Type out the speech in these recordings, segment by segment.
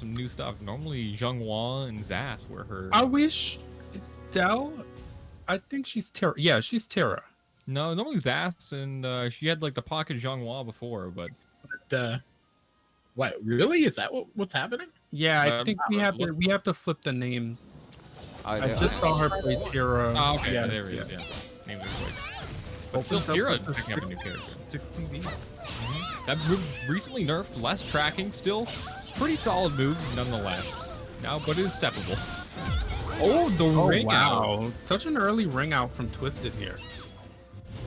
some new stuff. Normally, Xianghua and Zas were her. I wish Dell. I think she's Tira. Yeah, she's Tira. No, normally Zas, and she had like the pocket Xianghua before, but. What? Really? Is that what's happening? Yeah, I think we have to flip the names. I just saw her play Tira. Oh, okay, yeah, there it is. Yeah, names are quick. But still, Tira picking up a new character. 60V. That move recently nerfed, less tracking, still pretty solid move nonetheless. Now, but it is steppable. Oh, the ring out. Wow, such an early ring out from Twisted here.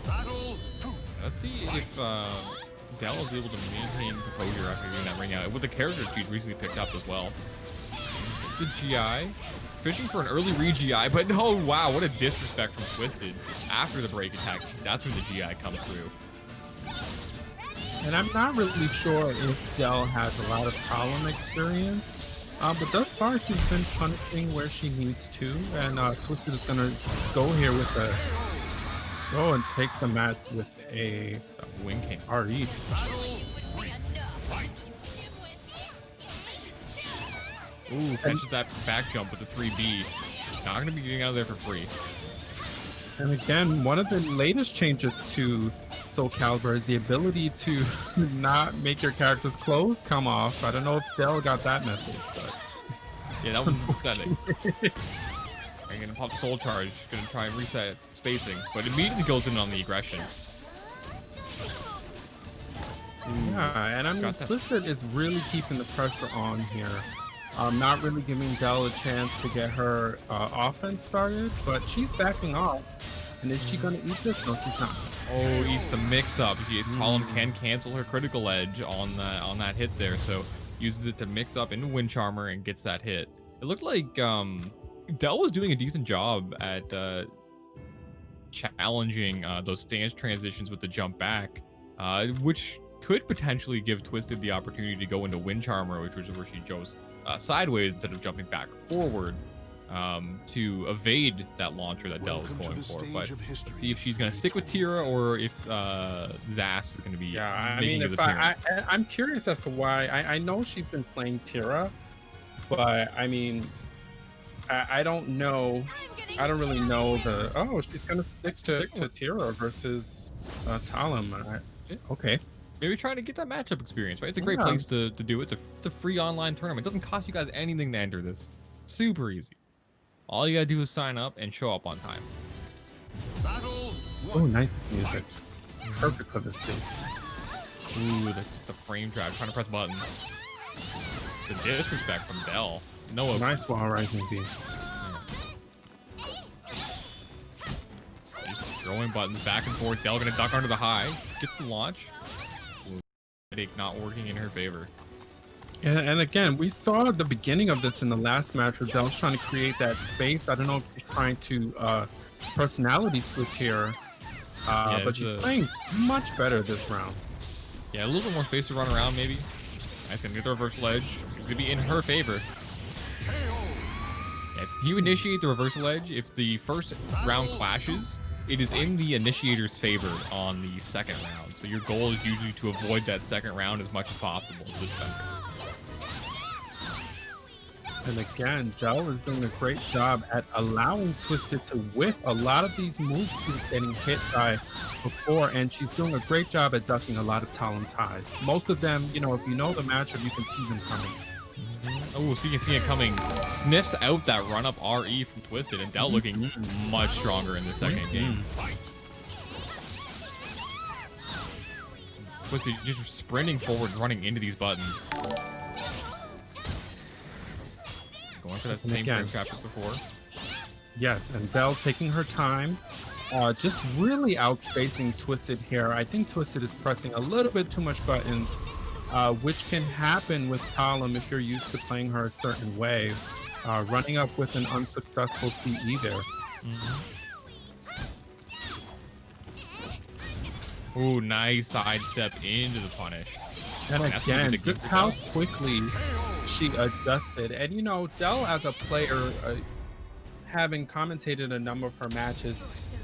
Let's see if Dell is able to maintain composure after getting that ring out with the character she's recently picked up as well. The GI. Fishing for an early re-GI, but oh wow, what a disrespect from Twisted. After the break attack, that's when the GI comes through. And I'm not really sure if Dell has a lot of problem experience, but thus far she's been punishing where she needs to, and Twisted is gonna go here with go and take the match with a wing king RE. Ooh, catches that back jump with the 3B. Not going to be getting out of there for free. And again, one of the latest changes to Soul Calibur is the ability to not make your characters' clothes come off. I don't know if Dell got that message, but... Yeah, that was pathetic. I'm going to pop Soul Charge, going to try and reset spacing, but immediately goes in on the aggression. Yeah, and I mean, Twisted is really keeping the pressure on here. Not really giving Dell a chance to get her offense started, but she's backing off. And is she going to eat this? No, she's not. Oh, eats the mix-up. Talim can cancel her critical edge on that hit there, so uses it to mix up into Wind Charmer and gets that hit. It looked like Dell was doing a decent job at challenging those stance transitions with the jump back, which could potentially give Twisted the opportunity to go into Wind Charmer, which was where she chose sideways instead of jumping back or forward to evade that launcher that Dell was going for. But let's see if she's going to stick with Tira or if Zas is going to be. Yeah, I mean, if I'm curious as to why. I know she's been playing Tira, but I mean, I don't know. I don't really know the. Oh, she's going to stick to Tira versus Talim. Okay. Maybe trying to get that matchup experience, right? It's a great place to do it. It's a free online tournament. It doesn't cost you guys anything to enter this. Super easy. All you gotta do is sign up and show up on time. Oh, nice music. Perfect for this thing. Ooh, that's the frame trap. Trying to press buttons. The disrespect from Dell. No. Nice wall rising beam. He's throwing buttons back and forth. Dell gonna duck under the high. Gets the launch. Not working in her favor. And again, we saw the beginning of this in the last match where Dell's trying to create that space. I don't know if she's trying to personality switch here, but she's playing much better this round. Yeah, a little bit more space to run around maybe. I think the reversal edge is going to be in her favor. If you initiate the reversal edge, if the first round clashes, it is in the initiator's favor on the second round. So your goal is usually to avoid that second round as much as possible. And again, Dell is doing a great job at allowing Twisted to whip a lot of these moves she was getting hit by before, and she's doing a great job at ducking a lot of Talim's highs. Most of them, you know, if you know the matchup, you can see them coming. Oh, so you can see it coming. Sniffs out that run-up RE from Twisted, and Dell looking much stronger in the second game. Twisted just sprinting forward, running into these buttons. Going for that same frame trap as before. Yes, and Dell taking her time. Just really outspacing Twisted here. I think Twisted is pressing a little bit too much buttons. Which can happen with Talim if you're used to playing her a certain way. Running up with an unsuccessful CE there. Ooh, nice sidestep into the punish. And again, just how quickly she adjusted. And you know, Dell as a player, having commentated a number of her matches,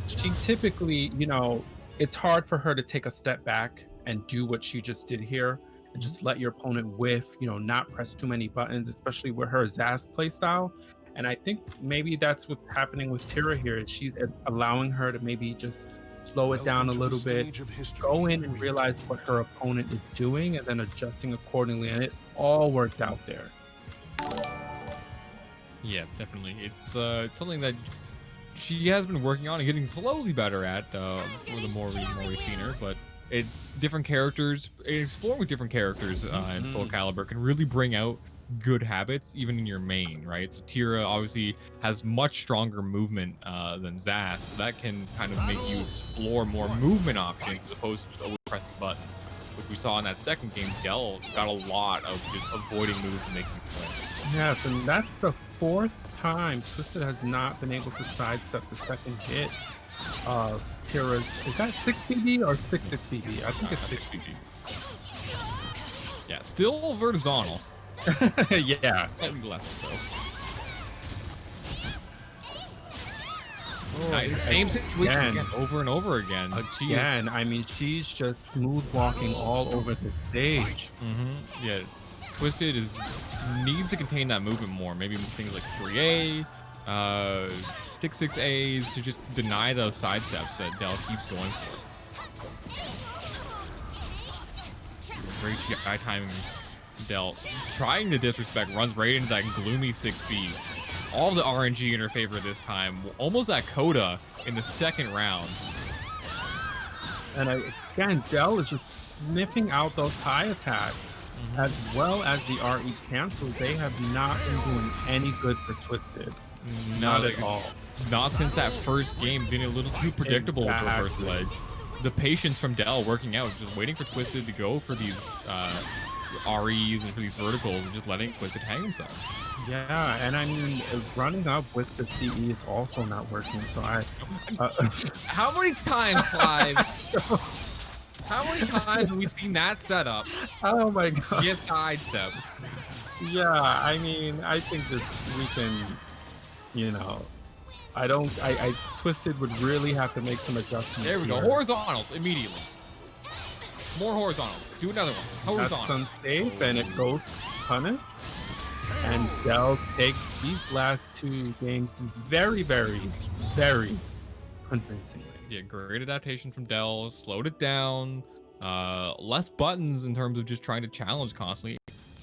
she typically, you know, it's hard for her to take a step back and do what she just did here. and just let your opponent whiff, you know, not press too many buttons, especially with her Zaz playstyle. And I think maybe that's what's happening with Tira here. She's allowing her to maybe just slow it down a little bit, go in and realize what her opponent is doing, and then adjusting accordingly. And it all worked out there. Yeah, definitely. It's something that she has been working on and getting slowly better at for the more we've seen her. But it's different characters, exploring with different characters in Soul Calibur can really bring out good habits even in your main, right? So Tira obviously has much stronger movement than Zaz, so that can kind of make you explore more movement options as opposed to just always pressing buttons, which we saw in that second game. Dell got a lot of just avoiding moves and making plays. Yes, and that's the 4th time Twisted has not been able to sidestep the second hit of Tira's. Is that 6 BB or 6 BB? I think it's 6 BB. Yeah, still vertical. Yeah, slightly less so. Oh, nice. Same situation again, over and over again. Again, I mean, she's just smooth walking all over the stage. Yeah, Twisted needs to contain that movement more. Maybe things like 3A, 6-6As to just deny those side steps that Dell keeps going for. Great GI timing. Dell trying to disrespect, runs right into that gloomy 6B. All the RNG in her favor this time. Almost that coda in the second round. And again, Dell is just sniffing out those high attacks as well as the RE cancels. They have not been doing any good for Twisted. Not at all. Not since that first game, being a little too predictable with the first ledge. The patience from Dell working out, just waiting for Twisted to go for these REs and for these verticals and just letting Twisted hang himself. Yeah, and I mean, running up with the CE is also not working, so How many times, Clive? How many times have we seen that setup? Oh my god. Get sidestep. Yeah, I mean, I think that we can, you know, I Twisted would really have to make some adjustments. There we go. Horizontals immediately. More horizontal. Do another one. Horizontal. That's unsafe, and it goes punish. And Dell takes these last 2 games very, very, very convincingly. Yeah, great adaptation from Dell. Slowed it down. Less buttons in terms of just trying to challenge constantly.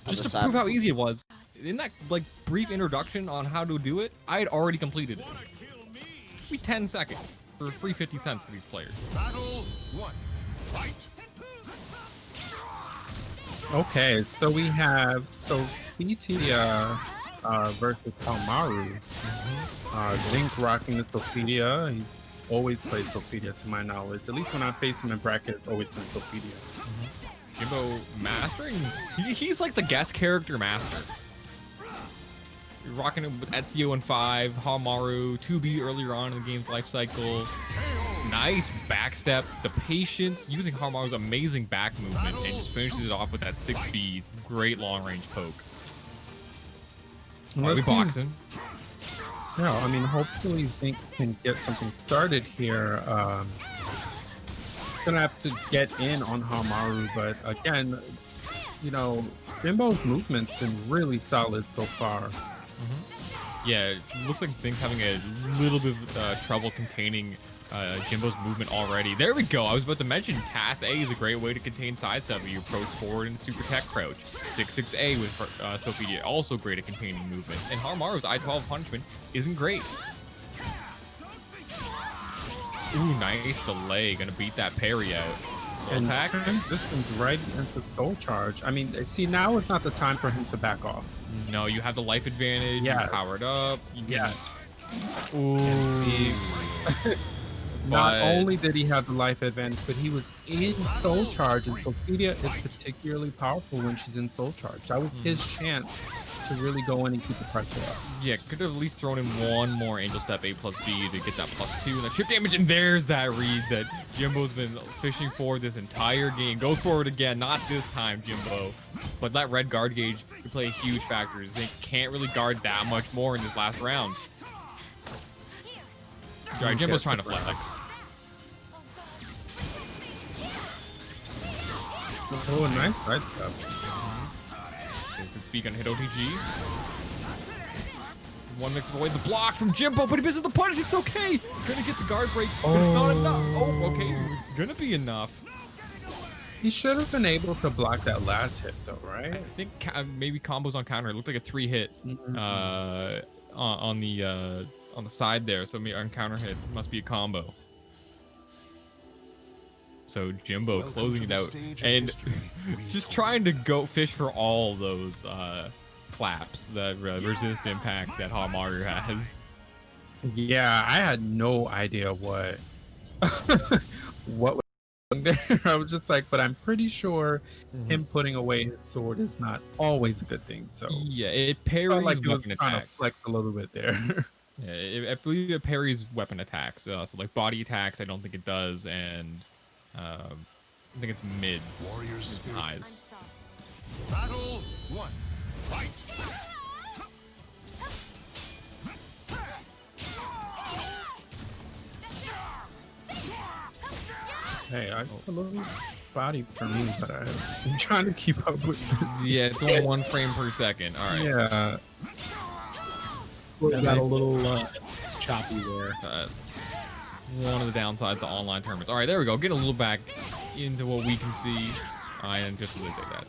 Just to prove how easy it was. In that like brief introduction on how to do it, I had already completed it. It'd be 10 seconds for free 50 cents for these players. Battle 1. Fight. Okay, so we have Sophitia versus Haohmaru. Zink rocking the Sophitia. He's always played Sophitia to my knowledge. At least when I face him in bracket, it's always been Sophitia. Jimbo mastering? He's like the guest character master. You're rocking it with Ezio in 5, Haohmaru, 2B earlier on in the game's life cycle. Nice backstep. The patience, using Haohmaru's amazing back movement, and just finishes it off with that 6B. Great long range poke. Are we boxing? Yeah, I mean, hopefully Zink can get something started here. Gonna have to get in on Haohmaru, but again, you know, Jimbo's movement's been really solid so far. Yeah, it looks like Zink's having a little bit of trouble containing Jimbo's movement already. There we go. I was about to mention Task A is a great way to contain sidestep. You approach forward and super tech crouch. 6-6A with Sophitia, also great at containing movement. And Haohmaru's I-12 punishment isn't great. Ooh, nice delay. Gonna beat that parry out. And attack. This is right into soul charge. I mean, see, now is not the time for him to back off. No, you have the life advantage. Yeah. You're powered up. Yeah. Ooh. Not only did he have the life advantage, but he was in soul charge, and Sophitia is particularly powerful when she's in soul charge. That was his chance to really go in and keep the pressure up. Yeah, could have at least thrown in one more Angel Step A plus B to get that +2 and that chip damage, and there's that read that Jimbo's been fishing for this entire game. Goes forward again, not this time, Jimbo. But that red guard gauge can play a huge factor. Zink can't really guard that much more in this last round. Alright, Jimbo's trying to flex. Oh, nice side step. There's the speak on hit OTG. One mix away the block from Jimbo, but he misses the punish. It's okay. Gonna get the guard break, but it's not enough. Oh, okay. It's gonna be enough. He should have been able to block that last hit, though, right? I think maybe combos on counter. It looked like a 3-hit on the side there. So maybe on counter hit must be a combo. So Jimbo closing it out and just trying to go fish for all those claps that resist impact that Haohmaru has. Yeah, I had no idea what was there. I was just like, but I'm pretty sure him putting away his sword is not always a good thing. So yeah, it parries like weapon trying to attacks. flex a little bit there. Yeah, I believe it parries weapon attacks. So like body attacks, I don't think it does, and I think it's mids, Warriors and highs. Battle 1. Fight. Hey, I a little body for me, but I'm trying to keep up with this. Yeah, it's only 1 frame per second. All right. Yeah. Got a little choppy there. One of the downsides to online tournaments. All right, there we go. Get a little back into what we can see. And just really take that.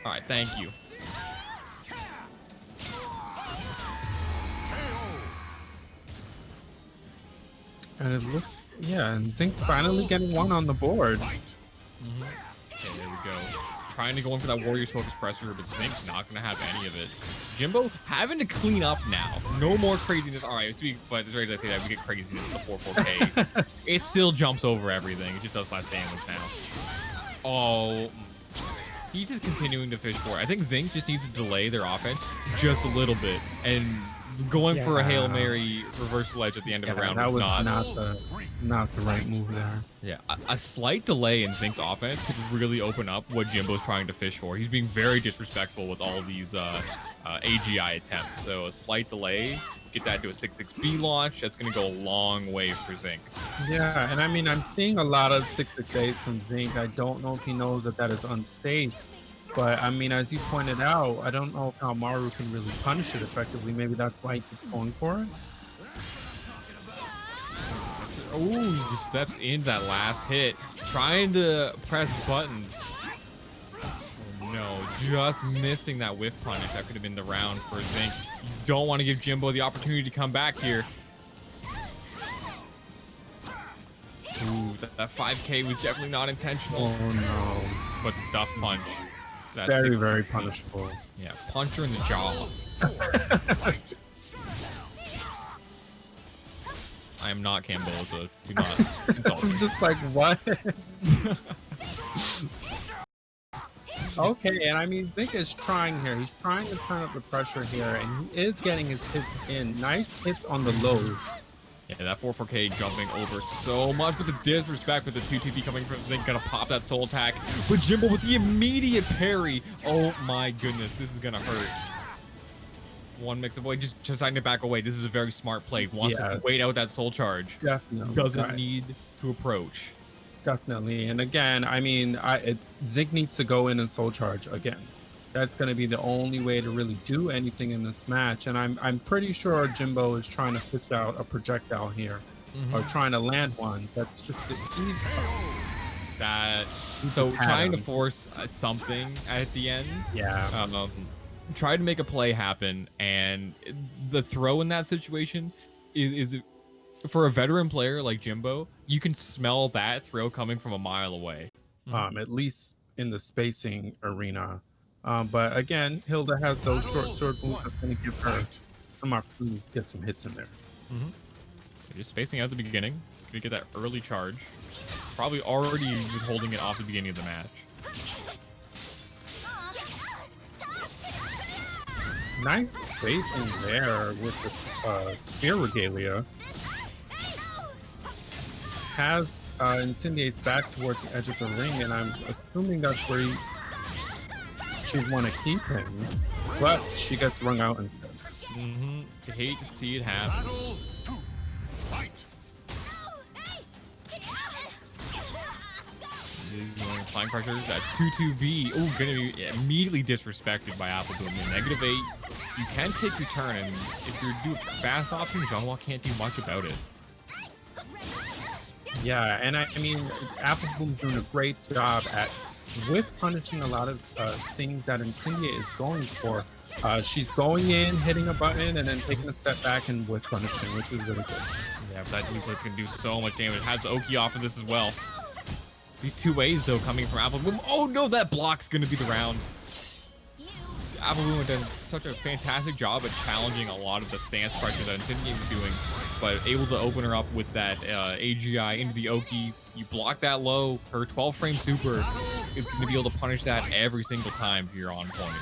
All right, thank you. And it looks, yeah, and Zink finally getting one on the board. Okay, there we go. Trying to go in for that Warriors focus pressure, but Zink's not going to have any of it. Jimbo having to clean up now. No more craziness. All right, but as right as I say that, we get craziness in the 4-4K. It still jumps over everything. It just does less damage now. Oh, he's just continuing to fish for it. I think Zink just needs to delay their offense just a little bit. And going for a Hail Mary reversal edge at the end of the round that was not the right move there. Yeah, a slight delay in Zink's offense could really open up what Jimbo's trying to fish for. He's being very disrespectful with all these AGI attempts. So a slight delay, get that to a 6-6B launch. That's going to go a long way for Zink. Yeah, and I mean, I'm seeing a lot of 6-6As from Zink. I don't know if he knows that that is unsafe. But, I mean, as you pointed out, I don't know if Haohmaru can really punish it effectively. Maybe that's why he keeps going for it. Oh, he just steps into that last hit. Trying to press buttons. Oh, no, just missing that whiff punish. That could have been the round for Zink. You don't want to give Jimbo the opportunity to come back here. Ooh, that 5K was definitely not intentional. Oh, no. But the duff punch. That's Very, very punishable. Yeah, punch her in the jaw. I am not Camboza. Do not insult me. I'm just like, what? Okay, and I mean, Zink is trying here. He's trying to turn up the pressure here, and he is getting his hits in. Nice hits on the lows. Yeah, that 4-4K jumping over so much with the disrespect with the 2TP coming from Zink. Gonna pop that soul attack. But Jimbo with the immediate parry. Oh my goodness, this is gonna hurt. One mix away, just deciding to back away. This is a very smart play. Wants to wait out that soul charge. Definitely. Doesn't need to approach. Definitely. And again, I mean, Zink needs to go in and soul charge again. That's going to be the only way to really do anything in this match. And I'm pretty sure Jimbo is trying to fish out a projectile here, or trying to land one. That's just the easy part. So trying to force something at the end. Yeah. Try to make a play happen, and the throw in that situation is for a veteran player like Jimbo, you can smell that throw coming from a mile away. At least in the spacing arena. But again, Hilde has those short sword moves that's going to give her some opportunity to get some hits in there. Just spacing out at the beginning. Gonna get that early charge. Probably already holding it off the beginning of the match. Nice spacing there with the spear regalia. Has Incendiate's back towards the edge of the ring, and I'm assuming that's where she'd want to keep him, but she gets rung out instead. I hate to see it happen. Flying pressure. That 2-2B. Oh, gonna be immediately disrespected by Apple Boom. -8. You can take your turn, and if you're doing fast option, Xianghua can't do much about it. Yeah, and I mean, Apple Boom's doing a great job at with punishing a lot of things that Incendiate is going for. She's going in, hitting a button, and then taking a step back and with punishing, which is really good. Yeah, that Duplitz can do so much damage. Has Oki off of this as well. These 2 ways, though, coming from Apple Boom. Oh, no, that block's going to be the round. Apple Boom has done such a fantastic job at challenging a lot of the stance pressure that Incendiate was doing, but able to open her up with that AGI into the Oki. You block that low, her 12-frame super is going to be able to punish that every single time if you're on point.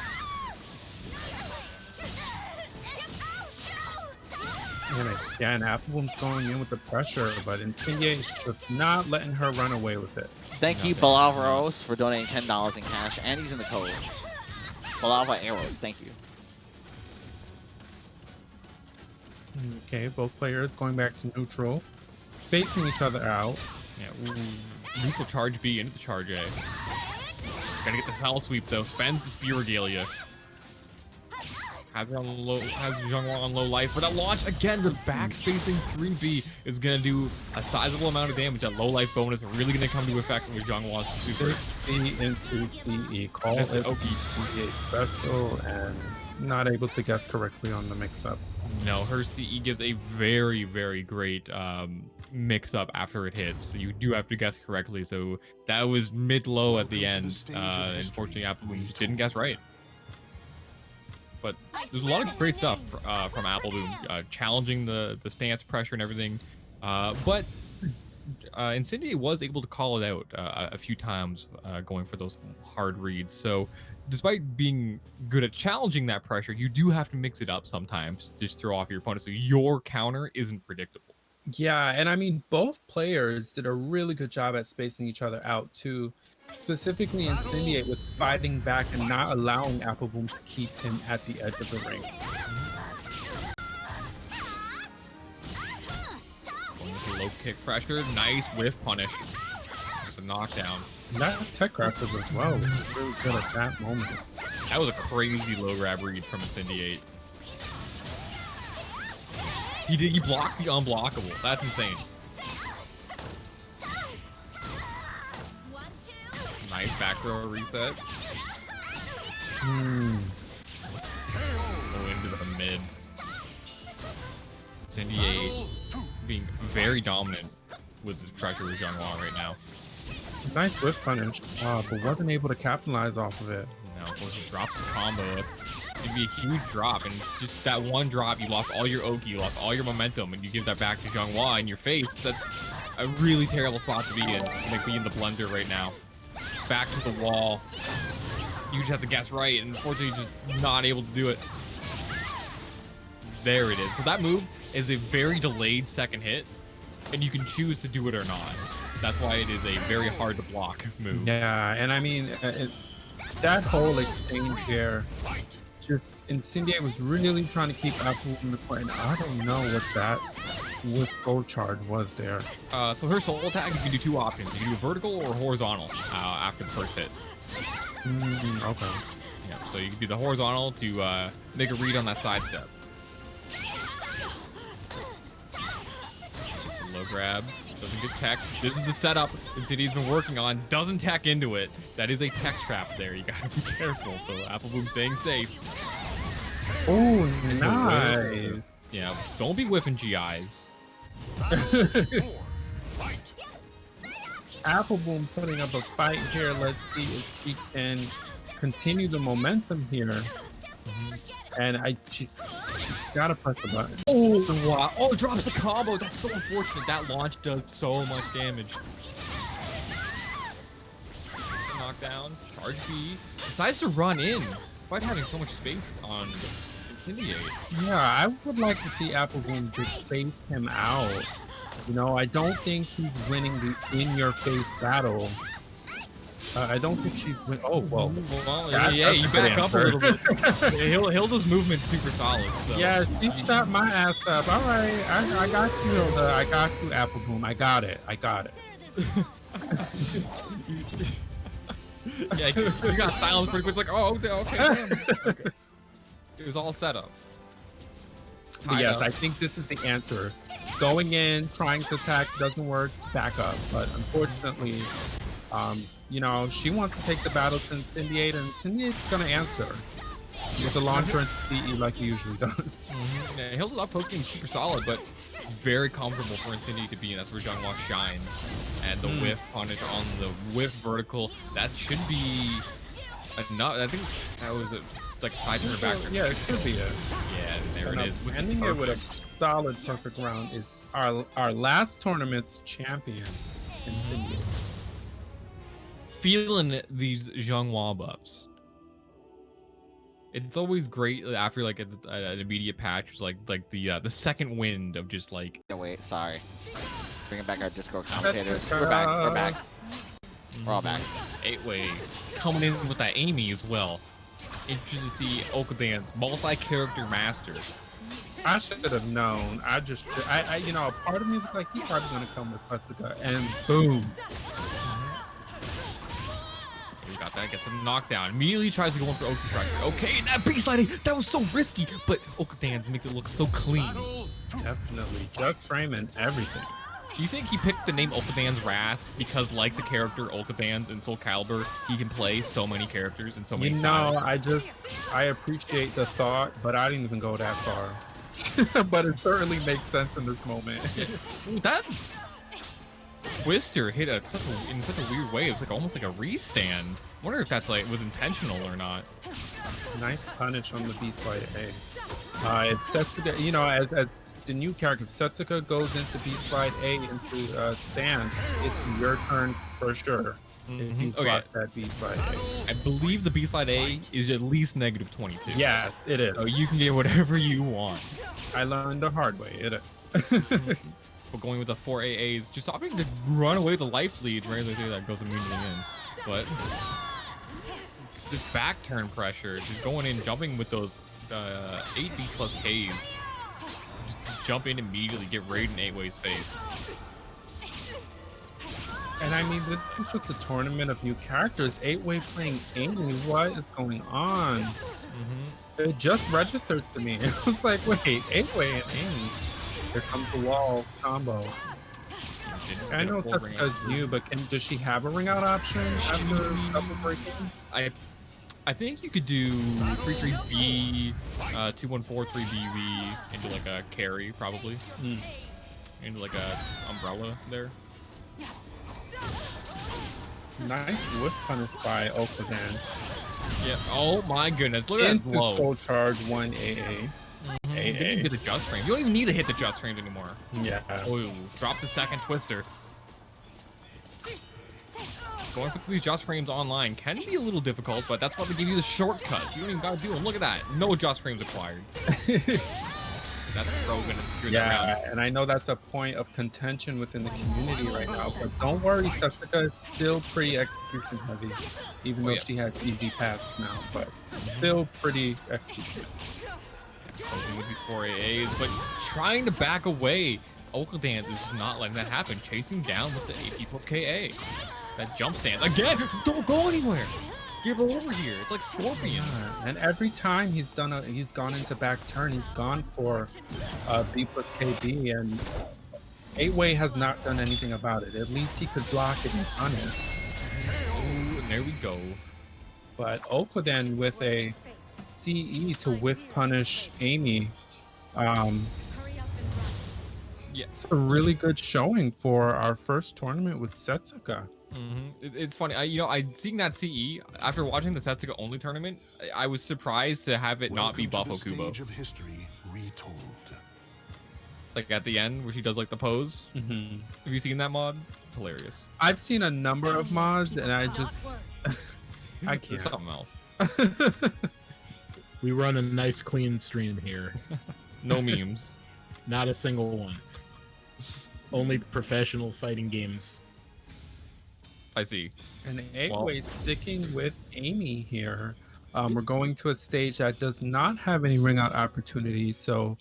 And again, Apple Boom's going in with the pressure, but Incendiate is just not letting her run away with it. Thank you, Balavros, for donating $10 in cash and using the code Balava Arrows. Thank you. Okay, both players going back to neutral, spacing each other out. Yeah, neutral charge B into the charge A. Gotta get the foul sweep though. Spends the spear regalia. Has Xianghua on low life, but at launch again, the back spacing 3B is gonna do a sizable amount of damage. That low life bonus really gonna come to effect with Xianghua's super. 6B into CE, call it Oki. special, and not able to guess correctly on the mix-up. No, her CE gives a very, very great mix-up after it hits. So you do have to guess correctly. So that was mid-low at the end. Unfortunately, Apple Boom just didn't guess right. But there's a lot of great stuff from Apple Boom, challenging the stance pressure and everything. But Incendiate was able to call it out a few times, going for those hard reads. So despite being good at challenging that pressure, you do have to mix it up sometimes. Just throw off your opponent so your counter isn't predictable. Yeah, and I mean, both players did a really good job at spacing each other out too. Specifically Incendiate with fighting back and not allowing Apple Boom to keep him at the edge of the ring. Going with the low kick pressure, nice whiff punish. It's a knockdown. That tech crafters as well was really good at that moment. That was a crazy low grab read from Incendiate. He blocked the unblockable. That's insane. Nice back row reset. Go into the mid. Incendiate being very dominant with his pressure with Xianghua right now. Nice whiff punish, but wasn't able to capitalize off of it. No, of course he drops the combo. It's gonna be a huge drop, and just that one drop, you lost all your Oki, you lost all your momentum, and you give that back to Xianghua in your face. That's a really terrible spot to be in. Like be in the blender right now. Back to the wall. You just have to guess right, and unfortunately just not able to do it. There it is. So that move is a very delayed second hit, and you can choose to do it or not. That's why it is a very hard to block move. Yeah, and I mean, that whole exchange there, just Incendiate was really trying to keep Apple in the point. I don't know what that with full charge was there. So her soul attack, you can do 2 options. You can do a vertical or horizontal after the first hit. Okay. Yeah, so you can do the horizontal to make a read on that side step. Low grab. Doesn't get tech. This is the setup Incendiate's been working on. Doesn't tech into it. That is a tech trap there. You gotta be careful. So Apple Boom staying safe. Oh, nice. Yeah, don't be whiffing GIs. Apple Boom putting up a fight here. Let's see if she can continue the momentum here. And she's gotta press the button. Oh, wow. Oh, it drops the combo. That's so unfortunate. That launch does so much damage. Knockdown. Charge B. Decides to run in. Despite having so much space on Incendiate. Yeah, I would like to see Apple Boom just space him out. You know, I don't think he's winning the in-your-face battle. I don't think she's win. Oh, well. Yeah, you back up a little bit. Hilde's movement's super solid. So. Yeah, she shot my ass up. All right, I got you, Hilde. I got you, Apple Boom. I got it. Yeah, you got silenced pretty quick. Like, oh, okay, damn. Okay. It was all set up. But yes, I think this is the answer. Going in, trying to attack doesn't work, back up. But unfortunately, you know, she wants to take the battle to Incendiate, and Incendiate's gonna answer with a launcher and CE like he usually does. Yeah, Hilde's up post game super solid, but very comfortable for Incendiate to be in. That's where Xianghua shines. And the whiff punish on the whiff vertical, that should be enough. I think that was it. Like side turn back. Yeah, it could be it. Yeah, there it is. Ending it with a solid perfect round is our last tournament's champion. Incendiate. Feeling these Xianghua buffs. It's always great after like an immediate patch, like the second wind of just like. No, wait, sorry. Bringing back our Discord commentators. We're back. We're back. We're all back. 8-way coming in with that Amy as well. Interested to see Okadan's multi-character master. I should have known. I you know, a part of me was like, he's probably gonna come with Setsuka, and boom. We got that, gets him knocked down. Immediately tries to go in for Oki Striker. Okay, and that beast sliding, that was so risky, but Okadan's makes it look so clean. Definitely, just frame and everything. Do you think he picked the name OlcadansWrath because, like the character Olcadans in Soul Calibur, he can play so many characters and so many times? I appreciate the thought, but I didn't even go that far. But it certainly makes sense in this moment. Ooh, that Twister hit in such a weird way. It's like almost like a restand. I wonder if that's like was intentional or not. Nice punish on the B-Slide A. If Setsuka, you know, as the new character, if Setsuka goes into B-Slide A into stand, it's your turn for sure. If you block that B-Slide A. I believe the B-Slide A is at least -22. Yes, it is. So you can get whatever you want. I learned the hard way. It is. But going with the 4 AAs, just stopping to run away with the life lead, rarely do that goes immediately in. But this back turn pressure, just going in, jumping with those 8B plus Ks. Just jump in immediately, get raid in 8-way's face. And I mean, this is just a tournament of new characters. 8-way playing Amy. What is going on? It just registered to me. It was like, wait, 8-way and Amy. Here comes the wall combo. I know Setsuka's new, but does she have a ring out option after double breaking? I think you could do 3-3B, 2-1-4, 3BV into like a carry probably. Into like a umbrella there. Nice whip punish by Okadan. Yeah. Oh my goodness! Look at that blow. Full charge 1 AA. You didn't get the just frame. You don't even need to hit the just frames anymore. Yeah. Oh, drop the second twister. Going through these just frames online can be a little difficult, but that's why they give you the shortcuts. You don't even gotta do them. Look at that. No just frames acquired. That's Groh gonna figure that out. And I know that's a point of contention within the community right now, but don't worry, Setsuka is still pretty execution heavy, even though she has easy paths now, but still pretty execution. With these 4 AAs, but trying to back away. Okadan is not letting that happen, chasing down with the AP plus KA. That jump stance again. Don't go anywhere. Give her over here. It's like Scorpion. And every time he's gone into back turn, he's gone for B plus KB, and 8-way has not done anything about it. At least he could block it and punish. Ooh, and there we go. But Okadan with a CE to whiff punish Amy. Yeah, it's a really good showing for our first tournament with Setsuka. It's funny, I'd seen that CE after watching the Setsuka only tournament. I was surprised to have it not be Buffo Kubo. Like at the end where she does like the pose. Have you seen that mod? It's hilarious. I've seen a number of mods, and I just I can't. Something else. We run a nice clean stream here. No memes. Not a single one. Only professional fighting games. I see. And 8-way sticking with Amy here. We're going to a stage that does not have any ring out opportunities, so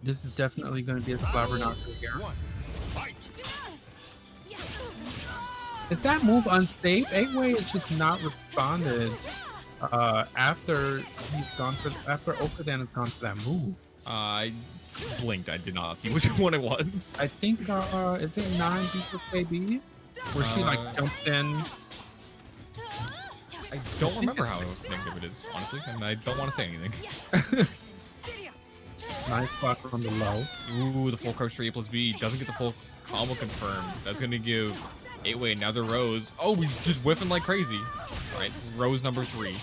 this is definitely going to be a slobber knocker here. Is that move unsafe? 8-way is just not responded after after Okadan has gone for that move. I blinked. I did not see which one it was. I think is it 9 for KB? Where she like jumped in. I don't remember how negative it is, honestly, and I don't want to say anything. Nice block from the low. Ooh, the full crouch for A+B doesn't get the full combo confirmed. That's gonna give 8-way another rose. Oh, we're just whiffing like crazy. All right, rose number 3.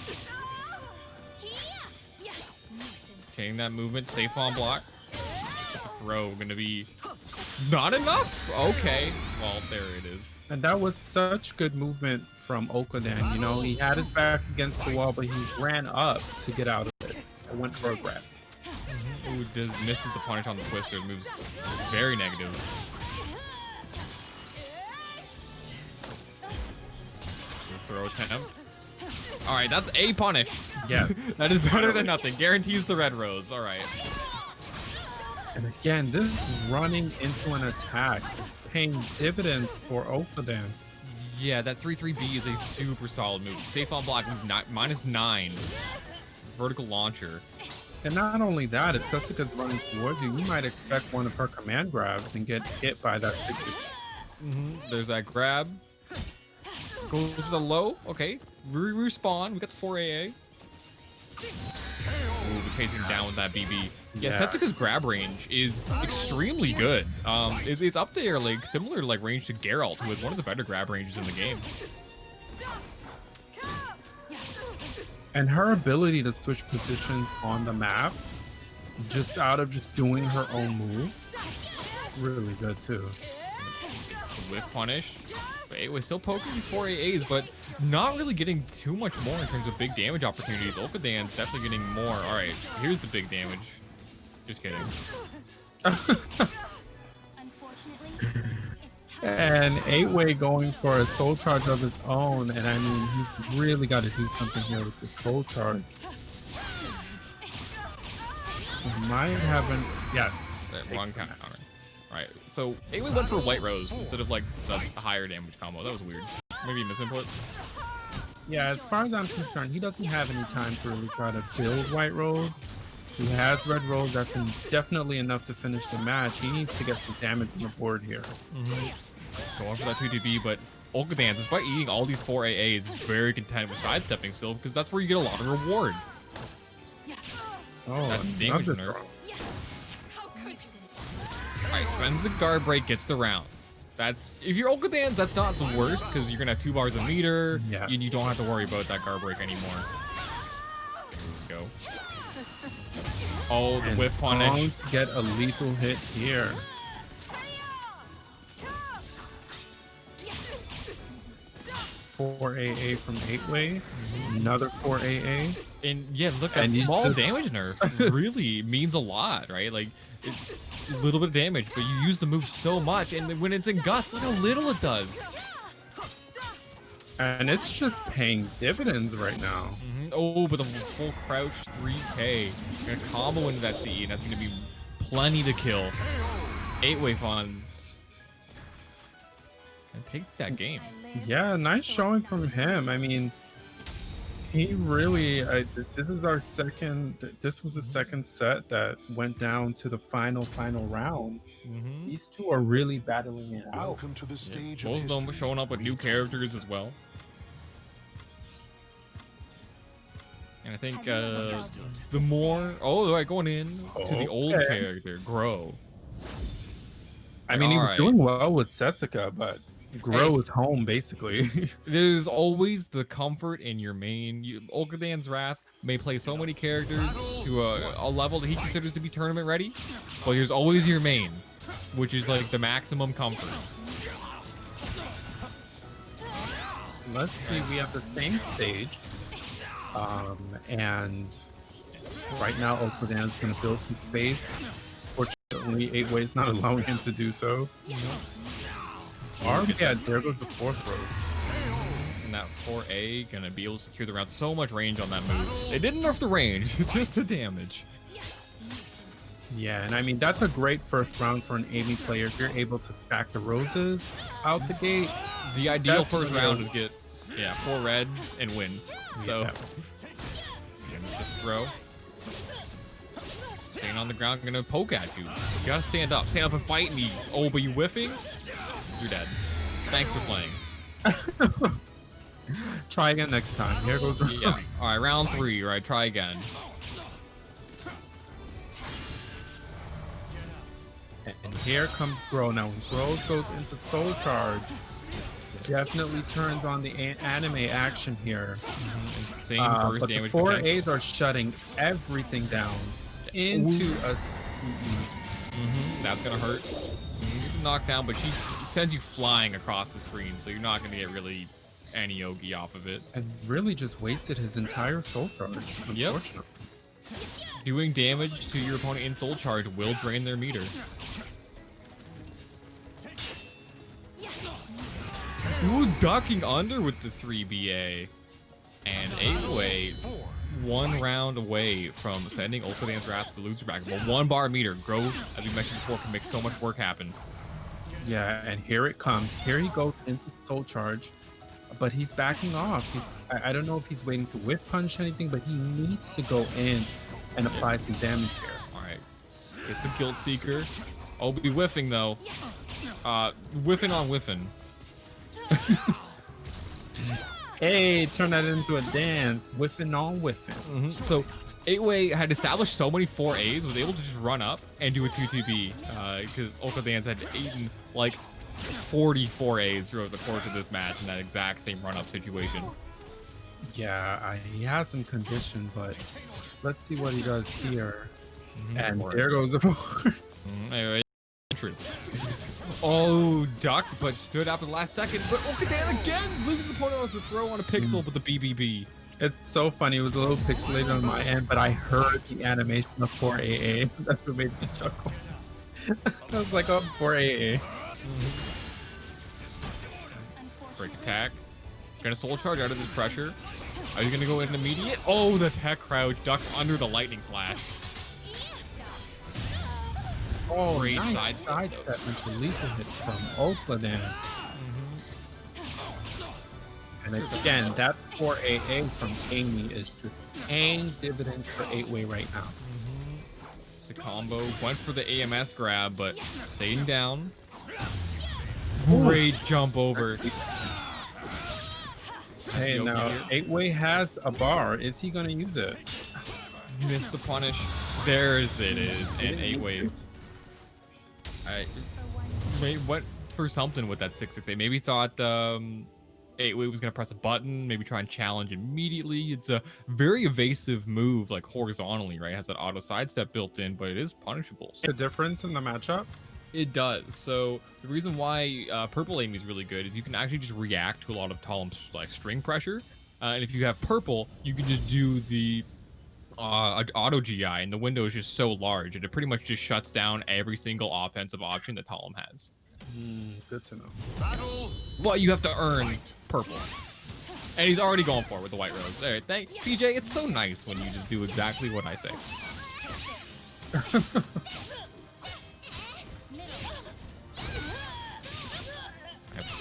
Getting that movement, safe on block. The throw gonna be not enough. Okay, well there it is. And that was such good movement from Okadan. You know, he had his back against the wall, but he ran up to get out of it. I went for a grab. Ooh, misses the punish on the twister. Moves very negative. Throw attempt. All right, that's a punish. Yeah, that is better than nothing. Guarantees the red rose. All right. and again, this is running into an attack, paying dividends for Okadan. Yeah, that 3-3B is a super solid move. Safe on block, -9. Vertical launcher. And not only that, if Setsuka's running towards you, you might expect one of her command grabs and get hit by that 60. There's that grab. Goes to the low. Okay. Respawn. We got the 4AA. Ooh, we're chasing down with that BB. Yeah, Setsuka's grab range is extremely good. It's up there, like similar like range to Geralt, who is one of the better grab ranges in the game. And her ability to switch positions on the map, just out of just doing her own move, really good too. Whiff punish. But we're still poking these 4 AAs, but not really getting too much more in terms of big damage opportunities. Okadan's definitely getting more. All right, here's the big damage. Just kidding. And 8-way going for a soul charge of his own, and I mean, he's really got to do something here with the soul charge. He might haven't, yeah. Wrong counter. All right, so 8-way went for white rose instead of like the higher damage combo. That was weird. Maybe misinput. Yeah, as far as I'm concerned, he doesn't have any time to really try to build white rose. He has red rose. That's definitely enough to finish the match. He needs to get some damage on the board here. Going for that 2DB, but Okadan, despite eating all these 4 AAs, is very content with sidestepping still, because that's where you get a lot of reward. Oh, that's damage nerf. Alright, spends the guard break, gets the round. That's, if you're Okadan, that's not the worst, because you're gonna have 2 bars of meter, and you don't have to worry about that guard break anymore. There we go. Oh, the whip punish. Get a lethal hit here. Four AA from 8-way. Another 4 AA. And yeah, look, that small damage nerf really means a lot, right? Like, it's a little bit of damage, but you use the move so much, and when it's in Gust, look how little it does. And it's just paying dividends right now. Oh, but the full crouch 3K. You're gonna combo into that CE, and that's gonna be plenty to kill. 8-way funds. And take that game. Yeah, nice showing from him. I mean, he really, this is our second, this was the second set that went down to the final round. These two are really battling it out. Welcome to the stage Both of them showing up with new characters as well. And I think the more... Oh, right, going in to the old character, Groh. I mean, he was doing well with Setsuka, but Groh is home, basically. There's always the comfort in your main. OlcadansWrath may play so many characters to a level that he considers to be tournament ready, but there's always your main, which is like the maximum comfort. Let's see, we have the same stage. And right now, Okadan's going to build some space. Fortunately, 8-way is not allowing him to do so. Yeah, there goes the 4th rose. And that 4A going to be able to secure the round. So much range on that move. It didn't nerf the range, just the damage. Yeah, and I mean, that's a great first round for an Amy player. If you're able to stack the roses out the gate. The ideal That's first the round real- is get 4 red and win. So Yeah. just throw. Staying on the ground, gonna poke at you. You gotta stand up. Stand up and fight me. Oh, but you whiffing? You're dead. Thanks for playing. Try again next time. Here goes the Yeah. Alright, round 3, right? Try again. And here comes Groh. Now, when Groh goes into Soul Charge, definitely turns on the anime action here. Same burst But the damage. 4 potential. A's are shutting everything down into a. That's gonna hurt. Knocked down, but she sends you flying across the screen, so you're not gonna get really any yogi off of it. And really just wasted his entire Soul Charge, Yep. unfortunately. Doing damage to your opponent in soul charge will drain their meter. Ooh, ducking under with the 3BA. And 8-way, 1 round away from sending OlcadansWrath to the loser bracket. But 1 bar meter. Groh, as we mentioned before, can make so much work happen. Yeah, and here it comes. Here he goes into Soul Charge, but he's backing off. I don't know if he's waiting to whiff punch anything, but he needs to go in and apply some damage here. Alright. Get the Guilt Seeker. Oh, be whiffing though. Whiffing on whiffing. Hey, turn that into a dance. Whiffing on whiffing. So 8-way had established so many 4As, was able to just run up and do a 2TB because Okadans had eaten like 40 4As throughout the course of this match in that exact same run-up situation. Yeah, he has some condition, but let's see what he does here. And Board. there goes the board. Anyway, true. Oh, ducked, but stood after the last second. But Okadan again loses the point on the throw on a pixel with the BBB. It's so funny. It was a little pixelated on my end, but I heard the animation of 4AA. That's what made me chuckle. I was like, oh, 4AA. Break attack. Gonna soul charge out of this pressure. Are you gonna go in immediate? Oh, the tech crouch ducked under the lightning flash. Oh, Great nice side step into lethal hit from Okladan. And again, that 4AA from Amy is just paying dividends for 8-way right now. The combo went for the AMS grab, but staying down. Great jump over. Hey, Yogi now here. 8-way has a bar. Is he going to use it? Missed the punish. There's it is. And 8-way. I went for something with that 668. Maybe thought 8-way was gonna press a button, maybe try and challenge immediately. It's a very evasive move, like horizontally, right? It has that auto sidestep built in, but it is punishable. The difference in the matchup? It does. So the reason why purple aim is really good is you can actually just react to a lot of Talim's like string pressure, and if you have purple, you can just do the auto GI, and the window is just so large, and it pretty much just shuts down every single offensive option that Talim has. Good to know. Battle But you have to earn purple. And he's already going for it with the white rose. All right, thank CJ. It's so nice when you just do exactly what I say.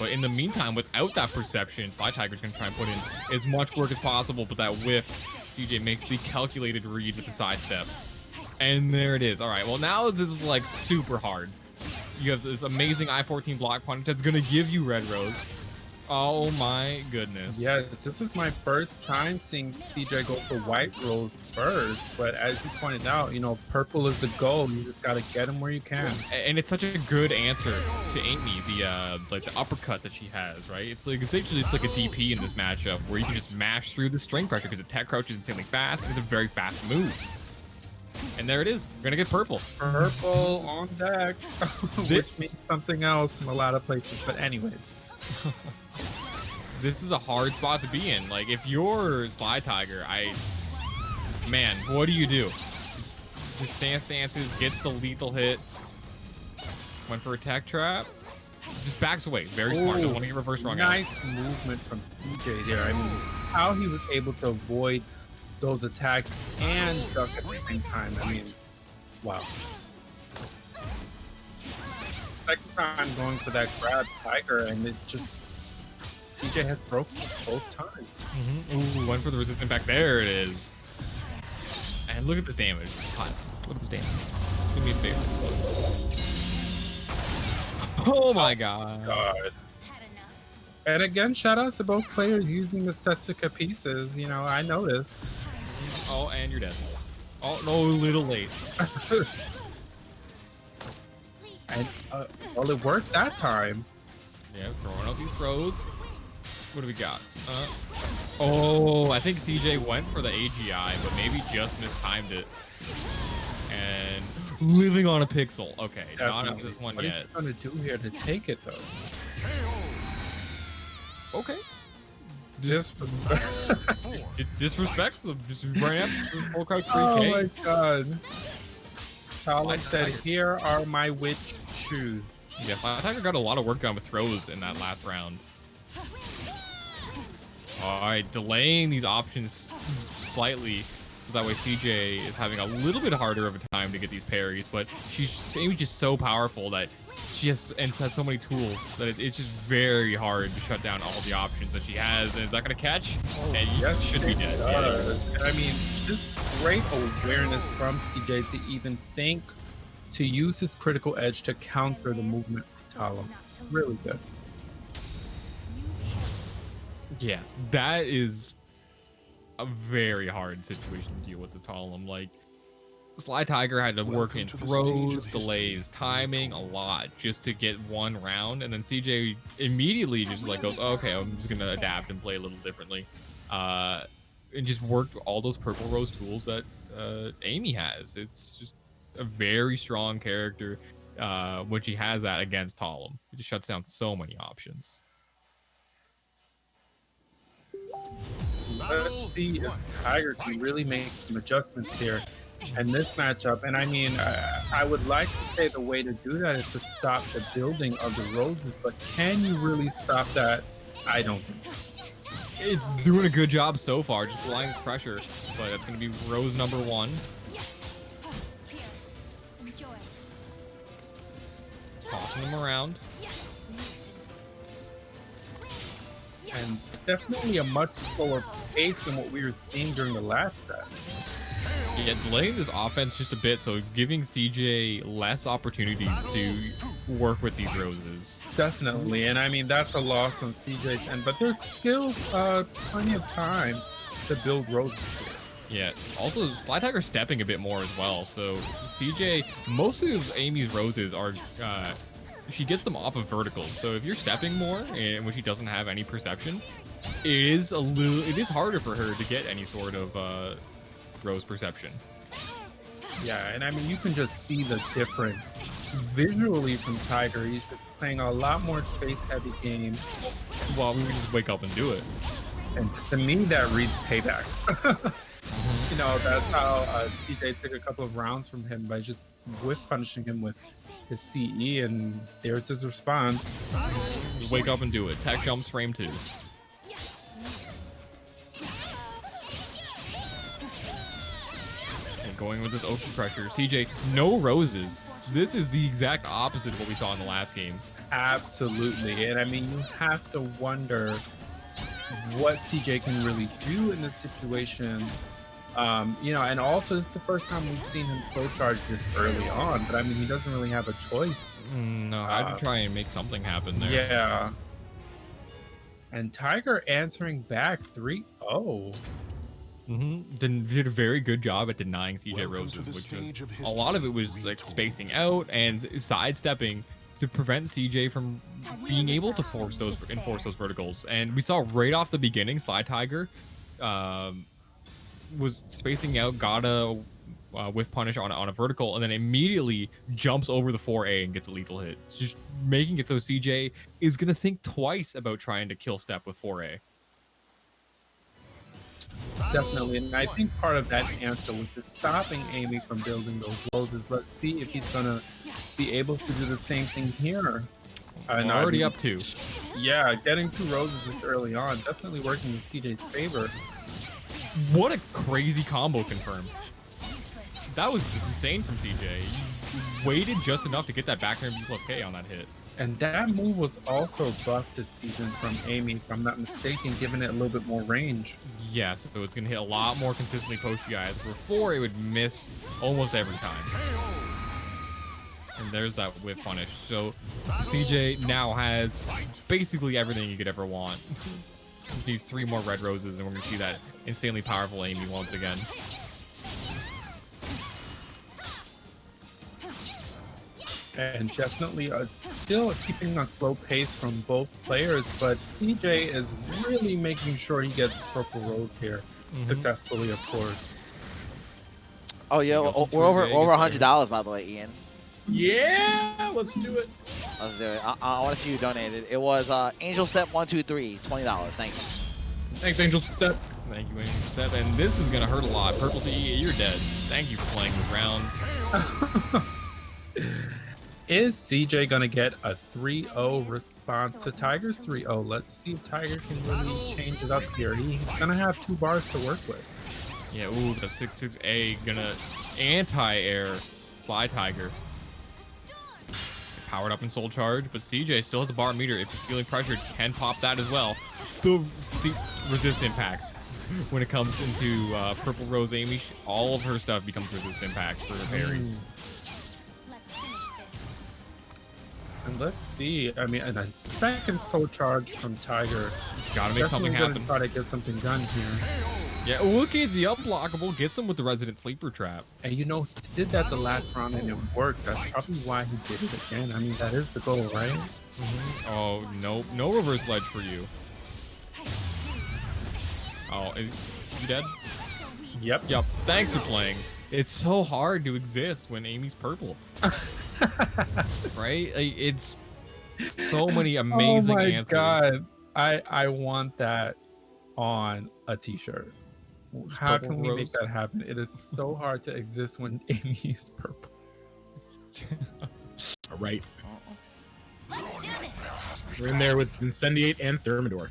But in the meantime, without that perception, SlyTiger's gonna try and put in as much work as possible, but that whiff, CJ makes the calculated read with the sidestep. And there it is. All right, well now this is like super hard. You have this amazing I-14 block punish that's gonna give you red rose. Oh my goodness. Yes, this is my first time seeing CJ go for white rose first, but as you pointed out, you know, purple is the goal. You just gotta get him where you can. And it's such a good answer to Amy, the like the uppercut that she has, right? It's like essentially it's like a DP in this matchup where you can just mash through the string pressure because the tech crouch is insanely fast. It's a very fast move. And there it is. We're gonna get purple. Purple on deck, which means something else in a lot of places. But anyways, This is a hard spot to be in. Like if you're SlyTiger, man, what do you do? Just dances, gets the lethal hit. Went for a tech trap. Just backs away. Very smart. Don't want to get reverse wrong out. nice movement from CJ there. I mean, how he was able to avoid those attacks and duck at the same time. I mean, wow. Second time going for that grab Tiger, and it just CJ has broken both times. Ooh, one for the resistance back. There it is. And look at this damage. God, look at this damage. Do me a favor. Oh my god. And again, shout outs to both players using the Setsuka pieces. You know, I noticed. Oh, and you're dead. Oh, no, a little late. And, well, it worked that time. Yeah, throwing out these throws. What do we got? Oh, I think CJ went for the AGI, but maybe just mistimed it. And living on a pixel. Okay, not after this one what yet. What are you trying to do here to take it, though? Okay. Disrespect. Disrespect. So just right up full card 3K. Oh my god. Talim said, "Here are my witch shoes." Yeah, SlyTiger got a lot of work done with throws in that last round. Alright, delaying these options slightly, so that way CJ is having a little bit harder of a time to get these parries, but Amy's just so powerful that she has so many tools that it's just very hard to shut down all the options that she has. And is that going to catch? And Yes, should be dead. Yeah. I mean, just great awareness from CJ to even think to use his critical edge to counter the movement of Talim. Really good. Yes, that is a very hard situation to deal with the Talim. Like, SlyTiger had to work in throws, delays, timing a lot just to get one round, and then CJ immediately just like goes, oh, okay, I'm just gonna adapt and play a little differently, and just worked all those purple rose tools that Amy has. It's just a very strong character when she has that against Talim. It just shuts down so many options. Let's see if Tiger can really make some adjustments here in this matchup. And I mean, I would like to say the way to do that is to stop the building of the roses, but can you really stop that? I don't think. It's doing a good job so far, just applying pressure, but it's going to be rose number 1. Tossing them around. And definitely a much slower pace than what we were seeing during the last set. Yeah, delaying this offense just a bit, so giving CJ less opportunities to work with these roses. Definitely, and I mean, that's a loss on CJ's end, but there's still plenty of time to build roses here. Yeah, also SlyTiger stepping a bit more as well, so CJ, most of Amy's roses are she gets them off of verticals, so if you're stepping more and when she doesn't have any perception, it is harder for her to get any sort of rose perception. Yeah, and I mean, you can just see the difference visually from Tiger. He's just playing a lot more space heavy games. Well, we can just wake up and do it. And to me, that reads payback. You know, that's how CJ took a couple of rounds from him by just whiff punishing him with his CE, and there's his response. Just wake up and do it. Tech jumps frame 2. And going with this ocean pressure. CJ, no roses. This is the exact opposite of what we saw in the last game. Absolutely. And I mean, you have to wonder what CJ can really do in this situation. You know, and also it's the first time we've seen him full charge this early on, but I mean, he doesn't really have a choice. No, I had to try and make something happen there. Yeah. And Tiger answering back 3-0. Did a very good job at denying CJ roses, which was a lot of it was like spacing out and sidestepping to prevent CJ from being able to enforce those verticals. And we saw right off the beginning, SlyTiger was spacing out, got a whiff punish on a vertical, and then immediately jumps over the 4A and gets a lethal hit, just making it so CJ is gonna think twice about trying to kill step with 4A. Definitely, and I think part of that answer was just stopping Amy from building those roses. Let's see if he's gonna be able to do the same thing here. And already up 2. Yeah, getting 2 roses this early on, definitely working in CJ's favor. What a crazy combo confirm. That was insane from CJ. waited just enough to get that back air B+K on that hit. And that move was also buffed this season from Amy, if I'm not mistaken, giving it a little bit more range. Yeah, so it's going to hit a lot more consistently post guys. Before, it would miss almost every time. And there's that whip punish. So CJ now has basically everything you could ever want. Just needs 3 more red roses, and we're going to see that insanely powerful Amy once again. And definitely still keeping a slow pace from both players, but CJ is really making sure he gets purple rose here successfully, of course. Oh, yeah, we're over $100, by the way, Ian. Yeah, let's do it. Let's do it. I want to see who donated. It was Angel Step 123, $20. Thank you. Thanks, Angel Step. Thank you, Angel Step. And this is going to hurt a lot. Purple CE, you're dead. Thank you for playing this round. Is CJ gonna get a 3-0 response to Tiger's 3-0? Let's see if Tiger can really change it up here. He's gonna have 2 bars to work with. Yeah, ooh, the 6-6A gonna anti-air SlyTiger. Powered up in Soul Charge, but CJ still has a bar meter. If he's feeling pressured, can pop that as well. The resist impacts. When it comes into Purple Rose Amy, all of her stuff becomes resist impacts for her parries. And let's see. I mean, and a second Soul Charge from Tiger. Gotta make something happen. Try to get something done here. Yeah, look at the unblockable. Gets him with the Resident Sleeper Trap. And you know, he did that the last round and it worked. That's probably why he did it again. I mean, that is the goal, right? Oh, no reverse ledge for you. Oh, is he dead? Yep. Thanks for playing. It's so hard to exist when Amy's purple. Right? Like, it's so many amazing answers. Oh my god. I want that on a t-shirt. How can we make that happen? It is so hard to exist when Amy is purple. All right. We're in there with Incendiate and Thermidor.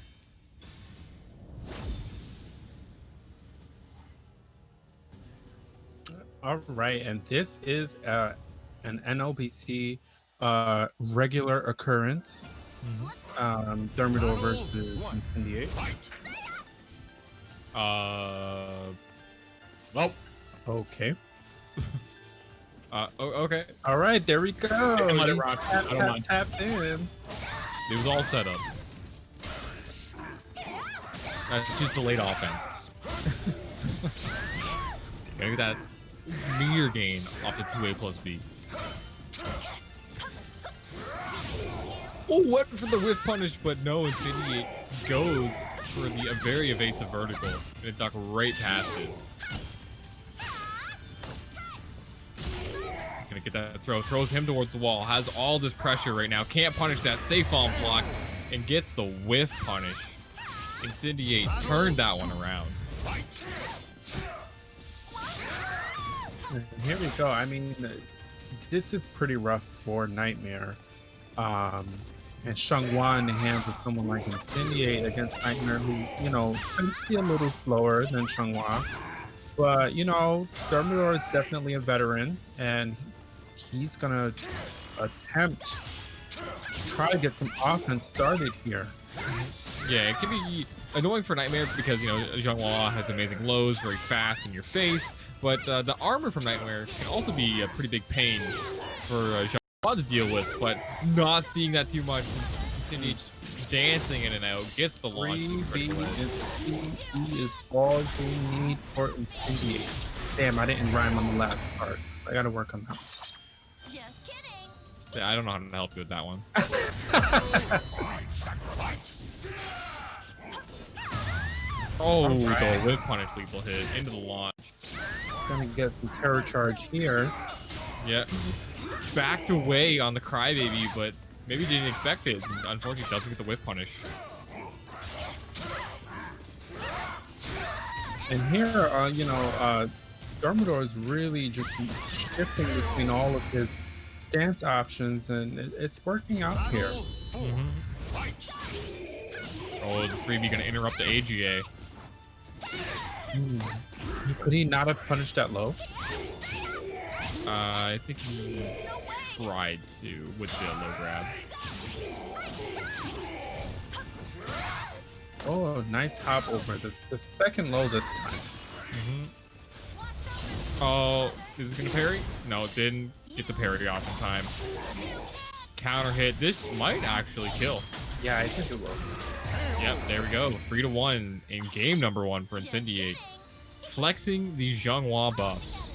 All right, and this is an NLBC regular occurrence. Thermidor versus Incendiate. Well, okay. Okay. All right, there we go. can let it rock. I don't mind. Tapped in. It was all set up. That's just delayed offense. Gotta get that meter gain off the 2A plus B. Oh, went for the whiff punish, but no, Incendiate goes for the very evasive vertical, and it ducked right past it. Gonna get that throw, throws him towards the wall, has all this pressure right now, can't punish that safe on block, and gets the whiff punish. Incendiate turned that one around. Here we go. I mean, this is pretty rough for Nightmare. And Xianghua in the hands of someone like Incendiate against Nightmare, who, you know, tends to be a little slower than Xianghua. But, you know, Thermidor is definitely a veteran, and he's going to attempt to try to get some offense started here. Yeah, it can be annoying for Nightmare because, you know, Xianghua has amazing lows, very fast in your face. But the armor from Nightmare can also be a pretty big pain for Xianghua to deal with, but not seeing that too much. Incendiate dancing in and out, gets the launch. 3B is all you need for Incendiate. Damn, I didn't rhyme on the last part. I gotta work on that. Just kidding. Yeah, I don't know how to help you with that one. Oh, the whip punish lethal hit into the launch. Gonna get some terror charge here. Yeah, backed away on the crybaby, but maybe didn't expect it. Unfortunately, doesn't get the whip punish. And here, you know, Thermidor is really just shifting between all of his stance options, and it's working out here. Oh, the freebie gonna interrupt the AGA. Could he not have punished that low? I think he tried to with the low grab. Oh, nice hop over the second low this time. Oh, is it gonna parry? No, it didn't get the parry off in time. Counter hit. This might actually kill. Yeah, I think it will. Yep, there we go. 3-1 in game number 1 for Incendiate. Flexing the Xianghua buffs.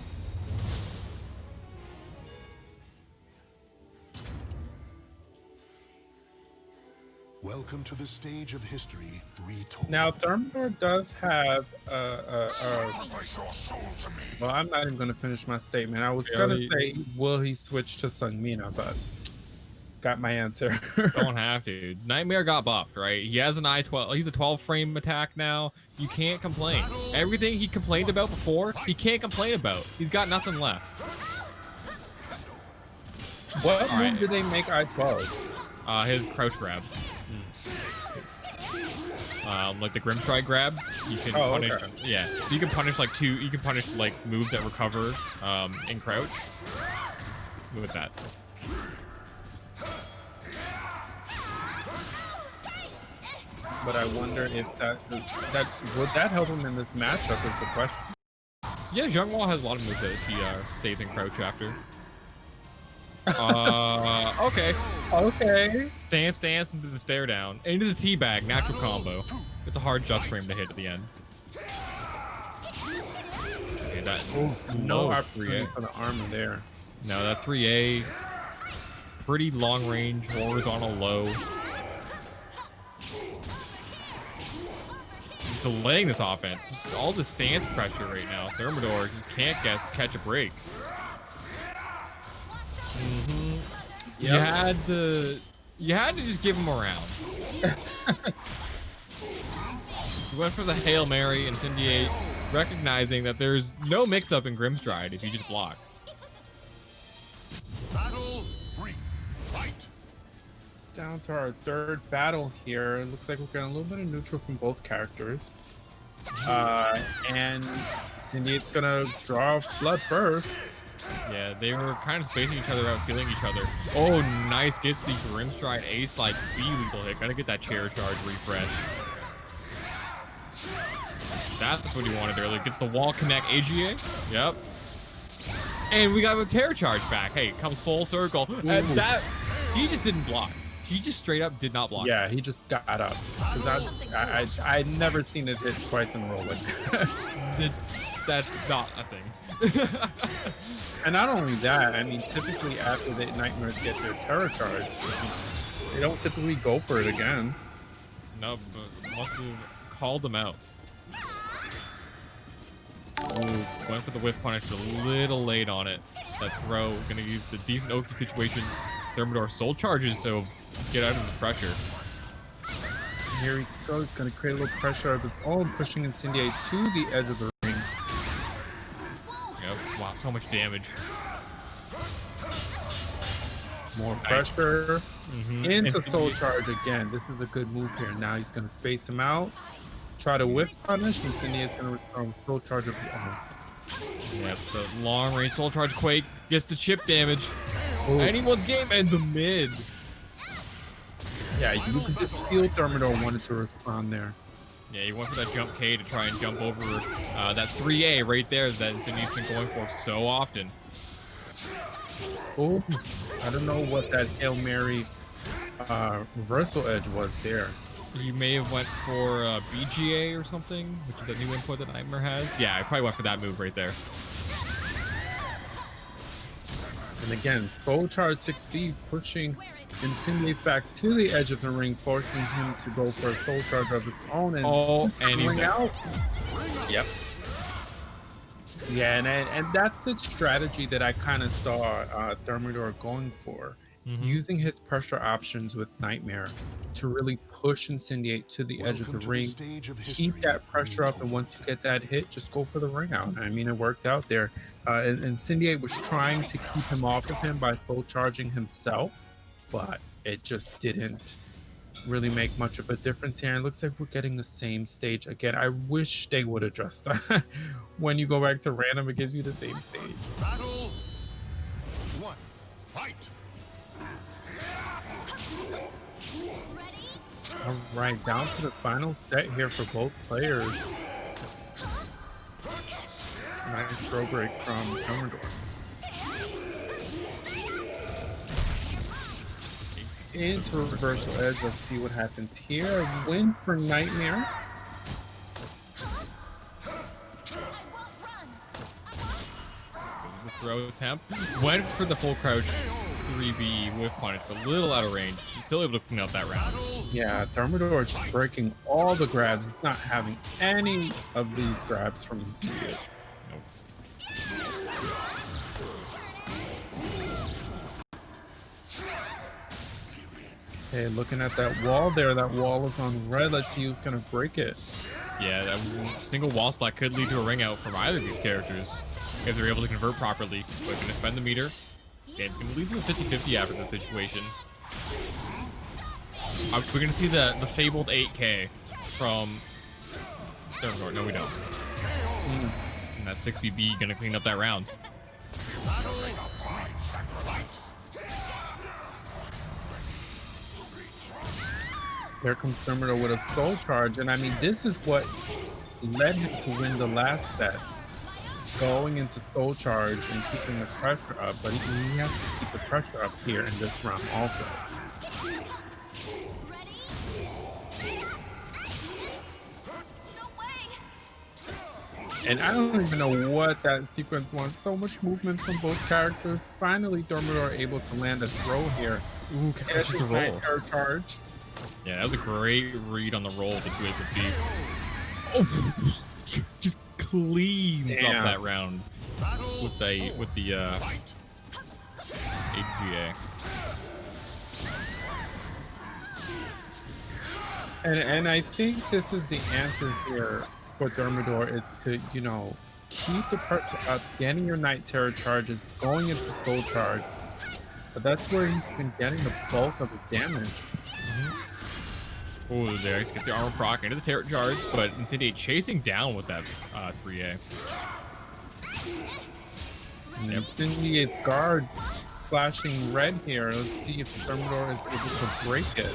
Welcome to the stage of history retold. Now, Thermidor does have Sacrifice your soul to me. well, I'm not even going to finish my statement. I was going to say, will he switch to Mina, but got my answer. Don't have to. Nightmare got buffed, right? He has an I-12. He's a 12 frame attack now. You can't complain. Everything he complained about before, he can't complain about. He's got nothing left. What All move right. did they make I-12? His crouch grab. Like the Grim Strike grab, you can punish. Okay. Yeah, so you can punish like two. You can punish like moves that recover in crouch with that. But I wonder if that would that help him in this matchup is the question. Yeah, Xianghua has a lot of moves that he stays in crouch after. Okay. Okay. Stance into the stare down. Into the teabag, natural combo. It's a hard just frame to hit at the end. Okay, that No low opportunity 3A. for the armor there. No, that 3A. Pretty long range, horizontal low. He's delaying this offense. All the stance pressure right now. Thermidor just can't catch a break. Yep. You had to just give him a round. You went for the Hail Mary, Incendiate, recognizing that there's no mix-up in Grimstride if you just block. Battle 3. Fight. Down to our third battle here. It looks like we're getting a little bit of neutral from both characters. And Incendiate's gonna draw blood first. Yeah, they were kind of spacing each other out, feeling each other. Oh, nice. Gets the Grimstride ace like B lethal hit. Gotta get that chair charge refresh. That's what he wanted earlier. Gets the wall connect AGA. Yep. And we got a terror charge back. Hey, it comes full circle. And that, he just didn't block. He just straight up did not block. Yeah, he just got up. Because I'd never seen it hit twice in a row like that. That's not a thing. And not only that, I mean, typically after the Nightmares get their terror charge, they don't typically go for it again. No, but must have called them out. Ooh, went for the whiff punish a little late on it. That throw, gonna use the decent Oki situation. Thermidor soul charges, so get out of the pressure. Here he goes, gonna create a little pressure of his own, pushing Incendiate to the edge of the ring. Yep. Wow, so much damage. More pressure into And- soul charge again. This is a good move here. Now he's gonna space him out, try to whiff punish, and Incendiate's gonna return soul charge of his own. Yep, the long range soul charge quake gets the chip damage. Ooh. Anyone's game and the mid. Yeah, you can just feel Thermidor wanted to respond there. Yeah, he went for that jump K to try and jump over that 3A right there that Incendiate's been going for so often. Oh, I don't know what that Hail Mary reversal edge was there. He may have went for BGA or something, which is the new input that Nightmare has. Yeah, I probably went for that move right there. And again, soul charge 6B pushing Incendiate back to the edge of the ring, forcing him to go for a soul charge of his own and And he's ring dead. out. Yep. Yeah, and that's the strategy that I kind of saw Thermidor going for. Using his pressure options with Nightmare to really push Incendiate to the edge of the ring, keep that pressure up, and once you get that hit, just go for the ring out. I mean, it worked out there. And Incendiate was trying to keep him off of him by full charging himself, but it just didn't really make much of a difference here. It looks like we're getting the same stage again. I wish they would address that. When you go back to random, it gives you the same stage. Battle All right, down to the final set here for both players. Nice throw break from Thermidor. Into reversal edge. Let's see what happens here. Wins for Nightmare. The throw attempt. Went for the full crouch 3B with punish, a little out of range. He's still able to clean up that round. Yeah, Thermidor is just breaking all the grabs. He's not having any of these grabs from Incendiate. Nope. Okay, looking at that wall there. That wall is on red. Let's see who's gonna break it. Yeah, that single wall splat could lead to a ring out from either of these characters if they're able to convert properly. But it's gonna spend the meter. And it's gonna leave them 50-50 after this situation. We're gonna see the fabled 8K from Thermidor. No, we don't. And that 6BB gonna clean up that round. There comes Thermidor with a soul charge, and I mean, this is what led him to win the last set. Going into soul charge and keeping the pressure up, but he has to keep the pressure up here in this round also. And I don't even know what that sequence was. So much movement from both characters. Finally, Thermidor able to land a throw here. Ooh, catches the roll. Charge. Yeah, that was a great read on the roll that you guys could see. Oh, just cleans up that round with the HGA. And I think this is the answer here for Thermidor, is to, you know, keep the pressure up, getting your Night Terror charges, going into soul charge. But that's where he's been getting the bulk of his damage. Oh, there, gets the armor proc into the terror charge, but Incendiate chasing down with that 3A. And Incendiate's guard flashing red here. Let's see if Thermidor is able to break it.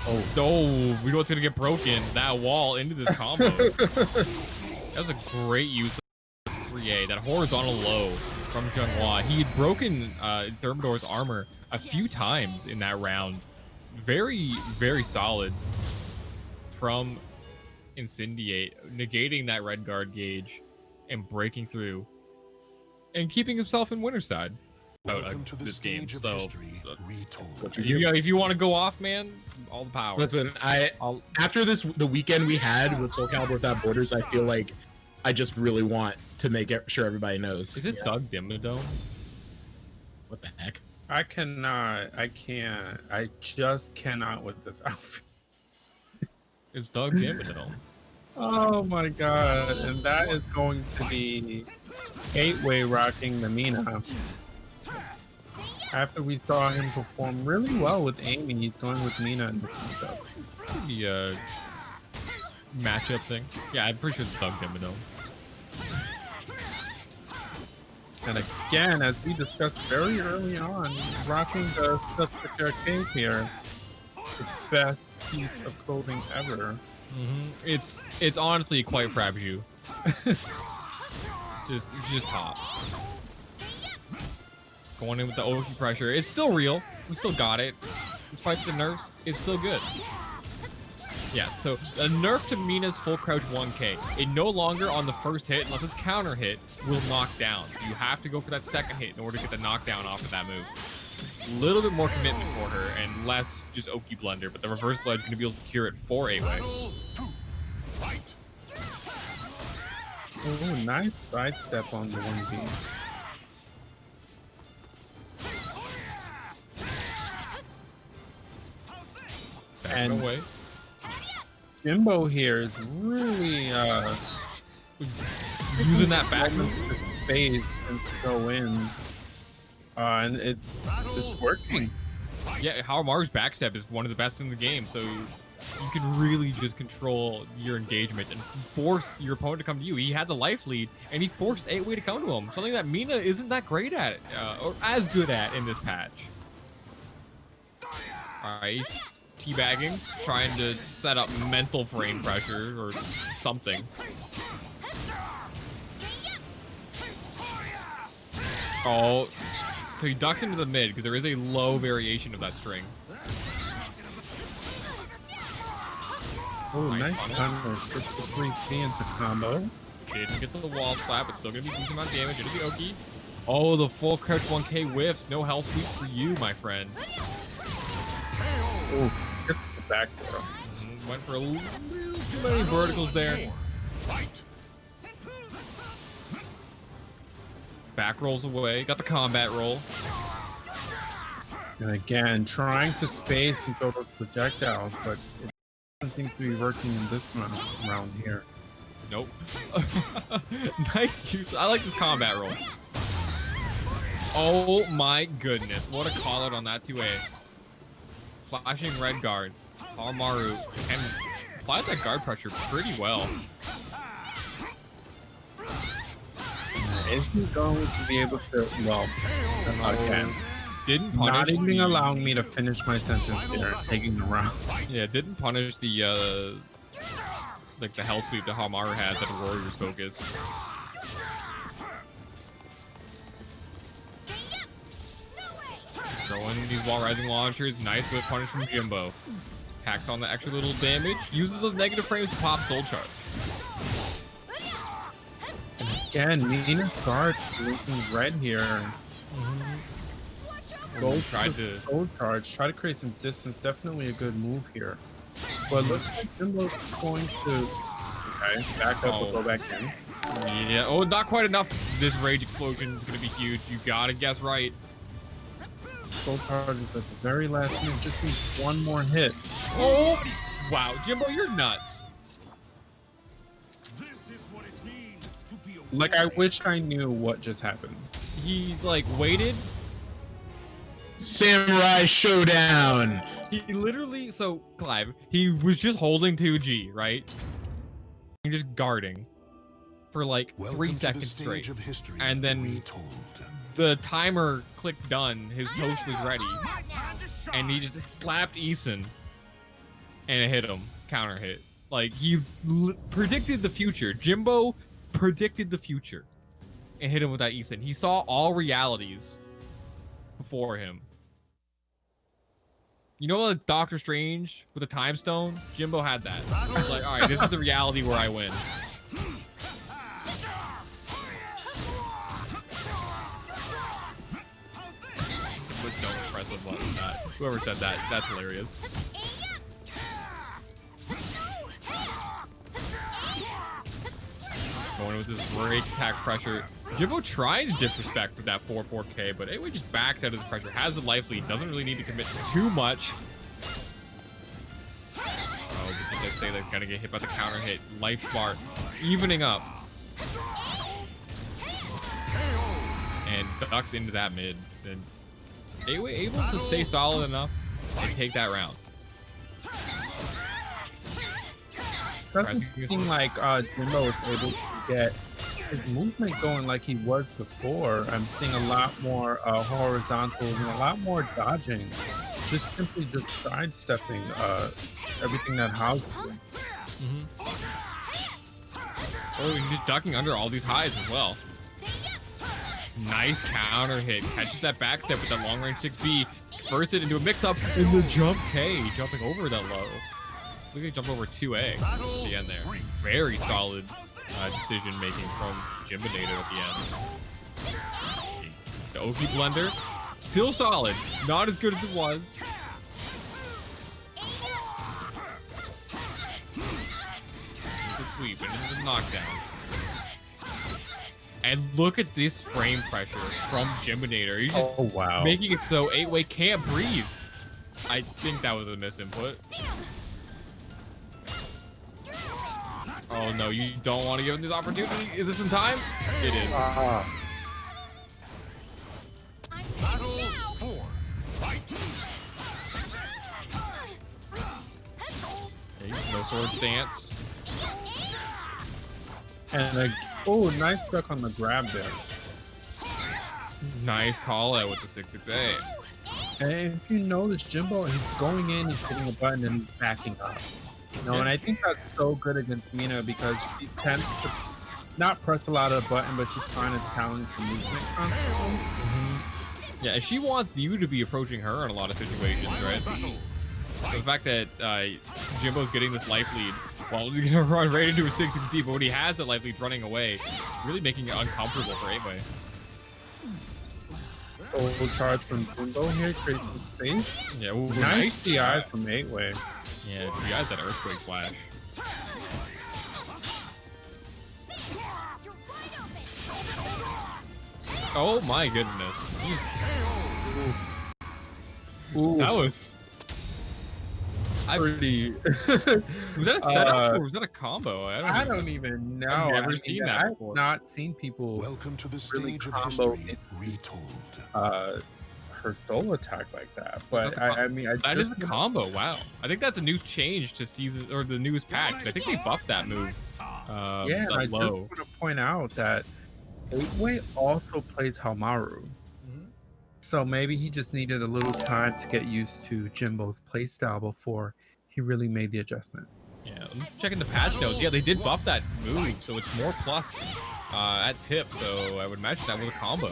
Oh, no, we know what's going to get broken. That wall into this combo. That was a great use of 3A, that horizontal low from Xianghua. He had broken Thermidor's armor a few times in that round. Very, very solid from Incendiate, negating that red guard gauge and breaking through and keeping himself in winner's side Welcome to the this game. stage of So history retold. if you want to go off, man, all the power. Listen, after the weekend we had with Soul Calibur Without Borders, I feel like I just really want to make sure everybody knows. Is it Doug Dimmadome? What the heck? I can't. I just cannot with this outfit. It's Doug Dimmadome. Oh my god. And that is going to be 8-way rocking the Mina. After we saw him perform really well with Amy, he's going with Mina and stuff. Could be a matchup thing. Yeah, I'm pretty sure it's Doug Dimmadome. And again, as we discussed very early on, rocking the Setsuka cape here, the best piece of clothing ever. It's honestly quite frabjou. just top. Going in with the Oki pressure. It's still real. We still got it. Despite the nerfs, it's still good. Yeah, so a nerf to Mina's full crouch 1K. It no longer on the first hit, unless it's counter hit, will knock down. You have to go for that second hit in order to get the knockdown off of that move. A little bit more commitment for her and less just Oki blunder, but the reverse ledge is going to be able to secure it for 8-way. Oh, nice sidestep on the 1B. And away. Jimbo here is really Using that back phase and to go in. And it's working. Yeah, Haohmaru's backstep is one of the best in the game, so you can really just control your engagement and force your opponent to come to you. He had the life lead, and he forced 8-way to come to him. Something that Mina isn't that great at, or as good at in this patch. All right, he's teabagging, trying to set up mental frame pressure or something. Oh, so he ducks into the mid because there is a low variation of that string. Oh, nice combo. 3C into combo. Didn't get to the wall slap, but still gonna be decent amount of damage. It'll be Oki. Oh, the full crouch 1K whiffs. No hell sweep for you, my friend. Oh, get the back throw. Went for a little too many verticals there. Back rolls away. Got the combat roll. And again, trying to space and throw those projectiles, but it doesn't seem to be working in this round here. Nope. Nice use. I like this combat roll. Oh my goodness. What a call out on that 2A. Flashing red guard. Haohmaru can apply that guard pressure pretty well. Is he going to be able to, well, again, Didn't punish not even allowing me to finish my sentence there, taking the round. Yeah, didn't punish the like the hell sweep that Haohmaru had that the Warriors focus. Throwing these wall rising launchers, nice with punish from Jimbo. Hacks on the extra little damage, uses those negative frames to pop soul charge. And again, Mina's guard looking red here. Gold Tried to gold charge, try to create some distance. Definitely a good move here. But looks like Jimbo's going to back up or go back in. Yeah, oh, not quite enough. This rage explosion is gonna be huge. You gotta guess right. Gold charge is at the very last minute. Just needs one more hit. Oh, wow, Jimbo, you're nuts. Like, I wish I knew what just happened. He like waited. Samurai Showdown. He literally, so Clive, he was just holding 2G, right? And just guarding for like 3 seconds straight. And then the timer clicked done, his toast was ready. And he just slapped Eason and it hit him. Counter hit. Like, he predicted the future. Jimbo predicted the future and hit him with that Eason. He saw all realities before him. You know, like Doctor Strange with a time stone? Jimbo had that. He was like, all right, this is the reality where I win. But don't press a button. That whoever said that, that's hilarious. Going with this break attack pressure. Jimbo tried to disrespect with that 4-4K, but anyway, just backs out of the pressure. Has the life lead. Doesn't really need to commit too much. Oh, because they say they're gonna get hit by the counter hit. Life bar evening up. And ducks into that mid. And anyway, able to stay solid enough and take that round. Doesn't seem like Jimbo is able to get his movement going like he was before. I'm seeing a lot more horizontals and a lot more dodging. Just simply just sidestepping everything that Hao's doing. Oh, he's just ducking under all these highs as well. Nice counter hit. Catches that back step with that long range 6B. Bursts it into a mix up in the jump K. Jumping over that low. Look at jump over 2A at the end there. Very solid decision making from Jimbonator at the end. The Oki blender, still solid. Not as good as it was. The sweep and the knockdown. And look at this frame pressure from Jimbonator. He's just making it so 8-way can't breathe. I think that was a misinput. Oh no, you don't want to give him this opportunity? Is this in time? It is. sword stance. And oh, nice duck on the grab there. Nice call out with the 668. And if you notice, Jimbo, he's going in, he's hitting a button, and he's backing up. You know, and I think that's so good against Mina because she tends to not press a lot of the button, but she's trying to challenge the movement constantly. Yeah, and she wants you to be approaching her in a lot of situations, right? So the fact that Jimbo's getting this life lead while he's gonna run right into a 60, but when he has that life lead running away, really making it uncomfortable for 8-way. Full charge from Jimbo here, creates some space. Yeah, ooh, nice DI from 8-way. Yeah, he has that earthquake slash. Oh my goodness. Ooh. That was pretty. Was that a setup or was that a combo? I don't even know. I've never seen that before. I've not seen people Welcome to the really stage of combo history retold. her soul attack like that. But I mean, that is a combo. Wow. I think that's a new change to season or the newest patch. I think they buffed that move. Yeah, and I just want to point out that 8-way also plays Haohmaru. So maybe he just needed a little time to get used to Jimbo's playstyle before he really made the adjustment. Yeah, I'm just checking the patch notes. Yeah, they did buff that move, so it's more plus at tip. So I would imagine that was a combo.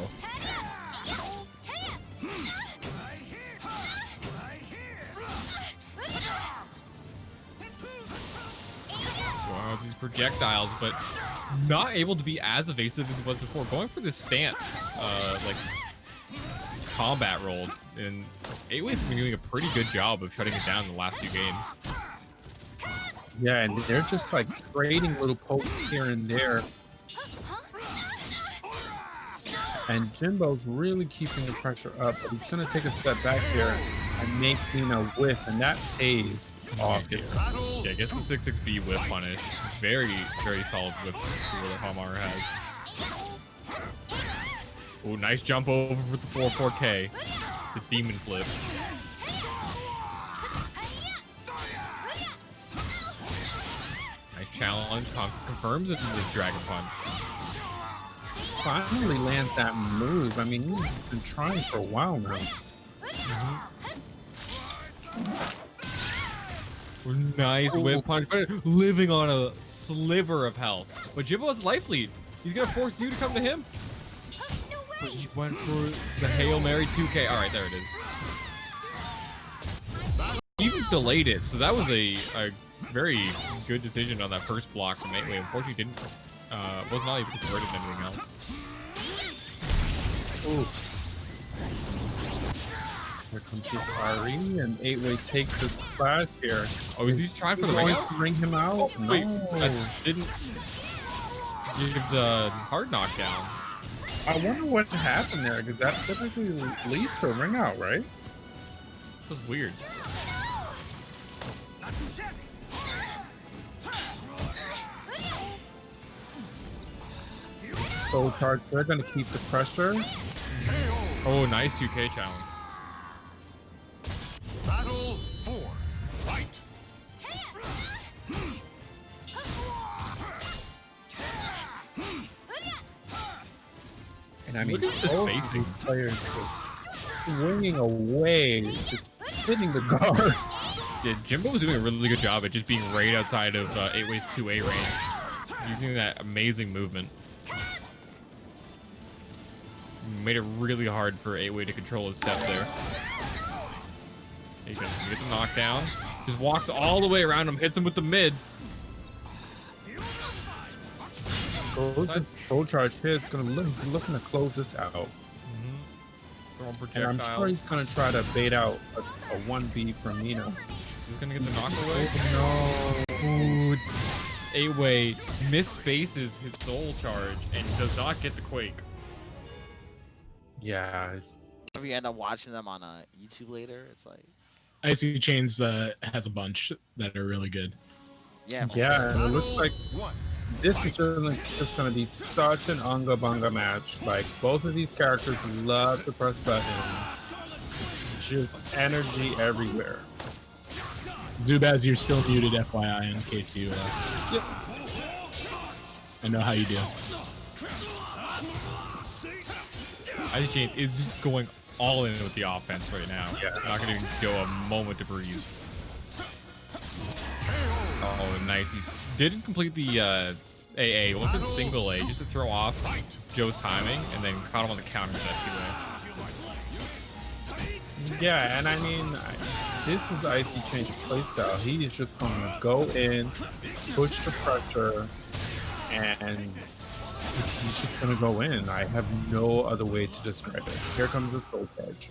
Wow, these projectiles, but not able to be as evasive as it was before. Going for this stance, like combat roll, and 8-way's been doing a pretty good job of shutting it down in the last 2 games. Yeah, and they're just like trading little pokes here and there. And Jimbo's really keeping the pressure up, but he's going to take a step back here and make Mina whiff, and that pays off here. Yeah, I guess the 6-6B whiff punish. Very, very solid whiff that Haohmaru has. Oh, nice jump over with the 4-4K. The demon flip. Nice challenge. Confirms it with the dragon punch. Finally lands that move. I mean, he's been trying for a while now. Nice whip punch, but living on a sliver of health. But Jimbo has life lead. He's gonna force you to come to him. He went for the Hail Mary 2K. All right, there it is. He even delayed it, so that was a very good decision on that first block from 8-way. Unfortunately, was not able to convert it into anything else. Ooh. Here comes the Ari, and 8-way takes the splash here. Oh, is he trying for the ring out? To ring him out? No. Wait, that didn't give the hard knockdown. I wonder what happened there, because that typically leads to a ring out, right? That was weird. So charge, they're going to keep the pressure. Oh, nice 2K challenge. Battle 4. Fight. And I mean, look at this both spacing. Players just swinging away, just hitting the guard. Yeah, Jimbo was doing a really good job at just being right outside of 8-way's 2A range. Using that amazing movement. Made it really hard for 8-way to control his step there. He can get the knockdown. Just walks all the way around him, hits him with the mid. Full charge hit. Gonna looking to close this out. Throwing And I'm projectiles. sure he's gonna try to bait out a 1B from Mina. He's gonna get the knock away. No. Ooh, 8-way misspaces his soul charge and does not get the quake. Yeah. If you end up watching them on YouTube later, it's like, Icychains has a bunch that are really good. yeah, for Yeah, sure. and it looks like 1. this is just going to be such an unga bunga match. Like, both of these characters love to press buttons. Just energy everywhere. Zubaz, you're still muted, FYI, in case you. Yep. I know how you do. Icychains is just going all in with the offense right now. Yeah. Not going to go a moment to breathe. Oh, nice. He didn't complete the AA. Went for the single A just to throw off Joe's timing, and then caught him on the counter that Yeah, and I mean, this is Icychains playstyle. He is just going to go in, push the pressure, and he's just going to go in. I have no other way to describe it. Here comes the soul charge.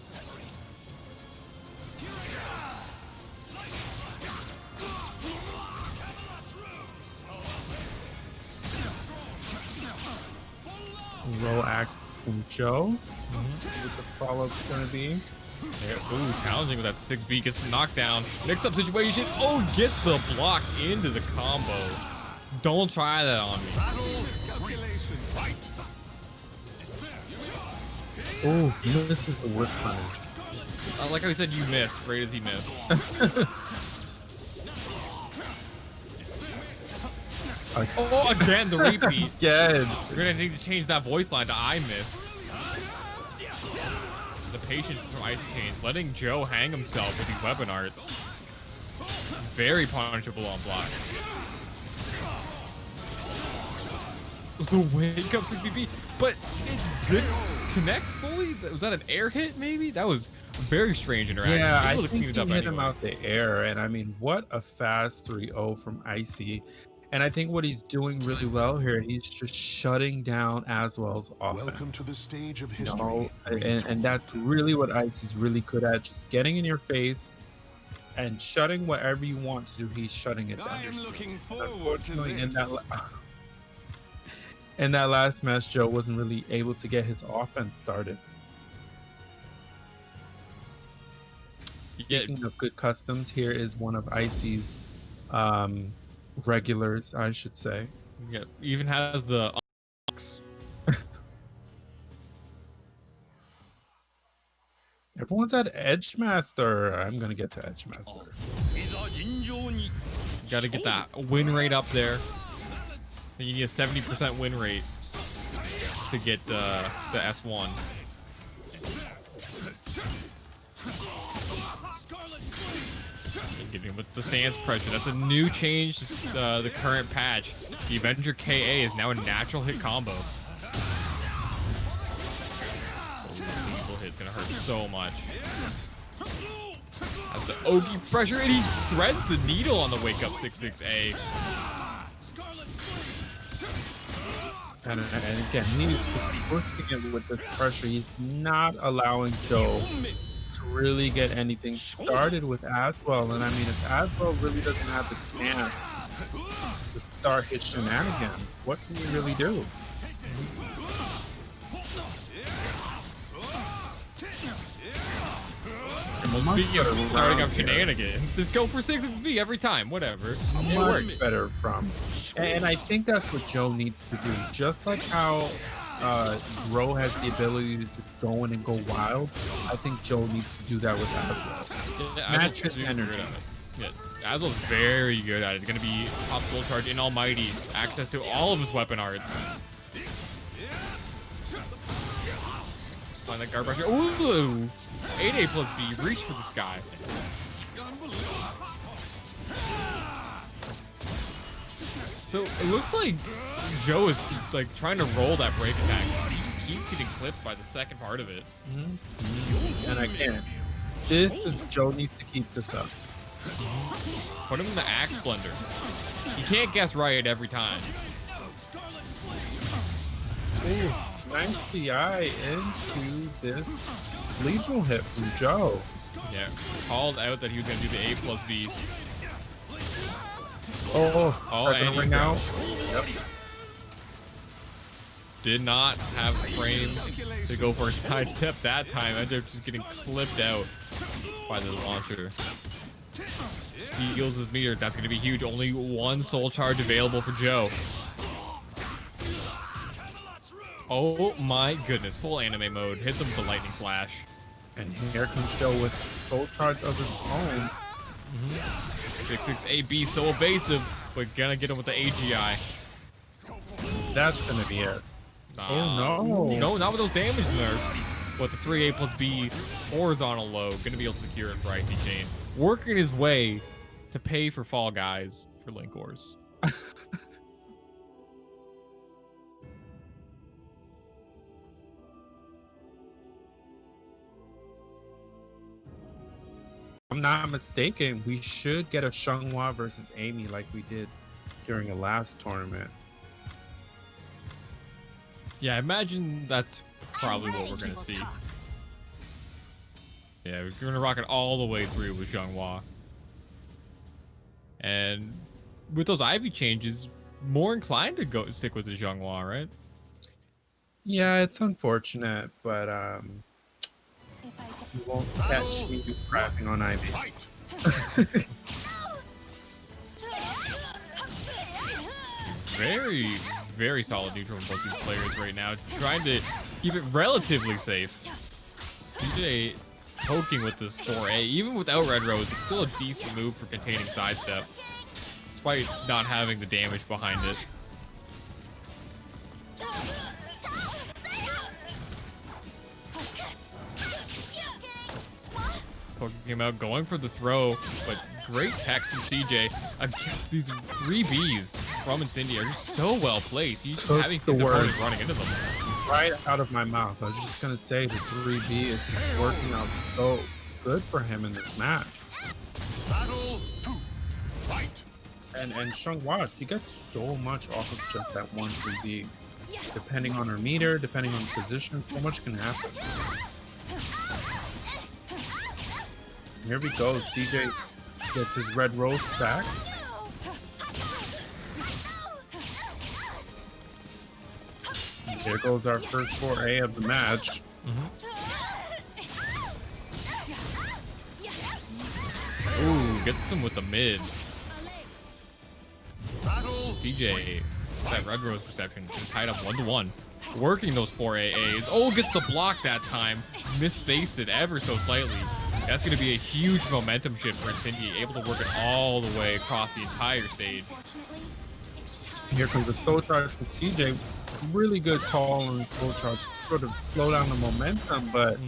Low act from Joe. What the follow-up's going to be. Yeah, ooh, challenging with that 6B, gets the knockdown. Mix-up situation. Oh, gets the block into the combo. Don't try that on me. Oh, this is the worst punish. I like how he said you missed, right as he missed. Oh, again, the repeat. Again. You're going to need to change that voice line to I missed. The patience from Icychains, letting Joe hang himself with these weapon arts. Very punishable on block. The wake up 6BP, but it didn't connect fully. Was that an air hit maybe? That was a very strange interaction. Yeah, I Able to think clean he it up hit him anyway. out the air, and I mean, what a fast 3-0 from Icy. And I think what he's doing really well here, he's just shutting down Azwel's offense. Welcome to the stage of You history. know, and that's really what Icy's really good at, just getting in your face and shutting whatever you want to do. He's shutting it down. I am looking forward to Unfortunately, this. in that last match, Joe wasn't really able to get his offense started. Yeah, Speaking of good customs, here is one of Icy's regulars, I should say. yeah, even has the Everyone's at Edgemaster. I'm gonna get to Edgemaster. got to get that win rate up there. You need a 70% win rate to get the S1. Getting with the stance pressure. That's a new change to the current patch. The Avenger KA is now a natural hit combo. Oh, evil hit's gonna hurt so much. That's the Ogi pressure, and he threads the needle on the wake up 6-6A. And again, he's pushing it with this pressure. He's not allowing Joe to really get anything started with Azwel. And I mean, if Azwel really doesn't have the chance to start his shenanigans, what can he really do? Well, speaking of starting up here. shenanigans, just go for 6-6B every time, whatever. It works. Much better from. And I think that's what Joe needs to do. Just like how Groh has the ability to just go in and go wild, I think Joe needs to do that with Azwel. Yeah, Match Azwel's his super energy. good at it. Yeah, Azwel's very good at it. It's going to be top full charge in Almighty. Access to all of his weapon arts. Find that guard pressure. Ooh! 8A plus B. Reach for the sky. So it looks like Joe is like trying to roll that break attack. He just keeps getting clipped by the second part of it. And again, this is Joe needs to keep this up. Put him in the axe blender. You can't guess right every time. Ooh, nice CI into this lethal hit from Joe. Yeah, called out that he was going to do the A plus B. Oh, Oh, they're and gonna ring he out. Yep. Did not have frame to go for a side step that time. Ended up just getting clipped out by the launcher. Steals his meter. That's going to be huge. Only one soul charge available for Joe. Oh my goodness. Full anime mode. Hits him with the lightning flash. And here comes Joe with soul charge of his own. 6-6 AB so evasive, but gonna get him with the AGI. That's gonna be it. Oh no. No, not with those damage nerfs. But the 3A plus B horizontal low, gonna be able to secure it for Icychains. Working his way to pay for Fall Guys for Linkors. I'm not mistaken, we should get a Xianghua versus Amy like we did during the last tournament. Yeah, I imagine that's probably what we're gonna see. Yeah, we're gonna rock it all the way through with Xianghua. And with those Ivy changes, more inclined to go stick with the Xianghua, right? Yeah, it's unfortunate, but you won't catch me crapping on Ivy. Very, very solid neutral from both these players right now. Trying to keep it relatively safe. CJ poking with this 4A. Even without Red Rose, it's still a decent move for containing sidestep. Despite not having the damage behind it. Poking him out, going for the throw, but great tech from CJ. These 3Bs from Incendiate are just so well placed. He's just having his opponent running into them. Right out of my mouth. I was just gonna say the 3B is working out so good for him in this match. Battle 2. Fight. And Xianghua, she gets so much off of just that one 3B. Depending on her meter, depending on position, so much can happen. Here we go. CJ gets his Red Rose back. There goes our first 4A of the match. Ooh, gets them with the mid. CJ, that Red Rose perception, is tied up 1-1. Working those 4 AAs. Oh, gets the block that time. Misspaced it ever so slightly. That's going to be a huge momentum shift for Incendiate, able to work it all the way across the entire stage. Here comes the soul charge from CJ. Really good call on soul charge. Sort of slow down the momentum, but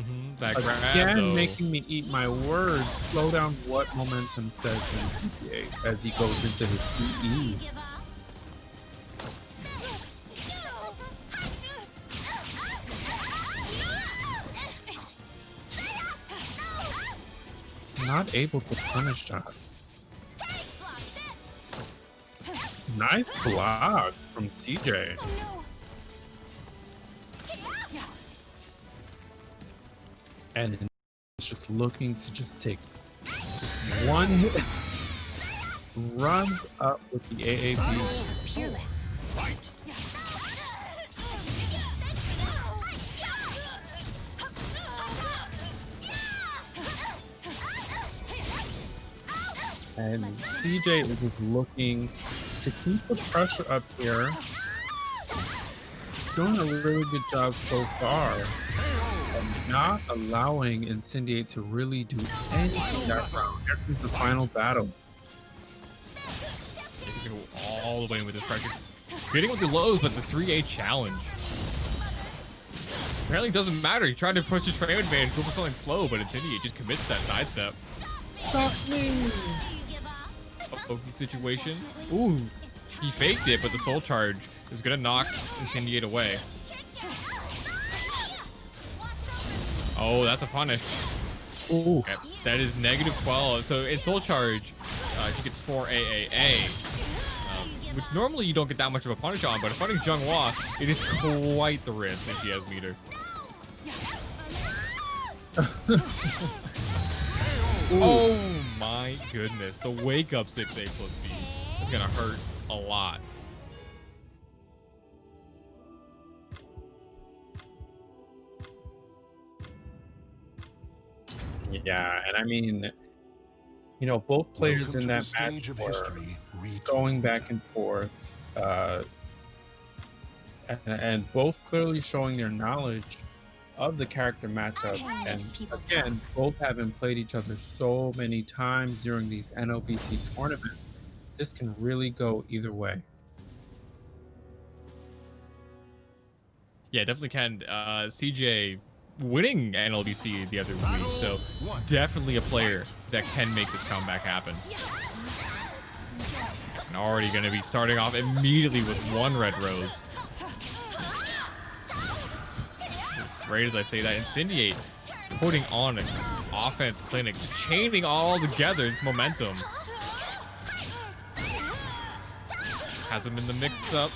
That grab, again, though. making me eat my words. Slow down what momentum says in CPA as he goes into his CE. Not able to punish that. Nice block from CJ. And it's just looking to just take one hit. Runs up with the AAB. And CJ is just looking to keep the pressure up here. Doing a really good job so far. And not allowing Incendiate to really do anything that round. Here comes the final battle. He's going to go all the way with this pressure. Getting with the lows, but the 3A challenge. Apparently it doesn't matter. He tried to push his frame advantage, go for something slow, but Incendiate just commits that sidestep. Stop me! Pokey situation. Ooh, he faked it, but the soul charge is gonna knock Incendiate away. Oh, that's a punish. Ooh. Okay, that is negative 12. So in soul charge, she gets 4 AAA, which normally you don't get that much of a punish on, but fighting Xianghua, it is quite the risk if she has meter. Oh my goodness, the wake up 6A plus B is gonna hurt a lot. Yeah, and I mean, you know, both players in that match were going back and forth, and both clearly showing their knowledge of the character matchup. And again, both haven't played each other so many times during these NLBC tournaments. This can really go either way. Yeah, definitely can. CJ winning NLBC the other week, so definitely a player that can make this comeback happen. And already going to be starting off immediately with one red rose. Great as I say that, Incendiate putting on an offense clinic, chaining all together its momentum. Has him in the mix-up.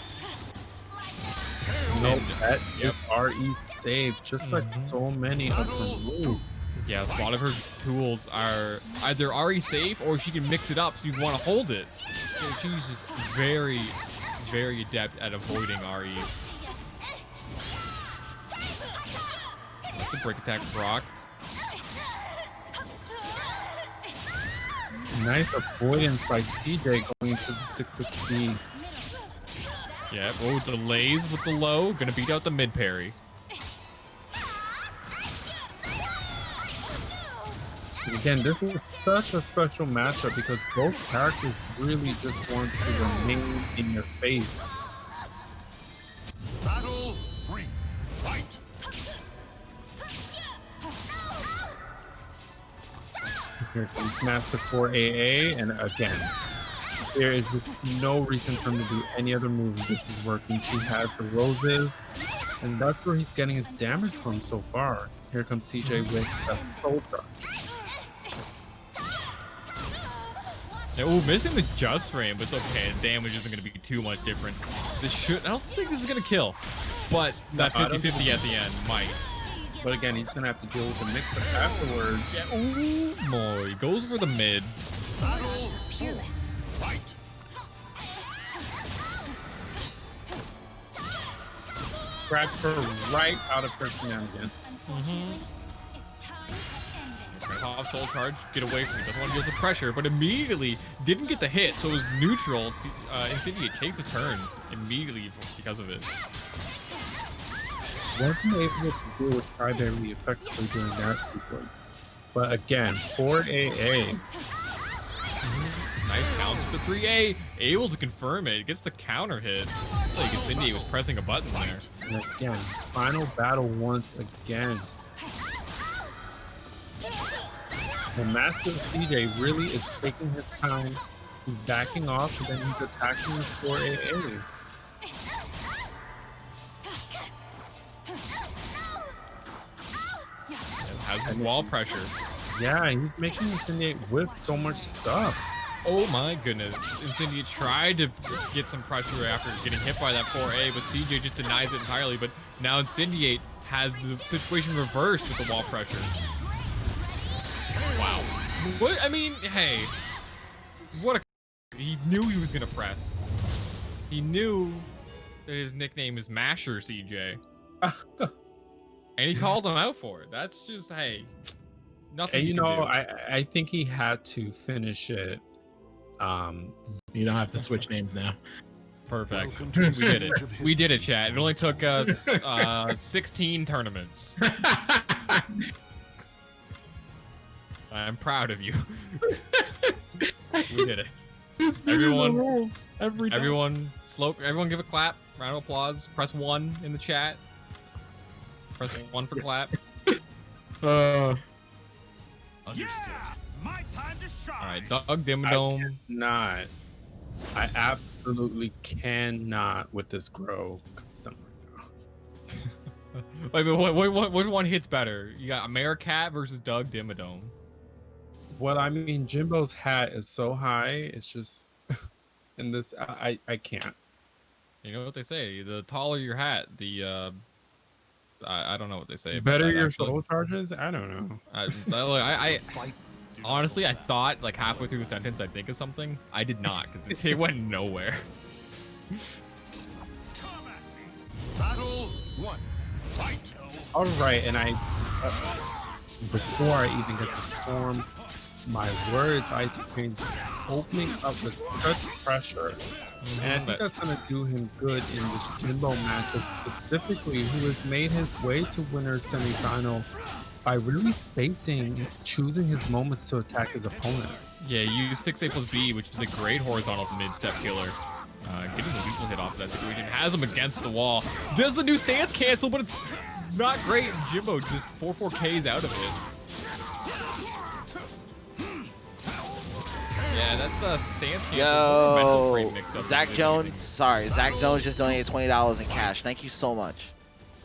No, that is RE saved, just like so many of her moves. Yeah, a lot of her tools are either RE safe or she can mix it up, so you want to hold it. So she's just very, very adept at avoiding RE. That's a break attack for Brock. Nice avoidance by CJ going to the 650. Yeah, oh, delays with the low. Gonna beat out the mid parry. Again, this is such a special matchup because both characters really just want to remain in your face. Battle 3. Fight. Here comes Master 4AA, and again, there is just no reason for him to do any other moves. This is working. She has the roses, and that's where he's getting his damage from so far. Here comes CJ with the soul truck. Yeah, ooh, missing the just frame, but it's okay. The damage isn't going to be too much different. I don't think this is going to kill, but that 50-50 at the end might. But again, he's going to have to deal with the mix-up afterwards. Yeah, ooh, boy, goes for the mid. Fight. Grabs her right out of her shenanigans. Pop soul charge, get away from it. Doesn't want to deal with the pressure, but immediately didn't get the hit, so it was neutral. Incendiate takes his turn immediately because of it. Wasn't able to deal with Tri very effectively during that sequence. But again, 4AA. Nice counter to 3A, able to confirm it. Gets the counter hit. Like Incendiate was pressing a button there. And again, final battle once again. And Master CJ really is taking his time. He's backing off, and then he's attacking with 4AA. Has wall pressure. Yeah, he's making Incendiate whip so much stuff. Oh my goodness. Incendiate tried to get some pressure after getting hit by that 4A, but CJ just denies it entirely. But now Incendiate has the situation reversed with the wall pressure. Wow. What? I mean, hey. What a... He knew he was going to press. He knew that his nickname is Masher CJ. And he called him out for it. That's just, hey, nothing. And you know, I think he had to finish it. You don't have to switch names now. Perfect. We did it. We did it, chat. It only took us 16 tournaments. I'm proud of you. We did it. Everyone give a clap. Round of applause. Press 1 in the chat. Press 1 for clap. Understood. My time to shine. All right, Doug Dimmadome. I absolutely cannot with this Groh custom. Wait, which one hits better? You got Americat versus Doug Dimmadome. Well, I mean, Jimbo's hat is so high. It's just in this. I can't. You know what they say? The taller your hat, the I don't know what they say. Better your soul charges? I don't know. I honestly, I thought like halfway through the sentence I'd think of something. I did not, because it went nowhere. Battle 1. Fight. All right, and before I even get to form my words, Icychains opening up with such pressure. And I think that's going to do him good in this Jimbo matchup specifically, who has made his way to winner's semifinal by really spacing, choosing his moments to attack his opponent. Yeah, use 6A plus B, which is a great horizontal mid-step killer. Getting the lethal hit off of that situation. Has him against the wall. Does the new stance cancel, but it's not great. Jimbo just 4-4Ks out of it. Yeah, that's the stance cancel. Yo, Zach Jones. Sorry, Zach Jones just donated $20 in cash. Thank you so much.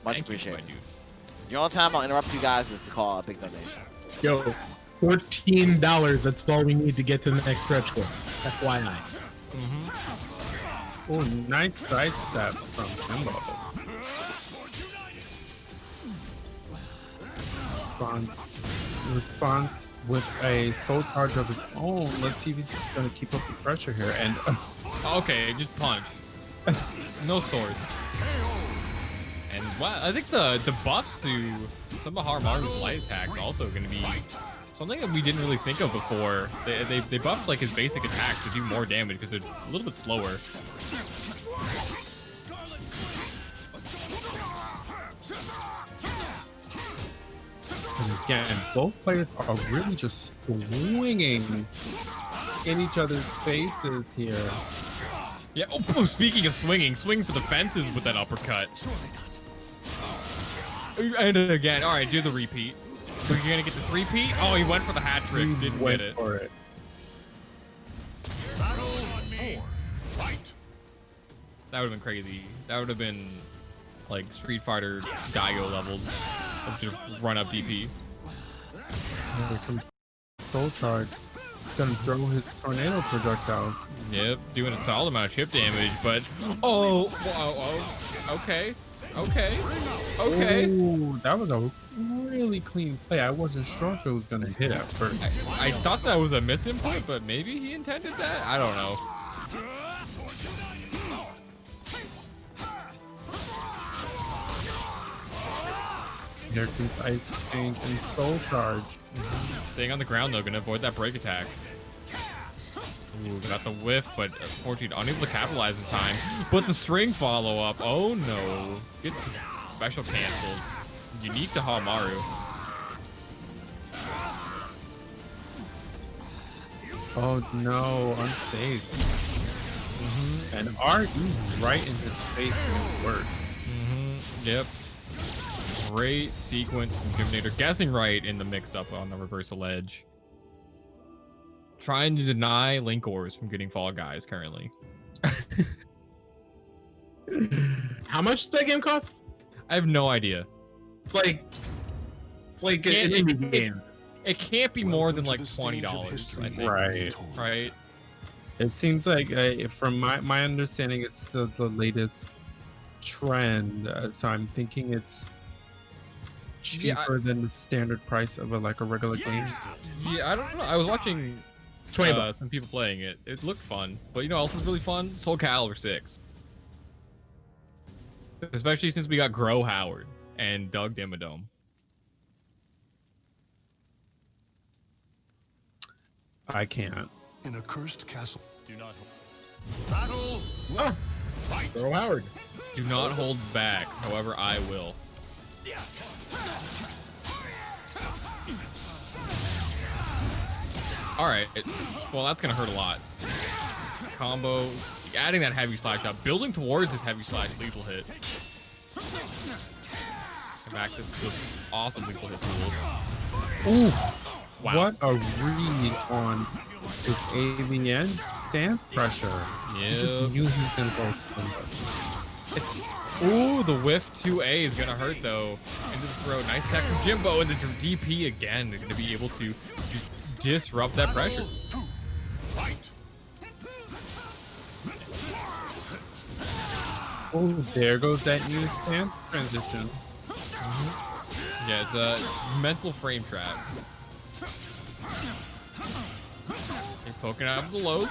Much appreciated. Your only time I'll interrupt you guys is to call a big donation. Yo, $14. That's all we need to get to the next stretch goal. FYI. Oh, nice side step from Jimbo. Response with a soul charge of his own. Let's see if he's going to keep up the pressure here. And okay, just punch. No swords. And I think the buffs to some of Haohmaru's light attacks also going to be something that we didn't really think of before. They buffed like his basic attacks to do more damage because they're a little bit slower. And again, both players are really just swinging in each other's faces here. Yeah. Oh, speaking of swinging, swing for the fences with that uppercut. And again, all right, do the repeat. So you're gonna get the three-peat? Oh, he went for the hat trick. Didn't get it. For it. That would have been crazy. That would have been like Street Fighter Daigo levels of just run up DP. Soul charge. Gonna throw his tornado projectile. Yep, doing a solid amount of chip damage, but oh, okay. Ooh, that was a really clean play. I wasn't sure if it was gonna hit at first. I thought that was a misinput, but maybe he intended that. I don't know. Here comes Icychains and soul charge. Staying on the ground though, gonna avoid that break attack. Ooh, got the whiff, but unfortunately unable to capitalize in time. But the string follow up. Oh no. Get special canceled. Unique to Haohmaru. Oh no, unsafe. And RE's right in his face and it worked. Yep. Great sequence from Jimbonator. Guessing right in the mix-up on the reversal edge. Trying to deny Linkors from getting Fall Guys currently. How much does that game cost? I have no idea. It's like an indie game. It can't be more than like $20, I think. Right. It seems like, from my understanding, it's the latest trend. So I'm thinking it's cheaper than the standard price of a regular game. Yeah, I don't know. I was watching some people playing it. It looked fun, but you know what else is really fun? Soul Calibur 6. Especially since we got Groh Howard and Doug Dimmadome. I can't. In a cursed castle. Do not battle. Fight. Groh Howard. Do not hold back. However, I will. Alright, well that's gonna hurt a lot. Combo, adding that heavy slash up, building towards his heavy slash lethal hit. Come back, this is awesome lethal hit tools. Ooh, wow. What a read on his AVN stance pressure. Yeah. Using control. Ooh, the whiff 2A is gonna hurt though. Into the throat, nice attack from Jimbo, and the DP again is gonna be able to just disrupt that pressure. Oh, there goes that new stance transition. Yeah, it's a mental frame trap. You're poking out of the lows.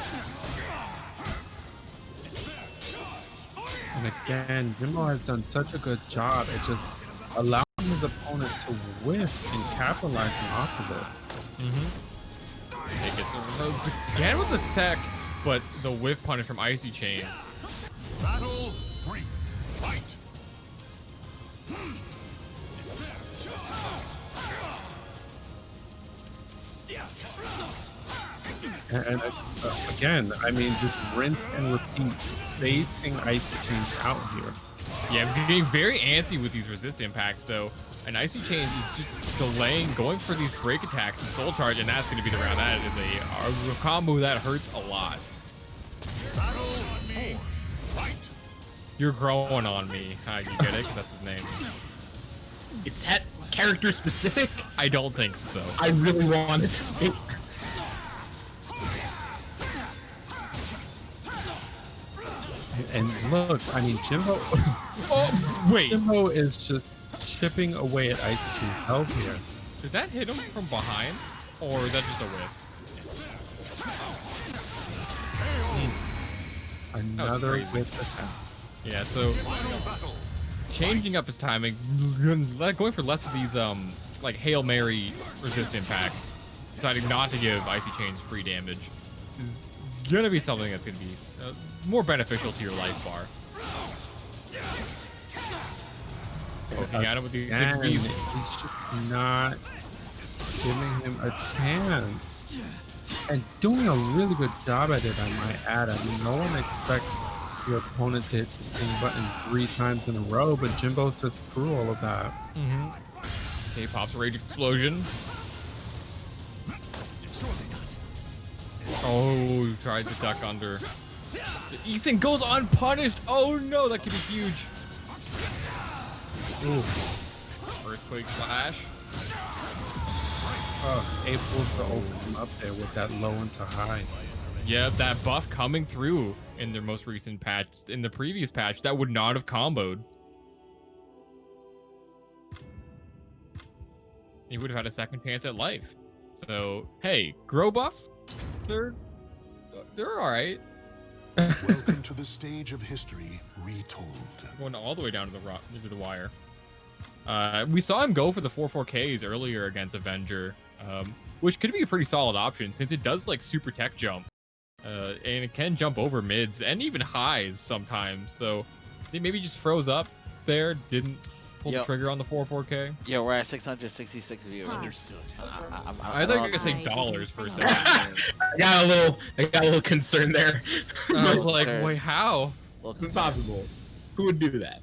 And again, Jimbo has done such a good job at just allowing his opponent to whiff and capitalizing off of it. It gets again with the tech, but the whiff punish from Icychains. Battle 3. Fight. And again, I mean, just rinse and repeat, facing Icychains out here. Yeah, I'm getting very antsy with these resist impacts, though. And Icychains is just delaying, going for these break attacks and soul charge, and that's going to be the round. That is a combo that hurts a lot. Battle 4. Fight. You're growing on me. You get it? 'Cause that's his name. Is that character specific? I don't think so. I really wanted to be. And look, I mean, Jimbo. Oh, wait. Jimbo is just chipping away at Icychains' health here. Did that hit him from behind? Or is that just a whiff? Another crazy. whiff attack. Yeah, so changing up his timing, going for less of these like Hail Mary resist impacts, deciding not to give Icychains free damage is gonna be something that's gonna be more beneficial to your life bar. Poking at him with these And 6Bs. he's just not giving him a chance. And doing a really good job at it, I might add. I mean, no one expects your opponent to hit the same button 3 times in a row, but Jimbo's just through all of that. Okay, pops a Rage Explosion. Oh, tried to duck under. Ethan goes unpunished. Oh no, that could be huge. Ooh. Earthquake Slash. Oh, able to open him up there with that low into high. Yeah, that buff coming through in their most recent patch, in the previous patch, that would not have comboed. He would have had a second chance at life. So, hey, Groh buffs, they're all right. Welcome to the stage of history retold. Going all the way down to the wire. We saw him go for the 4/4Ks earlier against Avenger, which could be a pretty solid option since it does like super tech jump, and it can jump over mids and even highs sometimes. So they maybe just froze up there, didn't pull the trigger on the 4/4K. Yo, we're at 666 views. Understood. I thought you were gonna say dollars for a second. I got a little concerned there. I was like, Sure. wait, how? It's impossible. Who would do that?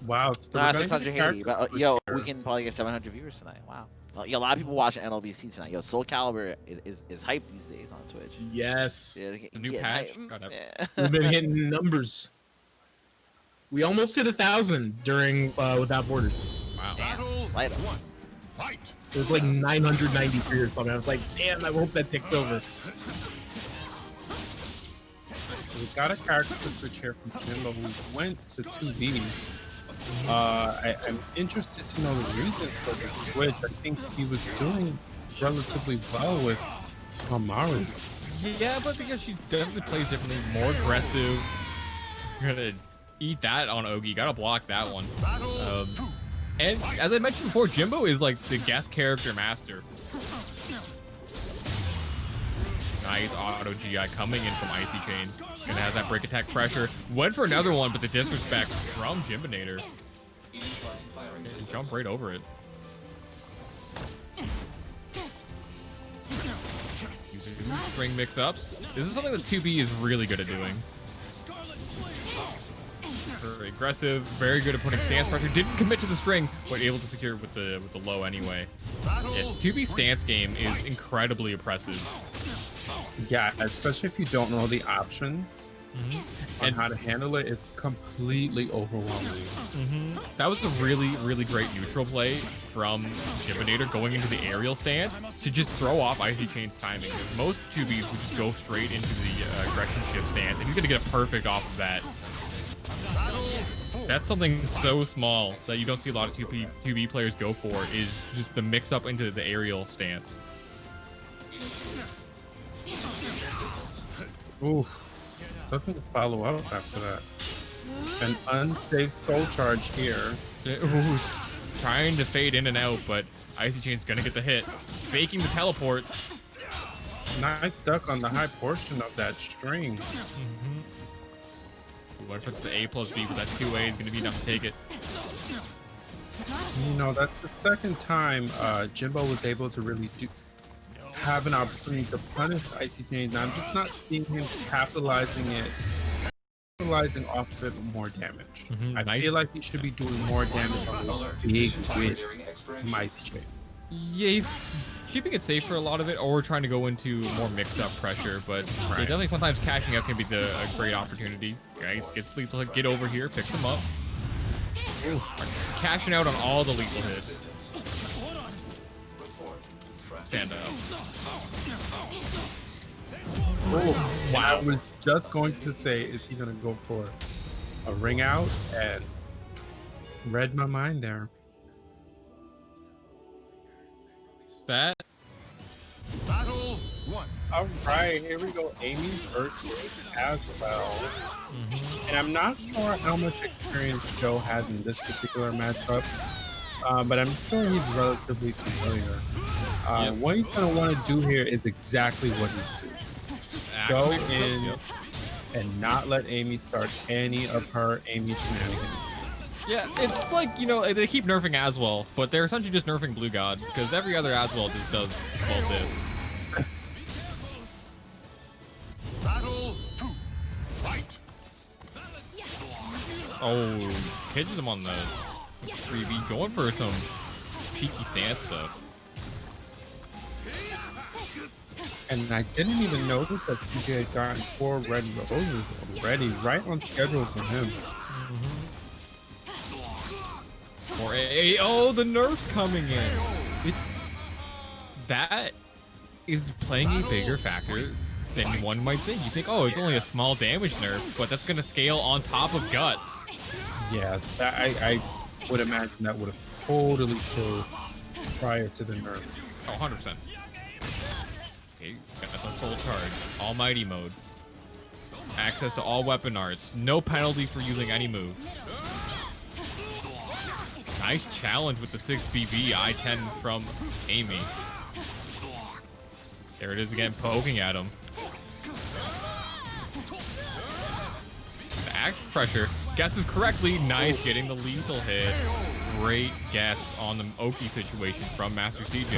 Wow. So Nah, we're gonna 680. get But a yo, character we can probably get 700 viewers tonight. Wow. Yo, a lot of people watching NLBC tonight. Yo, Soul Calibur is hyped these days on Twitch. Yes. Yeah, The new patch. God, yeah. We've been hitting numbers. We almost hit 1,000 during Without Borders. Wow. Battle Light up. 1. Fight. It was like 993 or something. I was like, damn, I hope that ticks over. So we got a character switch here from Jimbo who went to 2B. I'm interested to know the reason for the switch. I think he was doing relatively well with Haohmaru. Yeah, but because she definitely plays differently, more aggressive. You're gonna eat that on Ogi. Gotta block that one. And as I mentioned before, Jimbo is like the guest character master. Nice auto GI coming in from Icychains. Gonna have that break attack pressure. Went for another one, but the disrespect from Jimbonator. Jump right over it. Using string mix-ups. This is something that 2B is really good at doing. Very aggressive, very good at putting stance pressure. Didn't commit to the string, but able to secure it with the low anyway. Yeah, 2B stance game is incredibly oppressive. Yeah, especially if you don't know the options on And how to handle it, it's completely overwhelming. that was a really, really great neutral play from Jimbonator going into the aerial stance to just throw off Icychains' timing. Because most 2Bs would just go straight into the aggression shift stance, and he's gonna get a perfect off of that. That's something so small that you don't see a lot of 2B players go for, is just the mix up into the aerial stance. Ooh, doesn't follow up after that. An unsafe soul charge here. Ooh, trying to fade in and out, but Icychains gonna get the hit. faking the teleports. Nice duck on the high portion of that string. Went for the A plus B, but that 2A is going to be enough to take it. You know, that's the second time Jimbo was able to really have an opportunity to punish Icychains. And I'm just not seeing him capitalizing off of it with more damage. I feel like he should be doing more damage on the big win from Icychains. Yeah, he's keeping it safe for a lot of it, or trying to go into more mixed-up pressure, but yeah, definitely sometimes cashing out can be a great opportunity. Guys, gets lethal hit, get over here, picks him up. Ooh, cashing out on all the lethal hits. Stand up. Oh, wow. I was just going to say, is he going to go for a ring out? And read my mind there. That. Battle 1. All right, here we go. Amy versus Azwel. And I'm not sure how much experience Joe has in this particular matchup, but I'm sure he's relatively familiar. What he's going to want to do here is exactly what he's doing. Go in and not let Amy start any of her Amy shenanigans. Yeah, it's like, you know, they keep nerfing Azwel, but they're essentially just nerfing Blue God, because every other Azwel just does all this. Battle 2. Fight. Oh, catches him on the 3v, going for some cheeky stance stuff. And I didn't even notice that CJ had gotten 4 red roses already, right on schedule for him. Or oh, the nerf's coming in. That is playing a bigger factor than one might think. You think, oh, it's only a small damage nerf, but that's going to scale on top of guts. Yeah, I would imagine that would have totally killed prior to the nerf. Oh, 100%. Okay, got some full charge. Almighty mode. Access to all weapon arts. No penalty for using any move. Nice challenge with the 6 BB I-10 from Amy. There it is again, poking at him. The axe pressure. Guesses correctly. Nice, getting the lethal hit. Great guess on the Oki situation from MasterCJ.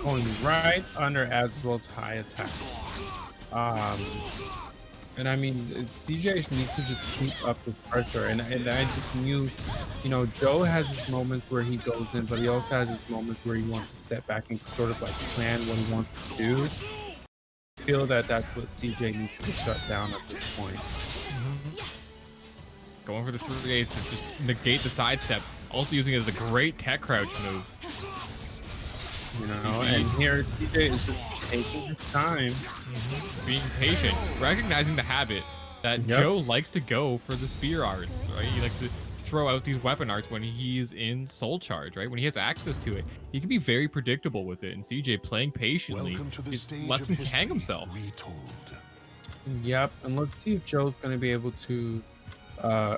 Going right under Azwel's high attack. And I mean, CJ needs to just keep up the pressure. And I just knew, you know, Joe has his moments where he goes in, but he also has his moments where he wants to step back and sort of like plan what he wants to do. I feel that that's what CJ needs to shut down at this point. Going for the 3As to just negate the sidestep. Also using it as a great tech crouch move. You know, and here CJ is just taking his time. Being patient, recognizing the habit that Joe likes to go for the spear arts, right? He likes to throw out these weapon arts when he's in soul charge, right? When he has access to it, he can be very predictable with it. And CJ playing patiently just lets him hang himself. Yep, and let's see if Joe's going to be able to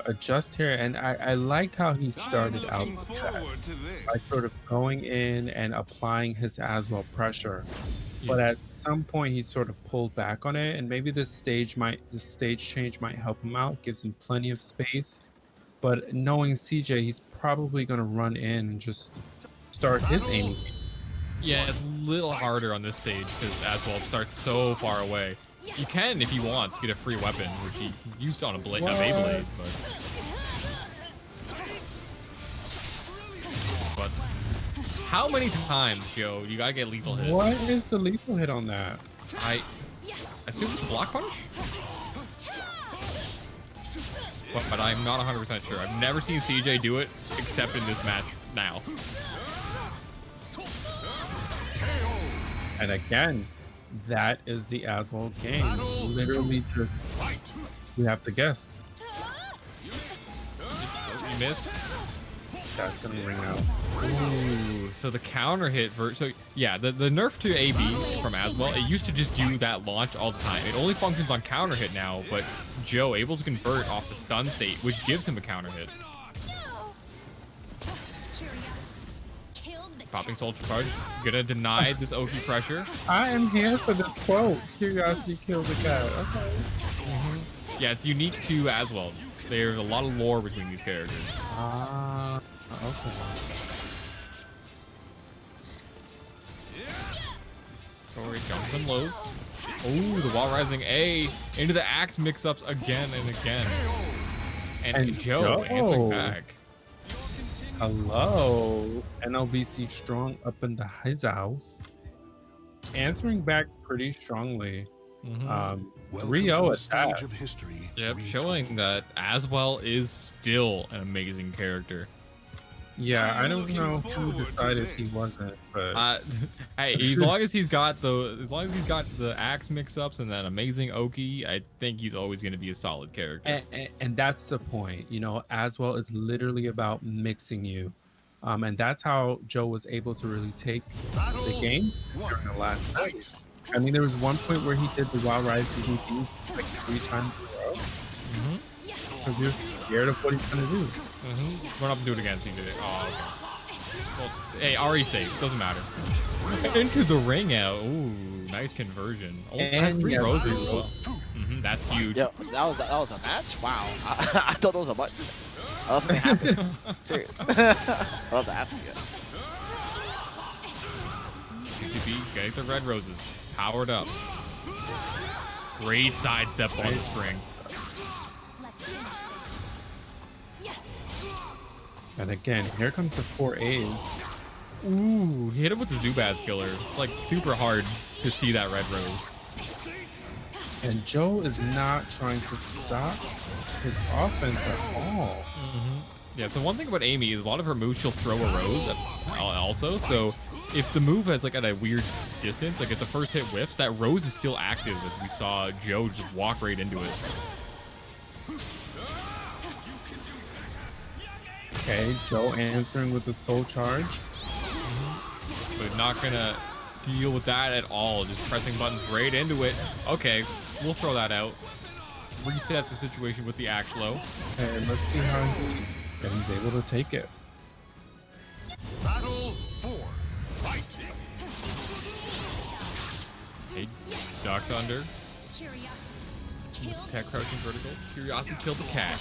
adjust here. And I liked how he started out with that, by sort of going in and applying his Azwel pressure. But at some point he sort of pulled back on it, and maybe this stage change might help him out, gives him plenty of space. But knowing CJ, he's probably going to run in and just start his aiming. Yeah, it's a little harder on this stage because Azwel starts so far away. You can, if he wants, get a free weapon, which he used on a Beyblade, but how many times, Joe, you gotta get lethal hit? What is the lethal hit on that? I assume it's block punch? But I'm not 100% sure. I've never seen CJ do it, except in this match now. And again, that is the Azwel game. Literally just, we have to guess. You missed? That's gonna ring out. Ooh, so the counter hit so yeah, the nerf to AB from Azwel, it used to just do that launch all the time. It only functions on counter hit now, but Joe able to convert off the stun state, which gives him a counter hit. Popping Soul Charge. Gonna deny this Oki pressure. I am here for this quote. Curiosity killed the cat. Okay. Yeah, it's unique to Azwel. There's a lot of lore between these characters. Ah, okay. Story jumps and lows. Oh, the wall rising A into the axe mix-ups again and again. And Joe answering back. Hello, NLBC strong up in the his house. Answering back pretty strongly. 3-0 at that. Of history, Yep, showing that Azwel is still an amazing character. Yeah, I don't know who decided he wasn't, but hey, as long as he's got the axe mix-ups and that amazing Oki, I think he's always going to be a solid character. and that's the point. You know, Azwel is literally about mixing you. And that's how Joe was able to really take the game during the last night. I mean, there was one point where he did the Wild Rise DDT like 3 times in a row. Because you're scared of what he's going to do. Run up and do it again. So you did it. Oh, okay. Well, hey, Ari safe. Doesn't matter. Into the ring out. Ooh, nice conversion. Oh, and 3 roses as well. That's huge. Yo, that was a match? Wow. I thought it was a button. I was happy. Serious. I love to ask you. CTB, getting the red roses. Powered up. Great sidestep on the spring. And again, here comes the 4 A's. Ooh, he hit him with the Zubaz killer. It's like super hard to see that red rose. And Joe is not trying to stop his offense at all. Yeah, so one thing about Amy is a lot of her moves she'll throw a rose also. So if the move is like at a weird distance, like if the first hit whiffs, that rose is still active, as we saw Joe just walk right into it. Okay, Joe answering with the soul charge. But not gonna deal with that at all. Just pressing buttons right into it. Okay, we'll throw that out. Resets the situation with the axe low. And let's see how he's able to take it. Battle 4. Fight. Hey, ducks under. Cat crouching vertical. Curiosity killed the cat.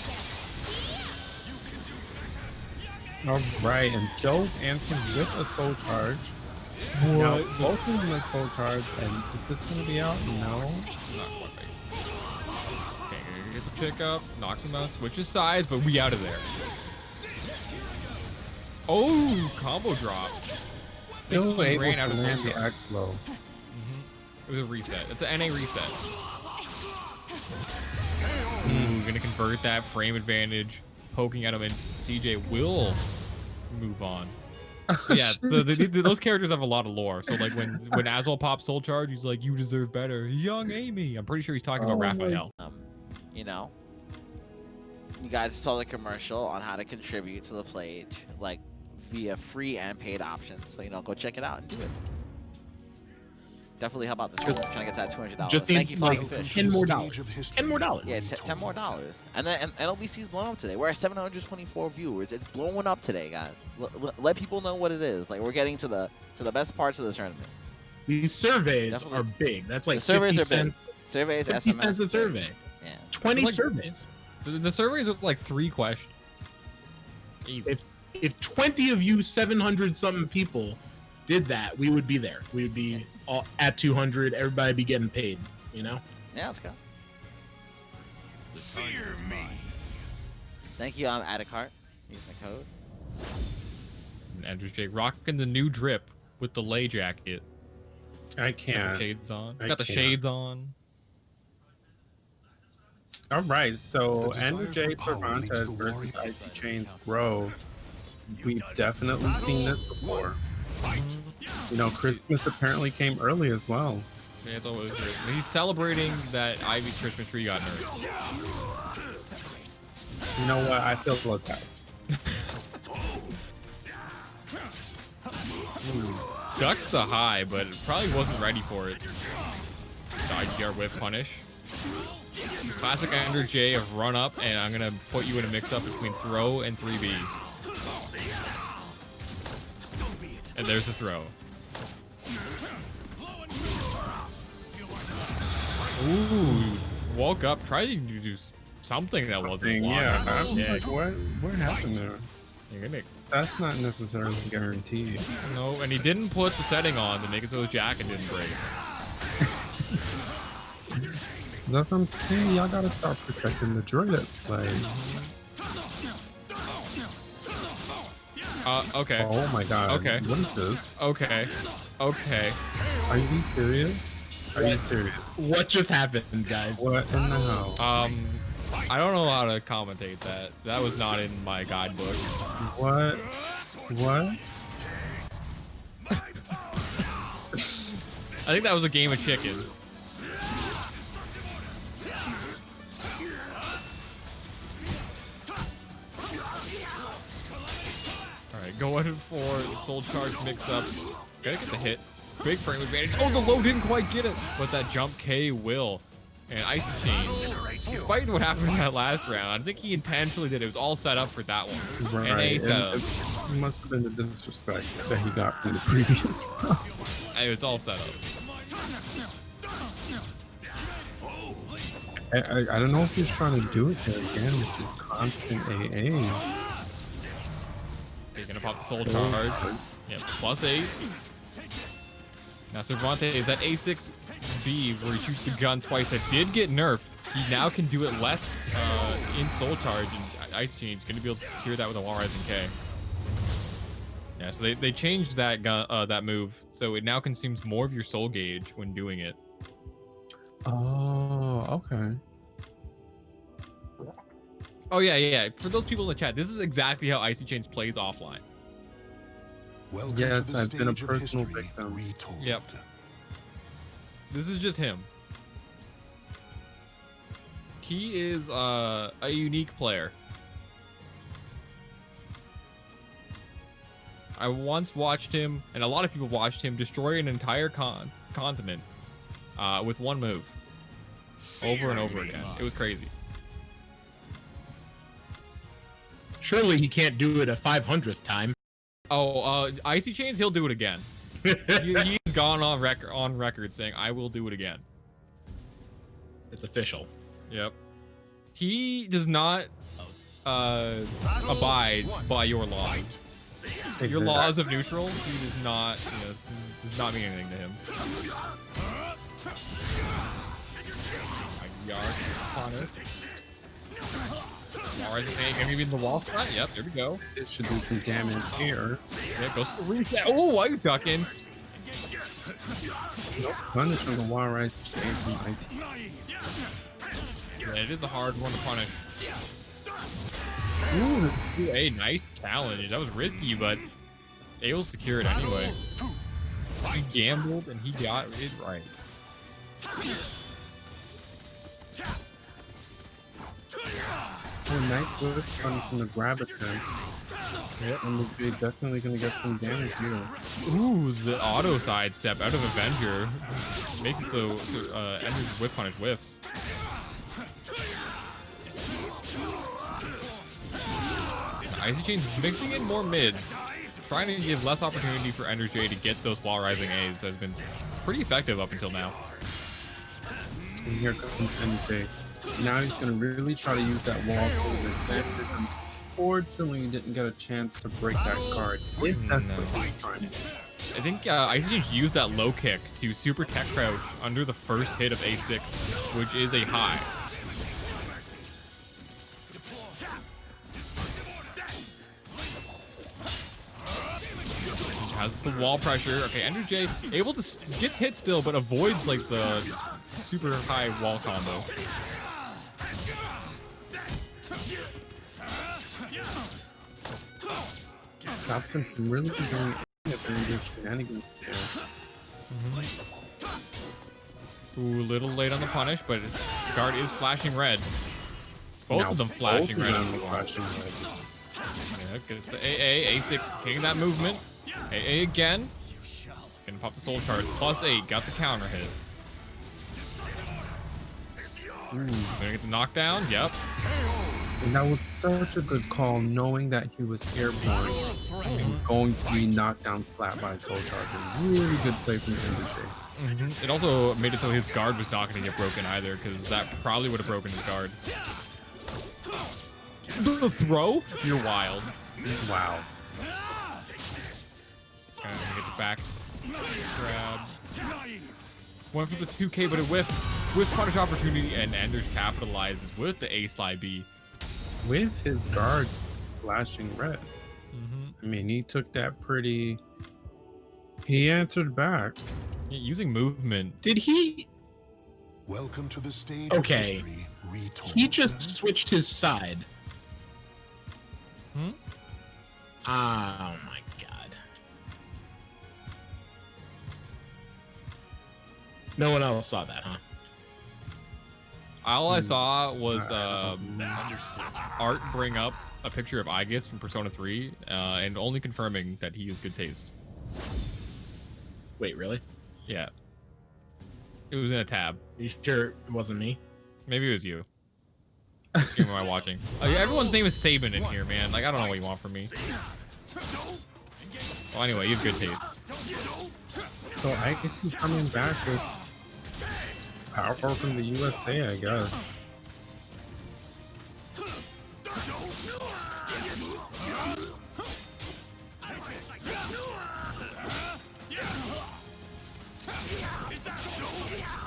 All right, and Joe answering with a soul charge. Now, both of them are soul charge, and is this going to be out? No. Not quite right. Okay, gonna get the pick up, knocks him out, switches sides, but we out of there. Oh, combo drop. Still able ran to out of land soul the charge. axe low. It was a reset. It's an NA reset. Ooh, gonna convert that frame advantage, poking at him, and CJ will move on. Yeah, those characters have a lot of lore. So like when Azwel pops soul charge, he's like, "You deserve better, young Amy." I'm pretty sure he's talking about Raphael. You know, you guys saw the commercial on how to contribute to the page, like via free and paid options. So go check it out and do it. Definitely help out this. Trying to get to that $200. Just Thank you for like fish. $10 more. $10 more. Yeah, $10 more. And then NLBC's blowing up today. We're at 724 viewers. It's blowing up today, guys. Let people know what it is. Like we're getting to the best parts of the tournament. These surveys are big. That's like the surveys are big. Cents, Surveys, 50 SMS. cents a survey. Yeah. 20 Like, surveys. The surveys are like 3 questions. Easy. If 20 of you 700 something people did that, we would be there. We would be all at 200. Everybody be getting paid. Yeah, let's go. Sear me. Thank you, Adicart. Use my code. And EndersJ rocking the new drip with the lay jacket. I Got can't. the shades on. I Got the can't. shades on. All right, so The desire NLBC for power leads Cervantes the versus warrior. Icychains Groh. We've definitely seen this before. Christmas apparently came early as well. Yeah, it's always great. He's celebrating that Ivy Christmas tree got nerfed. You know what? I feel attacked. Ducks the high, but it probably wasn't ready for it. The IGR whip punish. Classic EndersJ of run up, and I'm gonna put you in a mix up between throw and 3B. So be it. And there's the throw. Ooh, woke up, tried to do something that wasn't blocking. Yeah, I'm like, what happened there? You're gonna That's not necessarily guaranteed. no, and he didn't put the setting on to make it so his jacket didn't break. That's what I'm saying. Y'all gotta start protecting the droid at play. Okay. Oh my god. Okay. What is this? Okay. Okay. Are you serious? Are you serious? What just happened, guys? What in the hell? I don't know how to commentate that. That was not in my guidebook. What? What? I think that was a game of chicken. Alright, going for soul charge mix up. Gotta get the hit. Big frame advantage. Oh, the low didn't quite get it. But that jump K will. And Icychains, despite what happened in that last round, I think he intentionally did it. It was all set up for that one. Right. And a setup. It must have been the disrespect that he got from the previous round. It was all set up. I don't know if he's trying to do it there again with this constant AA. He's gonna pop the soul charge. Yeah, +8. Now Cervantes is at A6B where he shoots the gun twice. That did get nerfed. He now can do it less in soul charge, and Icychains is gonna be able to secure that with a wall rising K. Yeah, so they changed that gun that move, so it now consumes more of your soul gauge when doing it. Oh, okay. Oh yeah. For those people in the chat, this is exactly how Icychains plays offline. Welcome Yes, to the I've been a stage of personal history victim. retold. Yep. This is just him. He is a unique player. I once watched him, and a lot of people watched him destroy an entire continent with one move, over and over again. It was crazy. Surely he can't do it a 500th time. Oh, Icychains, he'll do it again. He's gone on record saying, "I will do it again." It's official. Yep. He does not abide by your laws. Your laws of neutral, he does not, does not mean anything to him. Maybe in the wall front. Yep, there we go. It should do some damage here. Yeah, goes to the reset. Oh, why are you ducking? Punish on the wall right from IT. Yeah, it is the hard one to punish. Ooh. A nice challenge. That was risky, but they will secure it anyway. He gambled and he got it right. Oh, nice flip from the grab attempt. Yep, and we're definitely gonna get some damage here. Ooh, the auto sidestep out of Avenger makes it so Ender's whip punish whiffs. Icychains mixing in more mids, trying to give less opportunity for EndersJ to get those wall rising A's has been pretty effective up until now. And here comes NJ. Now he's gonna really try to use that wall for his advantage. Unfortunately, he didn't get a chance to break that card. If that's what he's trying to do. I think Icychains used that low kick to super tech crouch under the first hit of A6, which is a high. Has the wall pressure. Okay, EndersJ able to gets hit still, but avoids like the super high wall combo. Stops him from really doing any shenanigans there. Ooh, a little late on the punish, but guard is flashing red. Both of them flashing red. Yeah, gets the AA, A6 taking that movement. AA again. Gonna pop the soul charge. +8, got the counter hit. Ooh, gonna get the knockdown. Yep. And that was such a good call, knowing that he was airborne and going to be knocked down flat by Soul Charger. Really good play from NLBC. It also made it so his guard was not going to get broken either, because that probably would have broken his guard. The throw? You're wild. Wow. Kind of get it back. Grab. Went for the 2K, but it whiffed. With punish opportunity, and Enders capitalizes with the A-Sly B. With his guard flashing red. I mean, he took that pretty... He answered back. Yeah, using movement. Did he? Welcome to the stage Okay. of history retold. He just switched his side. Hmm? Oh my god. No one else saw that, huh? All I saw was Art bring up a picture of Aegis from Persona 3, and only confirming that he has good taste. Wait, really? Yeah. It was in a tab. You sure it wasn't me? Maybe it was you. What game am I watching? Oh, yeah, everyone's name is Saban in here, man. Like, I don't know what you want from me. Well, anyway, you have good taste. So I guess he's coming back with power from the USA, I guess.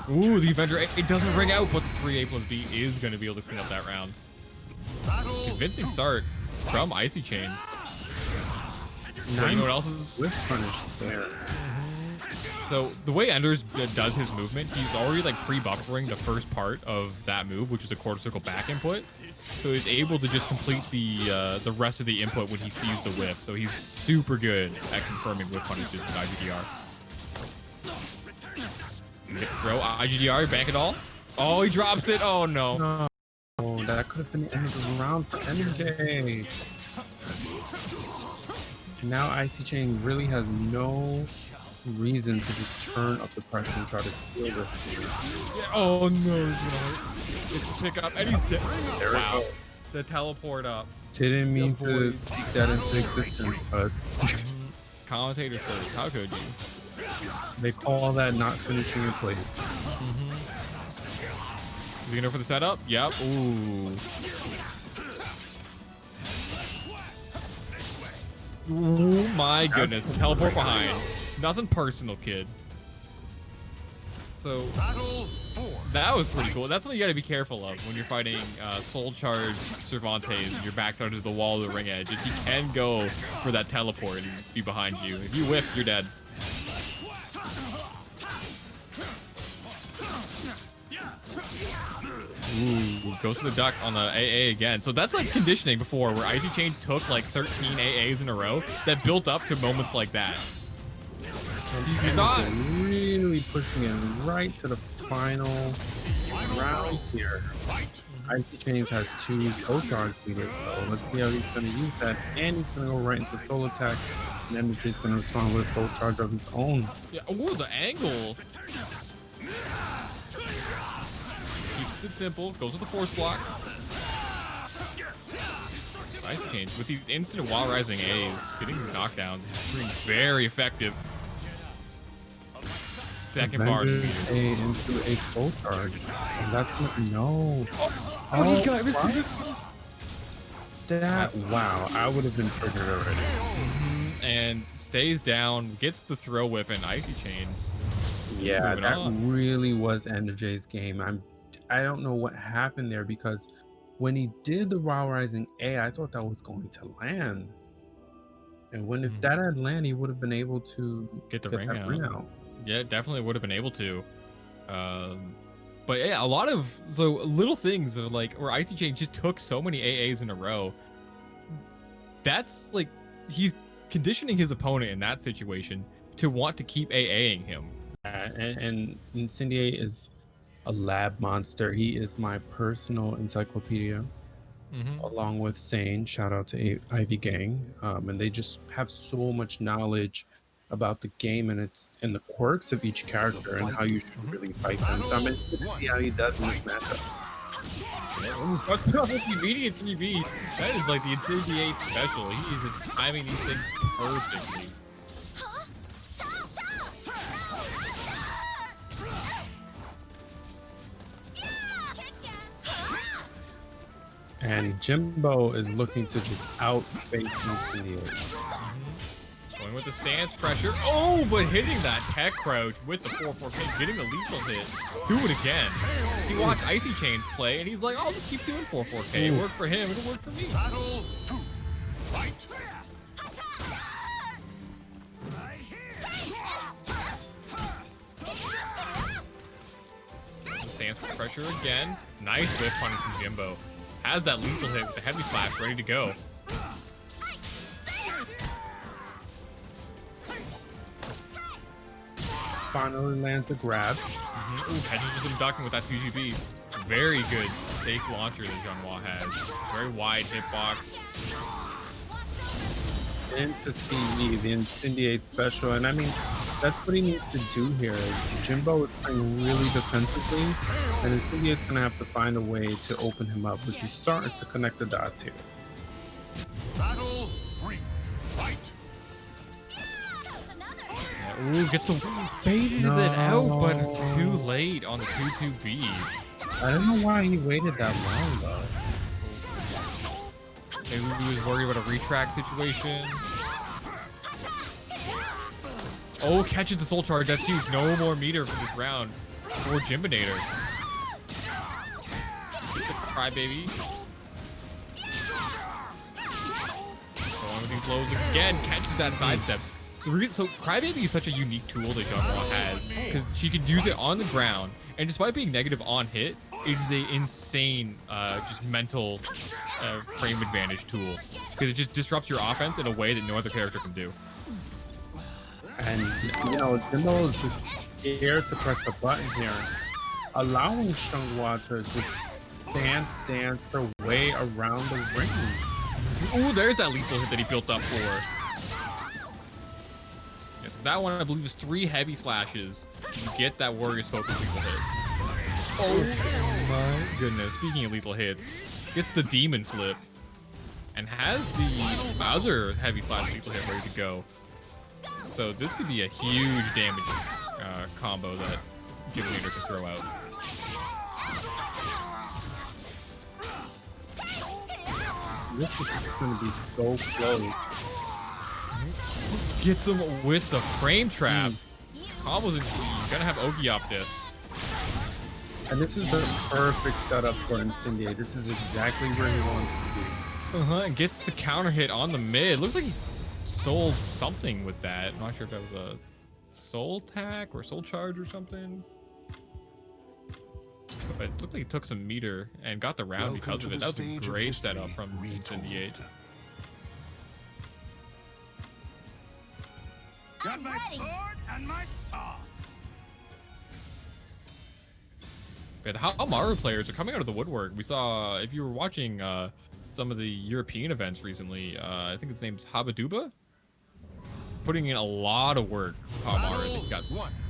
Ooh, the Avenger. It doesn't ring out, but the 3A plus B is going to be able to clean up that round. Convincing start from Icychains. You know what else is? With punish there. So the way Enders does his movement, he's already like pre-buffering the first part of that move, which is a quarter circle back input. So he's able to just complete the rest of the input when he sees the whiff. So he's super good at confirming whiff punishes with IGDR. Throw IGDR, bank it all. Oh, he drops it. Oh no. No. Oh, that could have been the end of the round for NJ. Now Icychain really has no reason to just turn up the pressure and try to steal this. Yeah, oh no, it's pick up and he's dead. There Wow. The teleport up. Didn't mean to speak that into existence, but Commentator first. How could you? they call that not finishing a play. Is he gonna go for the setup? Yep. Ooh. Oh my goodness. Teleport behind. Nothing personal, kid. So that was pretty cool. That's something you gotta be careful of when you're fighting Soul Charge Cervantes and you're backed onto the wall of the ring edge. Is he can go for that teleport and be behind you. If you whiff, you're dead. Ooh, goes to the duck on the AA again. So that's like conditioning before, where Icychain took like 13 AAs in a row that built up to moments like that. He's not really pushing it right to the final rounds here. Icychains has 2 Soul Charge leaders, so let's see how he's going to use that. And he's going to go right into Soul Attack, and then NLBC is going to respond with Soul Charge of his own. Yeah, oh, the angle. Keeps it simple, goes with the force block. Icychains with these instant while rising A's, getting knockdowns, being very effective. Second bar. Into a Soul Charge. And that's not, no. Oh, God, that, wow, I would have been triggered already. And stays down, gets the throw whiff and Icychains. Yeah, Moving that on. really was NLBC's game. I don't know what happened there, because when he did the Wild Rising A, I thought that was going to land. And when if that had landed, he would have been able to Get the that ring out. Yeah, definitely would have been able to. But yeah, a lot of little things of like where Icychain just took so many AAs in a row. That's like he's conditioning his opponent in that situation to want to keep AAing him. And Incendiate is a lab monster. He is my personal encyclopedia, along with Sane. Shout out to Ivy Gang. And they just have so much knowledge about the game and the quirks of each character and how you should really fight them. So I'm interested to see how he does in this matchup. Ooh, fuck off with the immediate 3B. That is like the Incendiate special. He is just timing these things perfectly. And Jimbo is looking to just outface Incendiate. Going with the stance pressure. Oh, but hitting that tech crouch with the 4-4K, getting the lethal hit. Do it again. He watched Icychains play, and he's like, I'll just keep doing 4-4K. It worked for him, it'll work for me. Battle 2. Fight. Stance pressure again. Nice whip punish from Jimbo. Has that lethal hit with the heavy slash ready to go. Finally lands the grab. Ooh, catches just him ducking with that 2GB. Very good safe launcher that Xianghua has. Very wide hitbox. Into CE, the Incendiate special, and I mean, that's what he needs to do here. Jimbo is playing really defensively, and Incendiate's gonna have to find a way to open him up, which he's starting to connect the dots here. Battle 3. Fight. Ooh, gets the baited it out, but it's too late on the 2-2B. I don't know why he waited that long though. Maybe he was worried about a retract situation. Oh, catches the soul charge. That's huge. No more meter for this round for Jimbonator. Crybaby. Going with these blows again. Catches that sidestep. So Crybaby is such a unique tool that Xianghua has because she can use it on the ground, and despite being negative on hit, it is an insane just mental frame advantage tool because it just disrupts your offense in a way that no other character can do. And you know, Jimbo is just scared to press the button here, allowing Xianghua to just dance her way around the ring. Ooh, there's that lethal hit that he built up for. Yeah, so that one, I believe, is 3 heavy slashes to get that Warrior's Focus lethal hit. Oh my goodness. Speaking of lethal hits, gets the Demon Flip and has the other heavy slash lethal hit ready to go. So this could be a huge damage combo that Jimbonator can throw out. This is going to be so close. Gets him with the frame trap. Combos in G. Gonna have Ogi up this. And this is the perfect setup for Incendiate. This is exactly where he wants to be. And gets the counter hit on the mid. Looks like he stole something with that. I'm not sure if that was a soul tack or soul charge or something. But it looked like he took some meter and got the round because of it. That was a great setup from Incendiate. Got my sword and my sauce. Yeah, the Haohmaru players are coming out of the woodwork. We saw, if you were watching some of the European events recently, I think his name's Habaduba, putting in a lot of work. Haohmaru, I think he got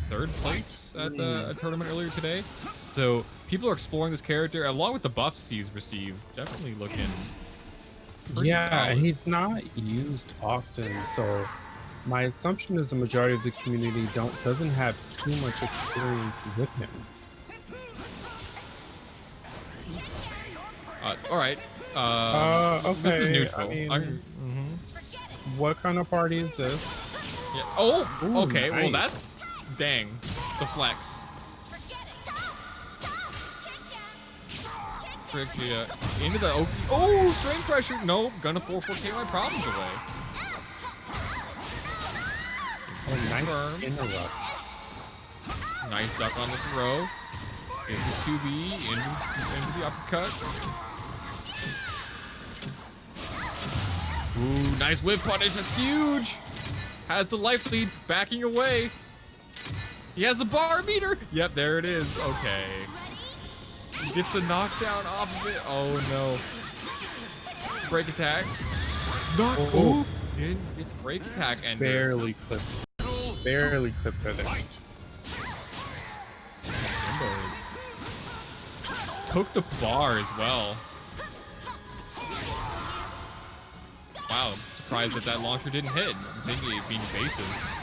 3rd place at a tournament earlier today. So people are exploring this character along with the buffs he's received. Definitely looking pretty solid. He's not used often, so my assumption is the majority of the community doesn't have too much experience with him. All right. Okay. This is neutral. I mean, what kind of party is this? Yeah. Oh, Ooh, okay. nice. Well, that's dang. The flex. Sophitia into the Oki. Oh, strength pressure. Nope. Gonna 4-4K my problems away. Nice interrupt. Nice duck on the throw. Into 2B, into the uppercut. Ooh, nice whip punish. That's huge. Has the life lead backing away. He has the bar meter. Yep, there it is. Okay. Gets the knockdown off of it. Oh no. Break attack. Knock. Oh. Didn't get the break attack and barely clipped. Barely clipped her there. took the bar as well. Wow, surprised that that launcher didn't hit. Incendiate being evasive.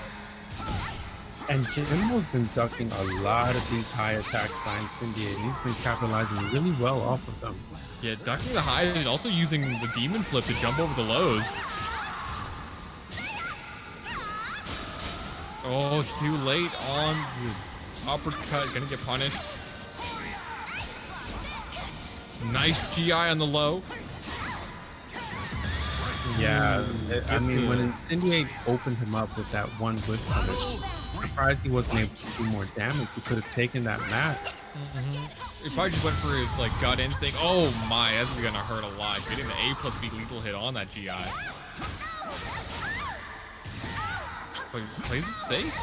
And Jimbo's been ducking a lot of these high attacks by Incendiate. He's been capitalizing really well off of them. Yeah, ducking the high and also using the demon flip to jump over the lows. Oh, too late on the uppercut. Gonna get punished. Nice GI on the low. Yeah, I mean, when Incendiate opened him up with that one whiff punish, I'm surprised he wasn't able to do more damage. He could have taken that match. He probably just went for his like gut instinct. Oh my, that's gonna hurt a lot. Getting the A+B lethal hit on that GI. But he plays it safe.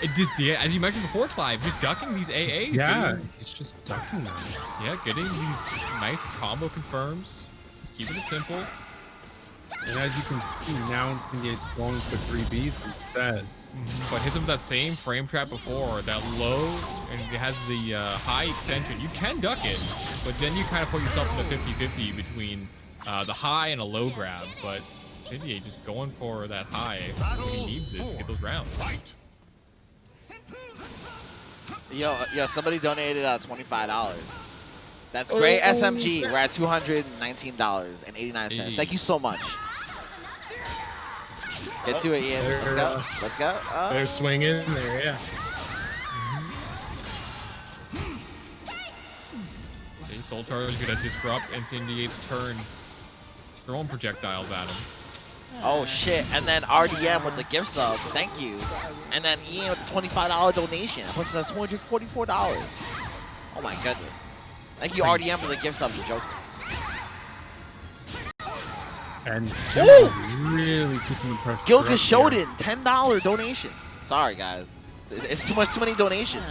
It just, yeah, as you mentioned before, Clive, just ducking these AAs. Yeah, he's just ducking them. Yeah, getting these nice combo confirms. Just keeping it simple. And as you can see, now Incendiate's going for 3Bs instead. But hits him with that same frame trap before, that low, and it has the high extension. You can duck it, but then you kind of put yourself in a 50-50 between the high and a low grab. But Incendiate just going for that high when he needs it to get those rounds. Yo, somebody donated $25. That's great, SMG. We're at $219.89. Thank you so much. Get to it, Ian. Let's go. Let's go. They're swinging there, yeah. Okay, Soul Charger is gonna disrupt Incendiate's turn, throwing projectiles at him. Oh shit! And then RDM with the gift sub. Thank you. And then Ian with the $25 donation. Puts us at $244. Oh my goodness. Thank you, RDM, for the gift sub, you joke. And Jimbo really keeping the pressure. Gilka Shoden, $10 donation. Sorry guys, it's too many donations.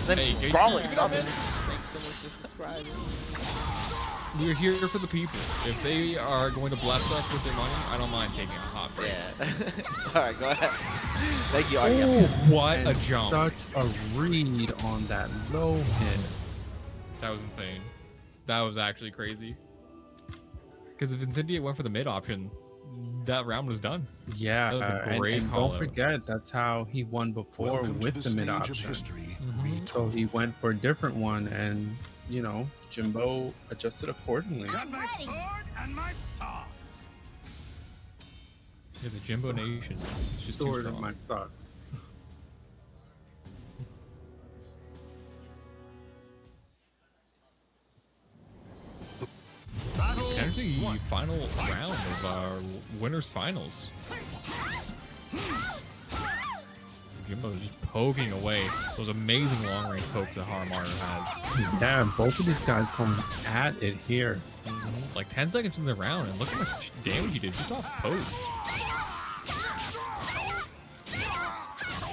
Then Hey, brawling. Thanks so much for subscribing. We're here for the people. If they are going to bless us with their money, I don't mind taking a hot break. Yeah. Alright, go ahead. Thank you, RDM. Oh, what a jump. Such a read on that low hit. That was insane. That was actually crazy. Because if Incendiate went for the mid option, that round was done. Yeah, That was a great and call don't out. forget, that's how he won before Welcome with to the mid stage of option. history So he went for a different one, and you know, Jimbo adjusted accordingly. Got my sword and my sauce. Yeah, the Jimbo Nation. It's just too Sword in strong. my socks. Potentially the final round of our winners finals. Jimbo just poking away those amazing long range pokes that Haohmaru has. Yeah, both of these guys coming at it here. Like 10 seconds in the round, and look how much damage he did just off post.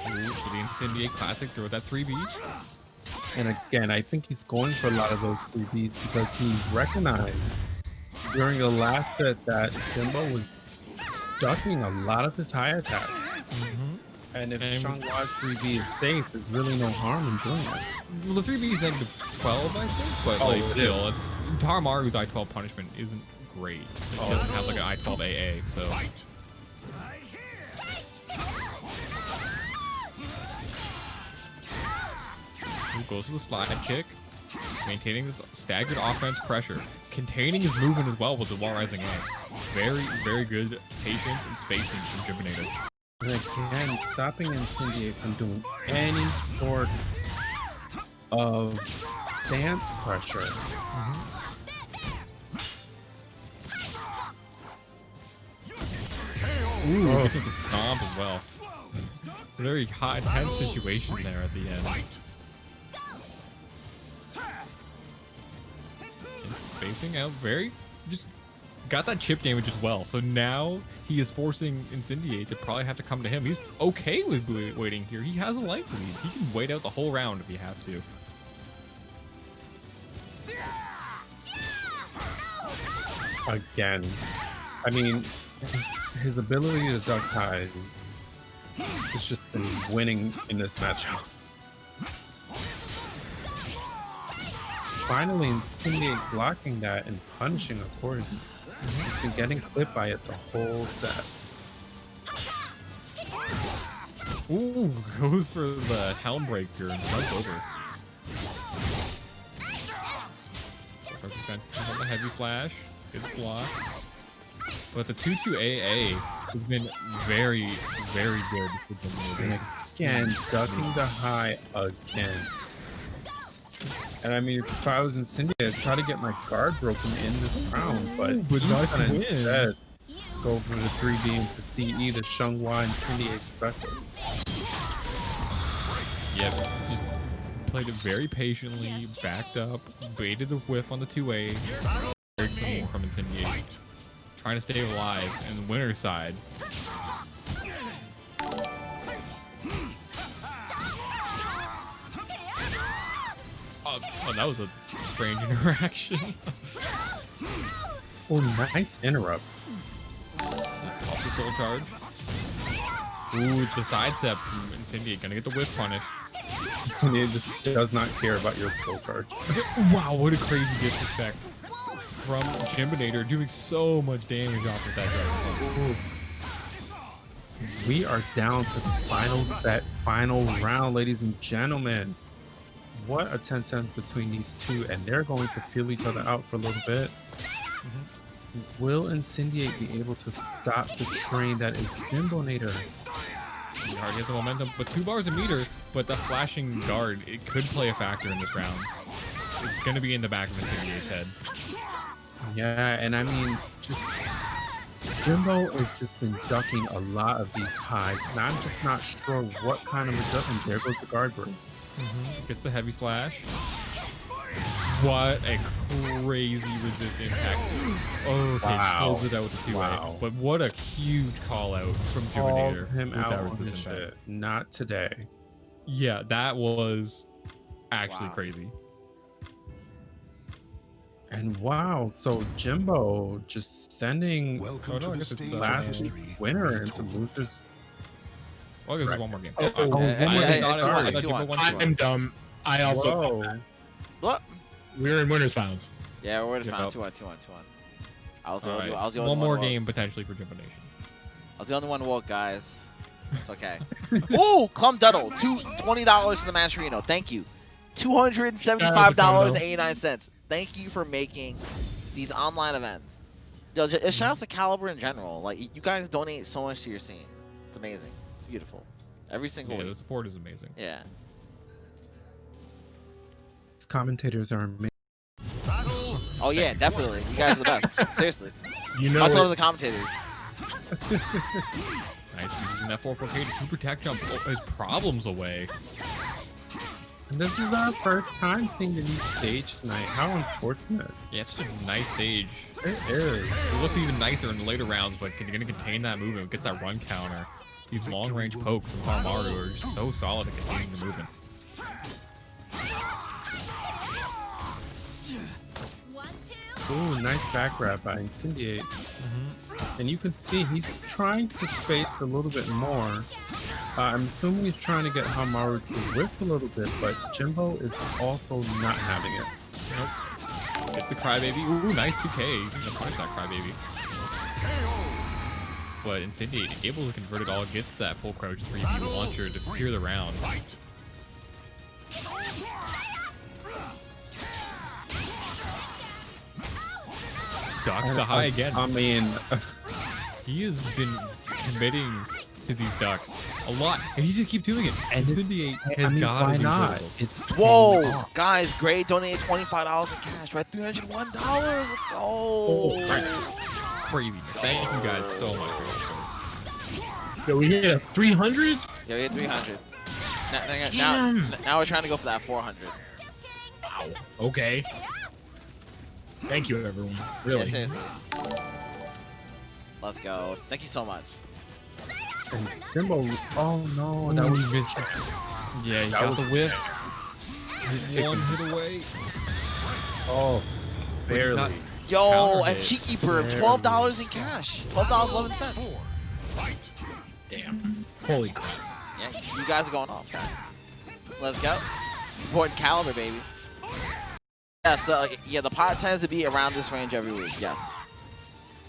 Ooh, so the Incendiate Classic throw that 3B. And again, I think he's going for a lot of those 3Bs because he recognized during the last set that Jimbo was ducking a lot of his high attacks. And if Xianghua's 3B is safe, there's really no harm in doing it. Well, the 3B is negative 12, I think, but like still, it's Haohmaru's I-12 punishment isn't great. It doesn't have like an I-12 AA, so. He goes for the slide kick, maintaining this staggered offense pressure, containing his movement as well with the wall rising in. Very, very good patience and spacing from Jimbonator. And again, stopping Incendiate from doing any sort of stance pressure. Ooh, gets the stomp as well. Very hot, tense situation there at the end. Spacing out very, just got that chip damage as well. So now he is forcing Incendiate to probably have to come to him. He's okay with waiting here. He has a life lead. He can wait out the whole round if he has to. Again, I mean, his ability to duck ties is just been winning in this matchup. finally Incendiate blocking that and punishing, of course. He's been getting clipped by it the whole set. Ooh, goes for the Helm Breaker and jumps over. On the heavy slash, gets blocked. But the 2-2 AA has been very, very good for Jimbonator. Again, ducking the high again. And I mean, if I was Incendiate, I'd try to get my guard broken in this round, but But he's not gonna to win. instead go for the 3D into CE, the Xianghua Incendiate special. Yep, just played it very patiently, backed up, baited the whiff on the 2A. Very clean from Incendiate. Trying to stay alive and the winner's side. Oh, that was a strange interaction. Oh, nice interrupt. Off the soul charge. Ooh, it's a sidestep from Incendiate. Gonna get the whiff punish. Incendiate just does not care about your soul charge. Wow, what a crazy disrespect from Jimbonator, doing so much damage off of that dragon. We are down to the final set, final round, ladies and gentlemen. What a 10 cents between these two, and they're going to feel each other out for a little bit. Will Incendiate be able to stop the train that is Jimbonator? He already has the momentum, but 2 bars a meter, but the flashing guard, it could play a factor in this round. It's going to be in the back of Incendiate's head. Yeah, and I mean, just Jimbo has just been ducking a lot of these highs, and I'm just not sure what kind of adjustment. There goes the guard break. Gets the heavy slash. What a crazy resist impact. Okay, Wow. closes it out with the 2A. Wow. But what a huge call out from Call Jimbonator. him with out that on resist his impact. shit. Not today. Yeah, that was actually Wow. crazy. And wow, so Jimbo just sending Welcome Oh, no, to I the guess it's stage the of last history. winner into losers. Well, I guess Right. there's one more game. Oh, I one more thought game. I Sorry. thought It's Jimbo two-one. won I'm 2-1. dumb. I also Whoa. What? we're in winners finals. Yeah, we're in the Yep. final. 2-1, 2-1, 2-1. I was the All only right. I was the One only more one who game potentially for Jimbo Nation. I was the only one who woke, guys. It's okay. Ooh, Clum Duddle, $20 to the Mascherino. Thank you. $275.89. Thank you for making these online events. Yo, shout out to Calibur in general. Like, you guys donate so much to your scene. It's amazing. It's beautiful. Every single Yeah, the week. support is amazing. Yeah. These commentators are amazing. Oh yeah, definitely. You guys are the best. Seriously. You know, Much love to the commentators. Nice, using that 4-4K to super tech jump his problems away. And this is our first time seeing the new stage tonight. How unfortunate. Yeah, it's just a nice stage. It is. It looks even nicer in the later rounds, but you're going to contain that movement, get that run counter. These long-range pokes from Haohmaru are just so solid at containing the movement. 1, 2. Ooh, nice back grab by Incendiate. And you can see he's trying to space a little bit more. I'm assuming he's trying to get Haohmaru to whiff a little bit, but Jimbo is also not having it. Nope. It's the Crybaby. Ooh, nice 2K. He's gonna punish that Crybaby. But Incendiate, able to convert it all, gets that full crouch 3B launcher to secure the round. Ducks the high again. I mean, He has been committing to these ducks a lot, and he just keeps doing it. And Incendiate I has mean, got why to not? It's Whoa, paying off. guys, Gray donated $25 in cash. We're at $301. Let's go. crazy. Thank you guys so much for your support. so we hit a 300. Yeah, we had 300. Now we're trying to go for that 400. Wow. Okay. Thank you, everyone. Really. Yeah, seriously. Let's go. Thank you so much. And Jimbo, oh no, that Ooh, was he missed. Yeah, he That got was- the whiff. One hit away. oh barely. not- Yo, Counter and hit. Cheeky Bird, $12 in cash. $12.11. Damn. Holy crap. Yeah, you guys are going off, guys. Let's go. Supporting Calibur, baby. Yes, the pot tends to be around this range every week. Yes.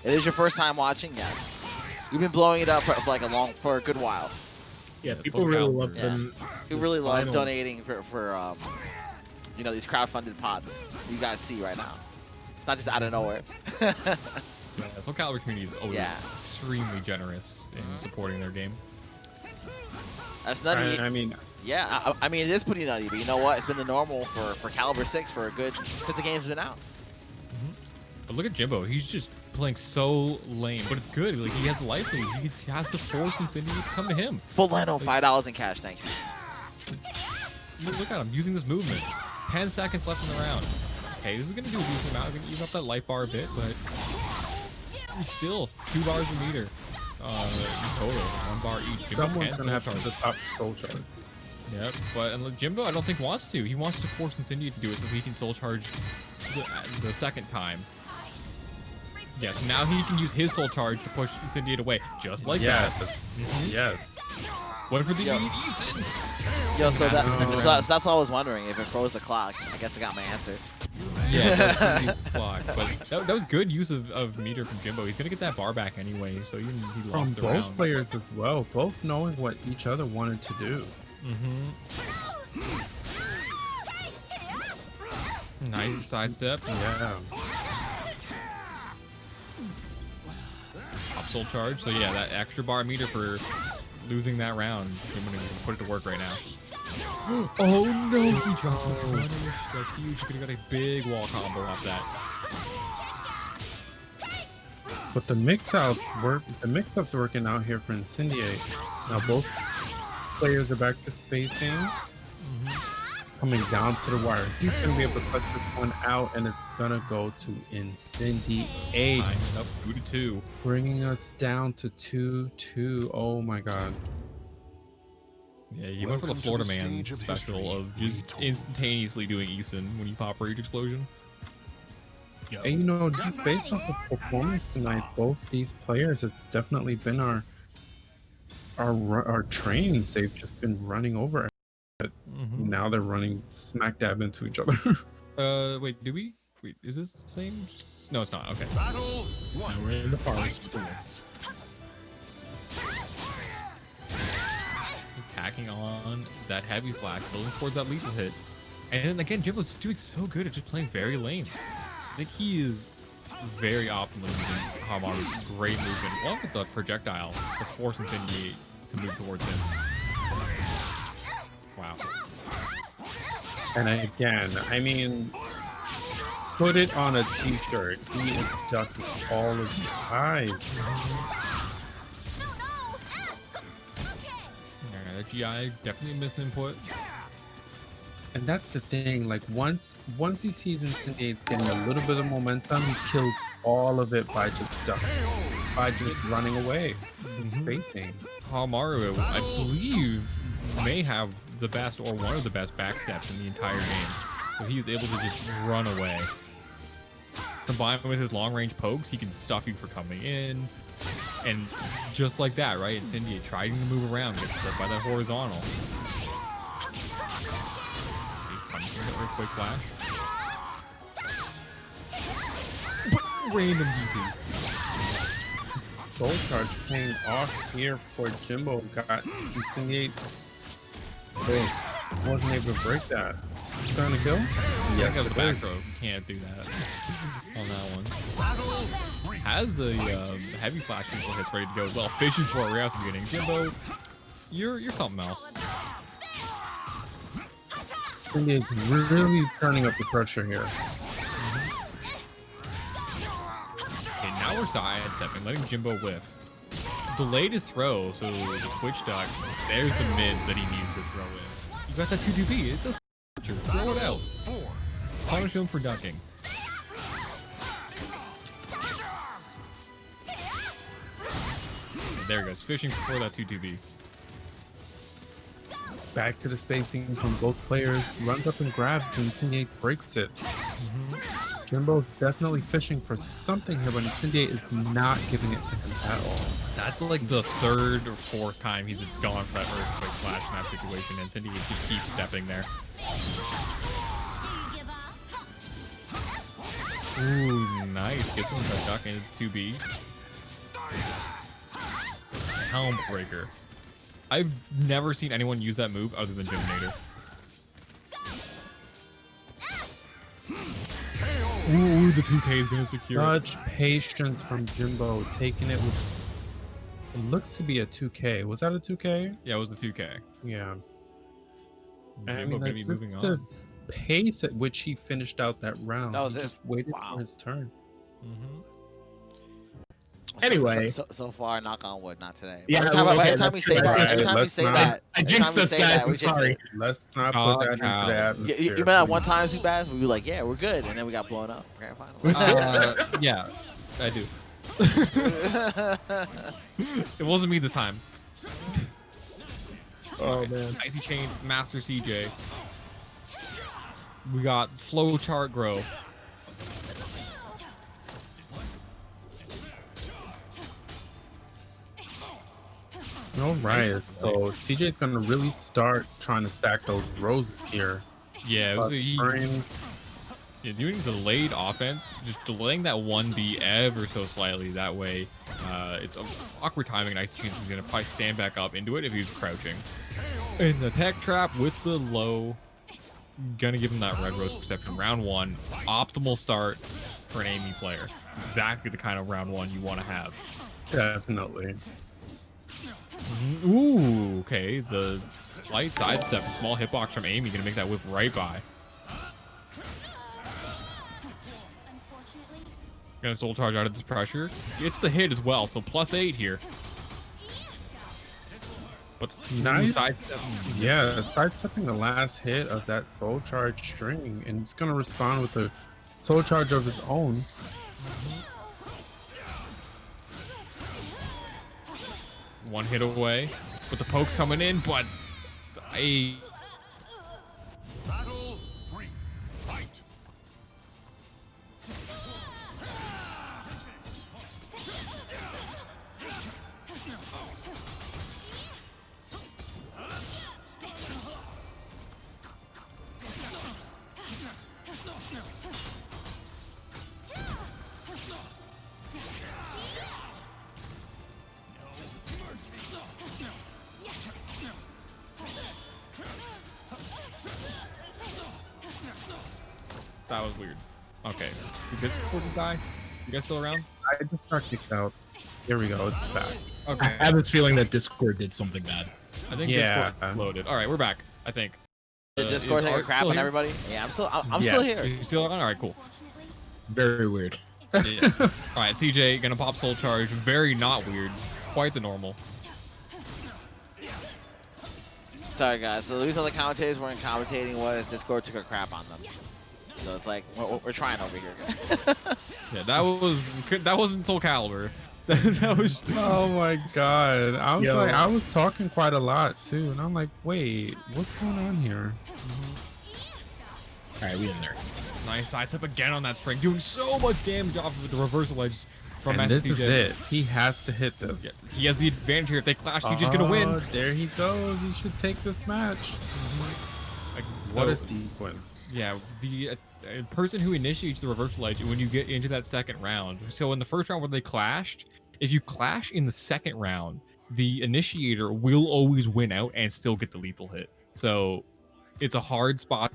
It is your first time watching. Yes. You've been blowing it up for a good while. Yeah, people really love Yeah. them. You really love finals. donating for you know, these crowdfunded pots you guys see right now. It's not just out of nowhere. Yeah, so Calibur community is always Yeah. extremely generous in supporting their game. That's nutty. I mean, Yeah, I mean, it is pretty nutty, but you know what? It's been the normal for Calibur 6 for a good since the game's been out. But look at Jimbo. He's just playing so lame, but it's good. Like, he has life leads. He has to force Incendiate to come to him. Full Leno, $5 in cash, thank you. Look at him using this movement. 10 seconds left in the round. Okay, this is gonna do a decent amount. Gonna even up that life bar a bit, but still 2 bars a meter. In total, 1 bar each. Jimbo someone's can gonna have soul to charge. the top soul charge. Yep, but and Jimbo, I don't think wants to. He wants to force Incendiate to do it so he can soul charge the second time. Yes, now he can use his soul charge to push Incendiate away, just like Yes, that. yes. What for the Yo. Ethan? Yo, so No. that's what I was wondering. If it froze the clock, I guess I got my answer. Yeah, that's clock. But that was good use of meter from Jimbo. He's gonna get that bar back anyway, so he From lost the both round. players as well, both knowing what each other wanted to do. Nice sidestep. Yeah. Top soul charge. So yeah, that extra bar meter for losing that round. I'm gonna put it to work right now. Oh no! He dropped the punish. That's huge. He could have got a big wall combo off that. But the mix-ups working out here for Incendiate. Now both players are back to spacing. Coming down to the wire. He's gonna be able to cut this one out, and it's gonna go to Incendiate, Lining up 2-2. bringing us down to 2-2. Oh my god. Yeah, you went for the Welcome to Florida the Man stage of special history of just retold. instantaneously doing Eason when you pop Rage Explosion. And you know, just based off of performance tonight, both these players have definitely been our trains. They've just been running over. Now they're running smack dab into each other. Wait, wait, is this the same? No, it's not. Okay. Battle one. We're in the forest with the wins. Tacking on that heavy slash, building towards that lethal hit. And then again, Jimbo's doing so good at just playing very lame. I think he is very optimal using Haohmaru's great movement, along with the projectile to force Incendiate to move towards him. Wow. And again, I mean, put it on a t-shirt. He is ducking all of these eyes. Yeah, that GI definitely a misinput. And that's the thing, like once he sees Incendiate's getting a little bit of momentum, he kills all of it by just ducking, by just running away and spacing. Haohmaru, I believe, may have the best or one of the best backsteps in the entire game. So he's able to just run away. Combined with his long-range pokes, he can stuff you for coming in. And just like that, right? Incendiate trying to move around, gets struck by that horizontal. Real quick flash. Random DP. Soul charge paying off here for Jimbo. Got Incendiate. Wasn't able to break that. Trying to kill? Yeah, the back row can't do that on that one. Has the heavy flash people hits ready to go as well. Fishing for it right at the beginning. Jimbo, you're something else. Incendiate's really turning up the pressure here. Okay, now we're sidestepping, letting Jimbo whiff. Delayed his throw, so the Twitch duck, there's the mid that he needs to throw in. You got that 2-2B, it's a throw it out. Punish him for ducking. There it goes, fishing for that 2-2B. Back to the spacing from both players. Runs up and grabs, and Incendiate breaks it. Jimbo's definitely fishing for something here, but Incendiate is not giving it to him at all. That's like the third or fourth time he's gone for that earthquake flash in that situation, and Incendiate just keeps stepping there. Ooh, nice. Gets him the duck into 2B. Helm Breaker. I've never seen anyone use that move other than Jimbonator. Ooh, the 2K is gonna secure it. Such patience from Jimbo, taking it with. It looks to be a 2K. Was that a 2K? Yeah, it was the 2K. Yeah. I Jimbo mean, gonna be like, moving just on. the pace at which he finished out that round. That was he it. just waited Wow. for his turn. Anyway. So far, knock on wood, not today. Yeah, every time, okay, every time we that's say true. that, Right, every time we let's say not- that, I every time jinxed we us, say guys. that, we I'm jinx sorry. it. Let's not Oh, put that into cow. the You atmosphere. remember that one time, Zubaz? We were like, yeah, we're good, and then we got blown up. Grand final. Yeah, I do. It wasn't me this time. Oh man. Icychains, MasterCJ. We got Flowchart Groh. All right, so CJ's gonna really start trying to stack those roses here. Yeah, it was Frames. doing delayed offense, just delaying that 1B ever so slightly. That way, it's awkward timing. And Icychains is gonna probably stand back up into it if he's crouching. And the tech trap with the low, gonna give him that red rose perception. Round one, optimal start for an Amy player. It's exactly the kind of round one you want to have. Definitely. Ooh, okay. The light sidestep, a small hitbox from Amy, gonna make that whip right by. Gonna soul charge out of this pressure. It's the hit as well, so +8 here. But Nice. sidestep. Yeah, sidestepping the last hit of that soul charge string, and it's gonna respond with a soul charge of his own. One hit away, with the pokes coming in, but Battle 3. Fight. that was weird. Okay, did this person die? You guys still around? I just got kicked out. Here we go, it's back. I Okay, have this feeling that Discord did something bad. I think Yeah. Discord loaded. All right, we're back. I think. Did Discord is take a Art crap still on here? everybody? Yeah, I'm still Yes. here. You still on? All right, cool. Very weird. Yeah. All right, CJ gonna pop soul charge. Very not weird. Quite the normal. Sorry guys, so the reason the commentators weren't commentating was Discord took a crap on them. So it's like we're trying over here. Yeah, that wasn't Soul Calibur. that was. Oh my god. I was Yo. like, I was talking quite a lot too, and I'm like, wait, what's going on here? All right, we in there. Nice sidestep again on that spring, doing so much damage off of the reversal edge from And this SlyTiger. is it. He has to hit this. Yeah, he has the advantage here. If they clash, he's just gonna win. Oh, there he goes. He should take this match. Like, What a so- sequence. Yeah, the person who initiates the reversal edge when you get into that second round. So in the first round where they clashed, if you clash in the second round, the initiator will always win out and still get the lethal hit. So it's a hard spot.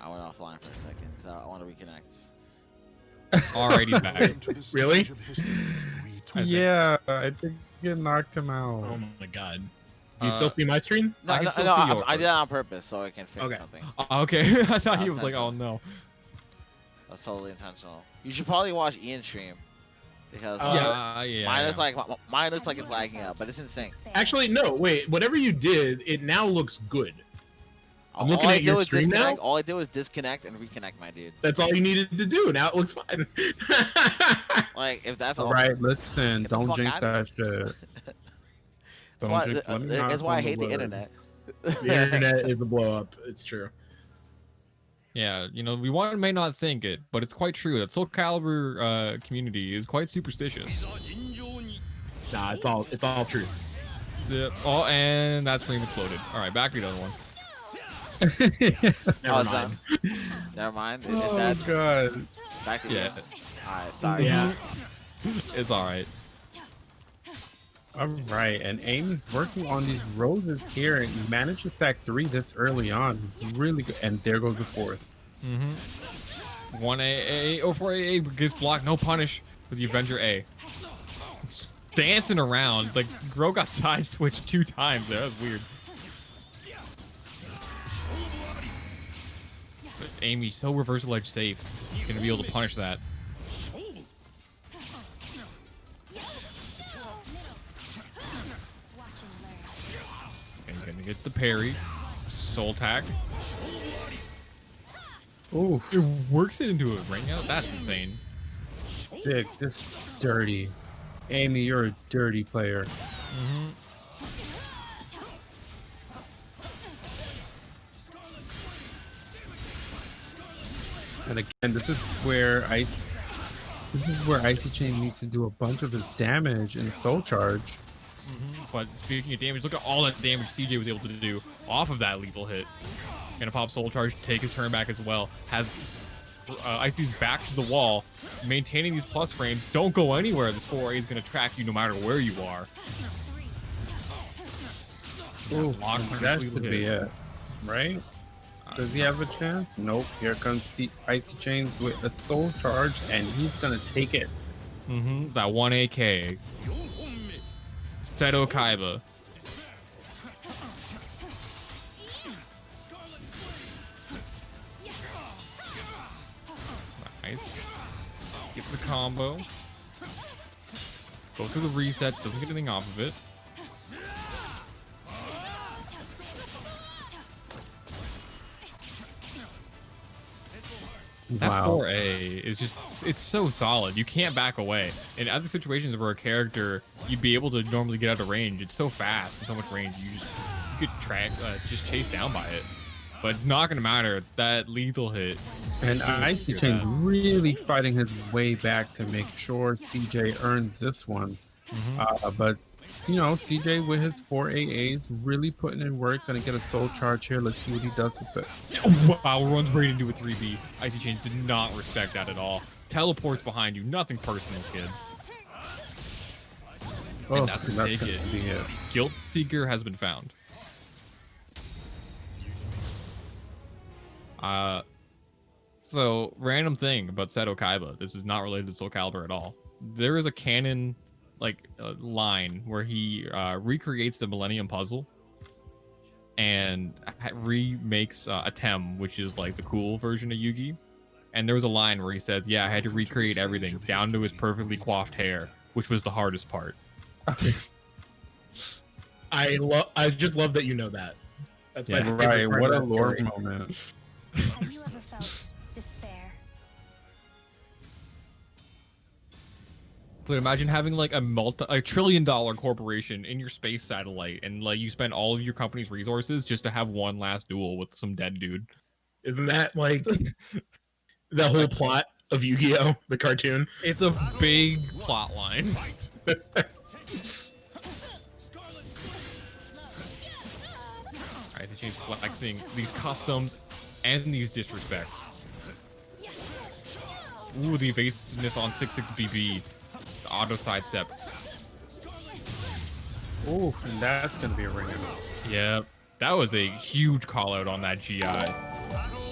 I went offline for a second because I want to reconnect. Already back. Welcome to the stage Really? of history retold. think- Yeah, I think you knocked him out. Oh my god. Do you still see my screen? No, I can no, still no, see I yours. did that on purpose so I can fix Okay. something. Okay, I thought he Not was like, oh intentional. no. That's totally intentional. You should probably watch Ian's stream because Yeah. mine looks like it's lagging out, but it's in sync. Actually, no. Wait. Whatever you did, it now looks good. I'm looking all I at did your was stream now. disconnect. All I did was disconnect and reconnect, my dude. That's all you needed to do. Now it looks fine. Like if that's all. All right, listen, Get the don't fuck jinx outta that shit. That's why, Don't jinx. Let me knock that's why I on hate the wood. internet. The internet is a blow up. It's true. Yeah, you know, we may not think it, but it's quite true that Soul Calibur community is quite superstitious. Nah, it's all true. Oh, and that screen exploded. All right, back to the other one. Never Oh, is mind. Never mind. Is Oh that god. Back to Yeah. you. Alright, sorry. Yeah. It's all right. All right, and Amy's working on these roses here, and you managed to stack 3 this early on. It's really good. And there goes the 4th. 1 A, 04 A gets blocked, no punish with the Avenger A. It's dancing around. Like, Groh got side switched 2 times there. That was weird. But Amy, so reversal edge safe. Gonna be able to punish that. And gonna get the parry. Soul tag. Ooh, It works it into a ring out? That's insane. sick. Just dirty. Amy, you're a dirty player. And again, this is where Icychains needs to do a bunch of his damage in Soul Charge. But speaking of damage, look at all that damage CJ was able to do off of that lethal hit. Gonna pop Soul Charge, take his turn back as well. Has Icy's back to the wall, maintaining these plus frames. Don't go anywhere. This 4A is gonna track you no matter where you are. Ooh, Lock and turn that lethal should be hit. it, right? Does he have a chance? Nope. Here comes Icychains with a Soul Charge, and he's gonna take it. That 1 AK. Seto Kaiba. Nice. Gets the combo. Goes through the reset, doesn't get anything off of it. That Wow. 4A is just, it's so solid. You can't back away. In other situations where a character, you'd be able to normally get out of range, it's so fast and so much range, you could just chase down by it. But it's not going to matter. That lethal hit. And Hear that. Icychains really fighting his way back to make sure CJ earns this one. But, you know, CJ with his 4 AAs really putting in work. Gonna get a Soul Charge here. Let's see what he does with it. Wow, runs right into a 3B. Icychains did not respect that at all. Teleports behind you. Nothing personal, kid. Oh, And that's gonna take gonna it. be it. Guilt Seeker has been found. So random thing about Seto Kaiba. This is not related to Soul Calibur at all. There is a canon line where he recreates the Millennium Puzzle and remakes Atem, which is like the cool version of Yugi. And there was a line where he says, "Yeah, I had to recreate everything down to his perfectly coiffed hair, which was the hardest part." I just love that you know that. That's my Yeah, favorite Right, part what of a that lore story. moment. Have you ever felt despair? But imagine having like a $1 trillion corporation in your space satellite, and like you spend all of your company's resources just to have one last duel with some dead dude. Isn't that like the whole plot of Yu-Gi-Oh, the cartoon? It's a big plot line. Alright, they change flexing these customs and these disrespects. Ooh, the evasiveness on 6-6 BB. The auto sidestep. Ooh, and that's gonna be a ringer. Yep. That was a huge call out on that GI.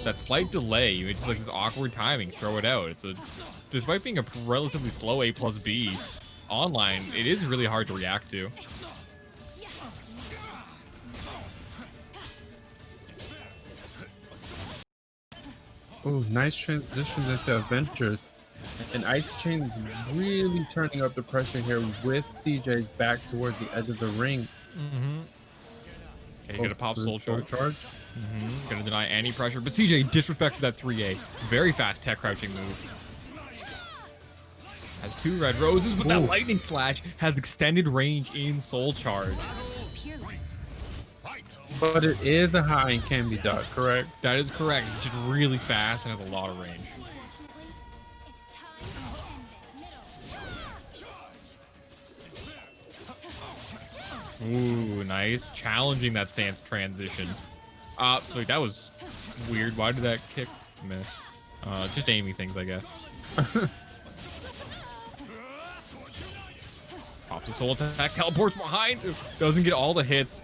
That slight delay, it's just like this awkward timing, throw it out. Despite being a relatively slow A plus B, online, it is really hard to react to. Ooh, nice transition into Avengers. And Icychains really turning up the pressure here with CJ's back towards the edge of the ring. Okay, you gotta pop Soul Charge. Charge. Gonna deny any pressure, but CJ disrespected that 3A. Very fast tech crouching move. Has 2 red roses, but that Ooh. lightning slash has extended range in Soul Charge. But it is a high and can be dodged, correct? That is correct. It's just really fast and has a lot of range. Ooh, nice. Challenging that stance transition. Wait, that was weird. Why did that kick miss? Just aiming things, I guess. Pops the soul attack, teleports behind, doesn't get all the hits,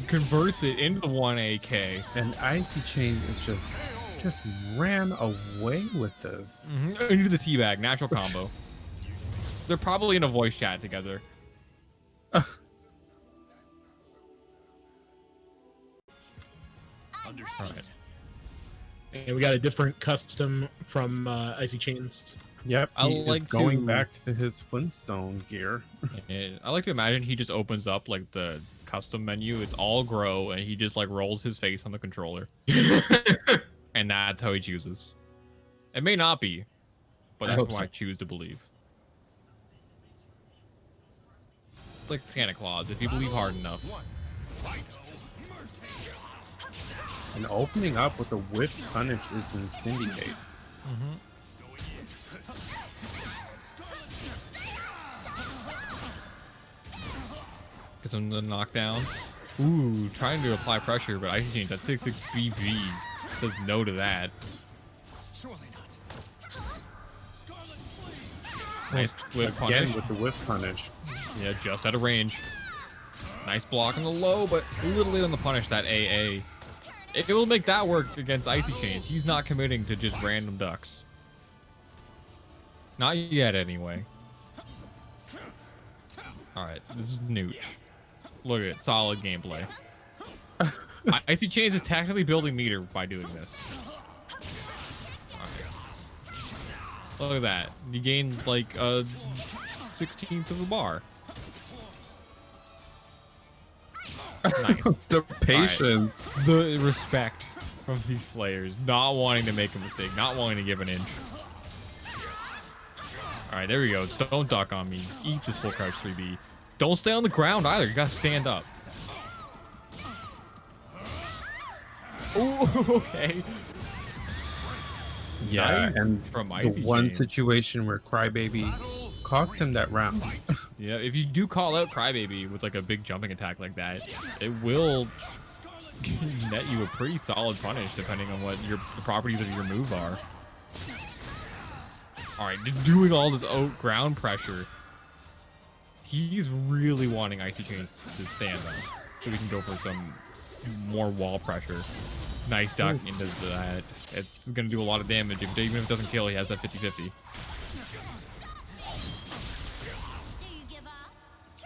converts it into the 1 AK. And Icychains is just ran away with this. Into the teabag, natural combo. They're probably in a voice chat together. Understood. And we got a different custom from Icychains. Yep, I he is like going to- back to his Flintstone gear. And I like to imagine he just opens up like the custom menu. It's all Groh, and he just like rolls his face on the controller, and that's how he chooses. It may not be, but I that's hope what so. I choose to believe. It's like Santa Claus. If you believe hard enough. And opening up with a whip punish is Incendiate. Gets him the knockdown. Ooh, trying to apply pressure, but Icychains at 6-6 BB says no to that. Surely not. Nice whip Again punish. with the whip punish. Yeah, just out of range. Nice block on the low, but a little late on the punish, that AA. It will make that work against Icychains. He's not committing to just random ducks. Not yet, anyway. Alright, this is Nooch. Look at it, solid gameplay. Icychains is technically building meter by doing this. Alright. Look at that. You gained like a 16th of a bar. Nice. The patience. The respect from these players, not wanting to make a mistake, not wanting to give an inch. All right, there we go. Don't duck on me. Eat this full crouch 3B. Don't stay on the ground either. You gotta stand up. Oh, okay. Yeah, Nice and from the one Icychains. situation where Crybaby cost him that round. Yeah, if you do call out Crybaby with like a big jumping attack like that, it will net you a pretty solid punish depending on what the properties of your move are. Alright, doing all this ground pressure. He's really wanting Icychains to stand up so we can go for some more wall pressure. Nice duck into that. It's going to do a lot of damage. Even if it doesn't kill, he has that 50-50.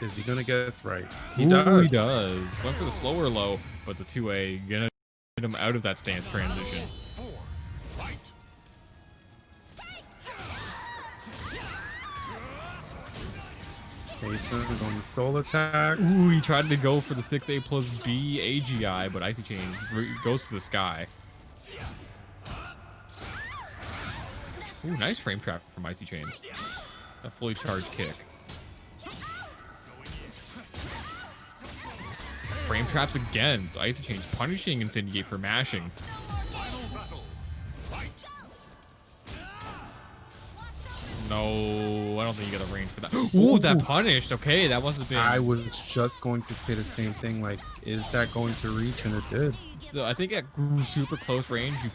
Is he gonna get us right? He Ooh, does. he does. Went for the slower low, but the 2A gonna get him out of that stance transition. Jason going soul attack. Ooh, he tried to go for the 6A plus B AGI, but Icychains goes to the sky. Ooh, nice frame trap from Icychains. A fully charged kick. Frame traps again. So Icychains punishing Incendiate for mashing. No, I don't think you got a range for that. Ooh, that punished. Okay, that must have been. I was just going to say the same thing. Like, is that going to reach? And it did. So I think at super close range, you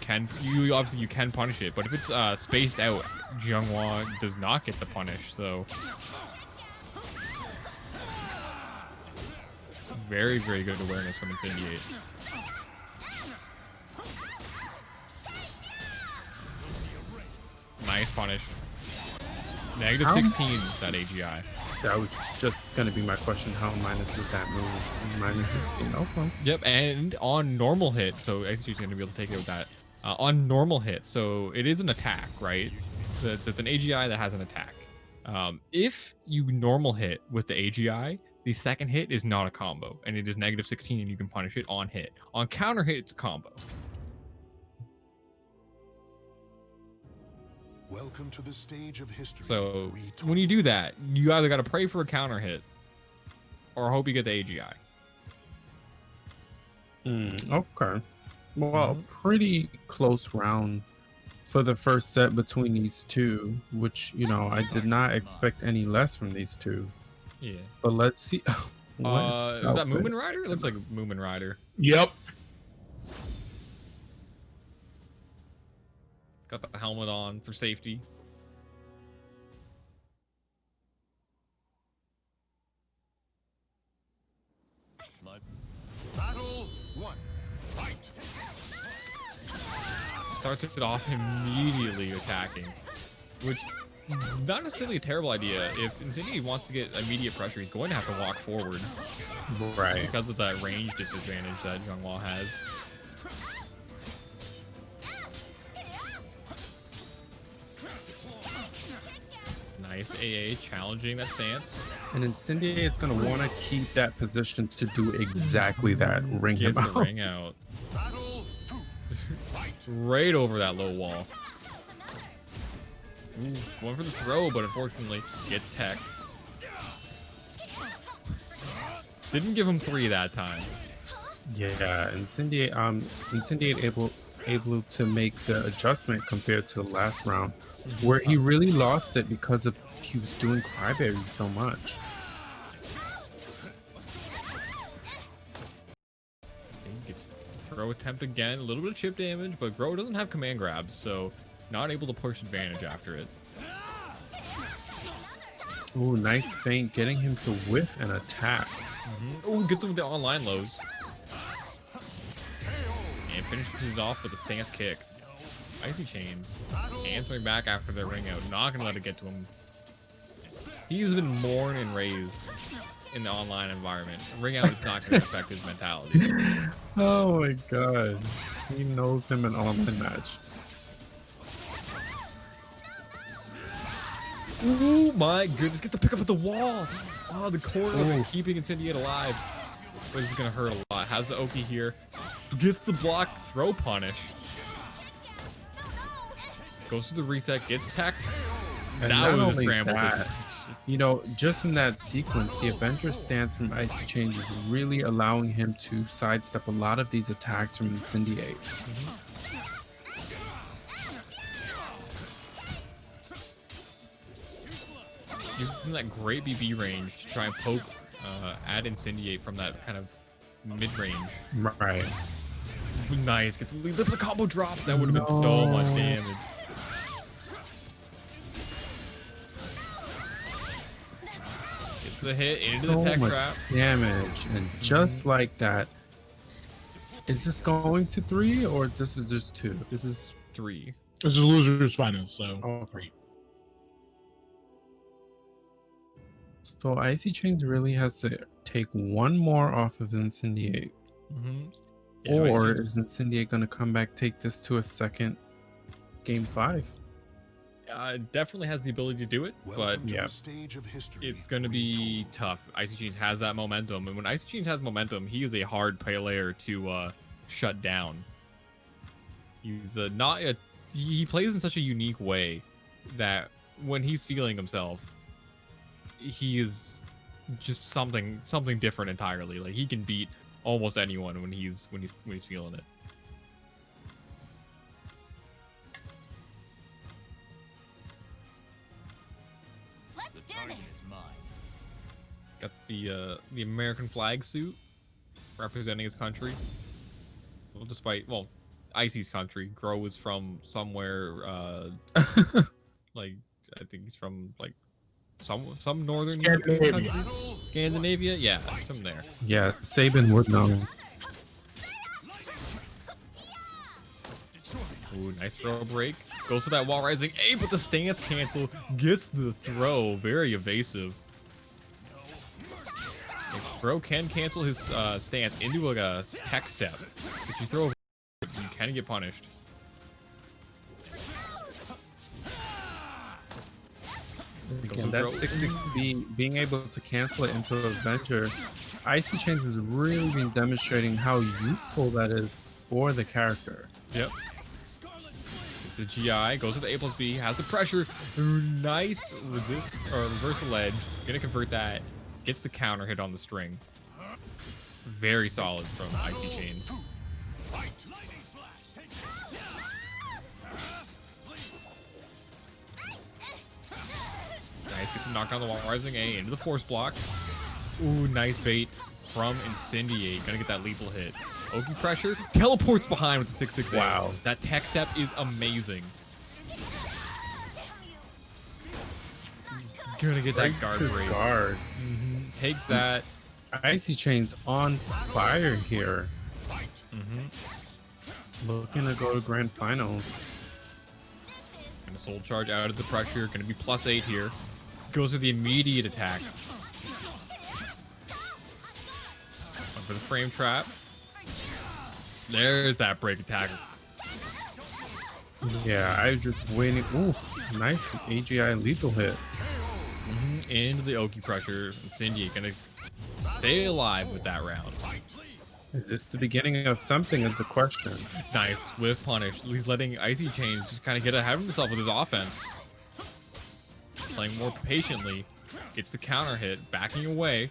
can punish it, but if it's spaced out, Xianghua does not get the punish. So very, very good awareness from Incendiate. Nice punish. Negative 16, that AGI. That was just gonna be my question. How minus is that move? Minus 16. Okay. Yep, and on normal hit, so actually he's going to be able to take it with that. On normal hit, so it is an attack, right? So it's an AGI that has an attack. If you normal hit with the AGI, the second hit is not a combo, and it is negative 16, and you can punish it on hit. On counter hit, it's a combo. Welcome to the stage of history. So retold. when you do that, you either got to pray for a counter hit, or hope you get the AGI. Okay. Well, pretty close round for the first set between these two, which, you know, I did not expect any less from these two. Yeah. But let's see. Is that Moomin Rider? It looks like Moomin Rider. Yep. Got the helmet on for safety. Starts it off immediately attacking, which not necessarily a terrible idea. If Incendiate wants to get immediate pressure, he's going to have to walk forward. Right. Because of that range disadvantage that Xianghua has. Nice AA challenging that stance. And Incendiate is going to want to keep that position to do exactly that. Ring Get him the out. ring out. Right over that low wall. Ooh, going for the throw, but unfortunately gets tech. Didn't give him 3 that time. Yeah, Incendiate able to make the adjustment compared to the last round, where he really lost it because of he was doing Cryberry so much. He gets the throw attempt again, a little bit of chip damage, but Groh doesn't have command grabs, so not able to push advantage after it. Ooh, nice feint, getting him to whiff and attack. Oh, gets him with the online lows. And finishes things off with a stance kick. Icychains answering back after their ring out. Not gonna let it get to him. He's been born and raised in the online environment. Ring out is not gonna affect his mentality. Oh my god. He knows him in an online match. Oh my goodness, get the pick up at the wall. Oh, the corner of it, keeping Incendiate alive. But this is gonna hurt a lot. Has the Oki here. Gets the block, throw punish. Goes to the reset, gets tech. And That not was a only scramble. that, you know, just in that sequence, the Avenger stance from Icychains is really allowing him to sidestep a lot of these attacks from Incendiate. Using that great BB range to try and poke at Incendiate from that kind of mid-range. Right. Nice. Gets the combo drops. That would have been so much damage. Gets the hit into the So tech much trap. damage, and just like that. Is this going to 3 or this is just 2? This is 3. This is losers finals, so Okay. So Icychains really has to take one more off of Incendiate. Or is Incendiate going to come back, take this to a second game 5? Definitely has the ability to do it, but Welcome to yeah. the stage of history. it's going to be tough. Icychains has that momentum, and when Icychains has momentum, he is a hard player to shut down. He's not a... He plays in such a unique way that when he's feeling himself, he is just something different entirely. Like, he can beat almost anyone when he's feeling it. Let's do this. Got the American flag suit representing his country. Well, despite Icy's country. Groh is from somewhere like I think he's from like some northern European country. Scandinavia, yeah, some there. Yeah, Sabin would know. Ooh, nice throw break. Goes for that wall rising A, but the stance cancel gets the throw. Very evasive. Groh can cancel his stance into a tech step. If you throw over, you can get punished. Again, that 6-6 being able to cancel it into Avenger, Icychains has really been demonstrating how useful that is for the character. Yep. It's a GI, goes with the A+B, has the pressure. Nice resist or reversal edge. Gonna convert that. Gets the counter hit on the string. Very solid from Icychains. Nice, gets to knock down the wall rising A into the force block. Ooh, nice bait from Incendiate. Gonna get that lethal hit. Oki pressure, teleports behind with the 6-6. Wow. That tech step is amazing. Gonna get that guard break. Guard. Takes that. Icychains on fire here. Looking to go to grand finals. Gonna soul charge out of the pressure. Gonna be +8 here. Goes for the immediate attack. One for the frame trap. There's that break attack. Yeah, I was just waiting. Ooh, nice AGI lethal hit. Into the Oki pressure. Incendiate gonna stay alive with that round. Is this the beginning of something is the question. Nice with punish. He's letting Icychains just kind of get ahead of himself with his offense. Playing more patiently. Gets the counter hit. Backing away.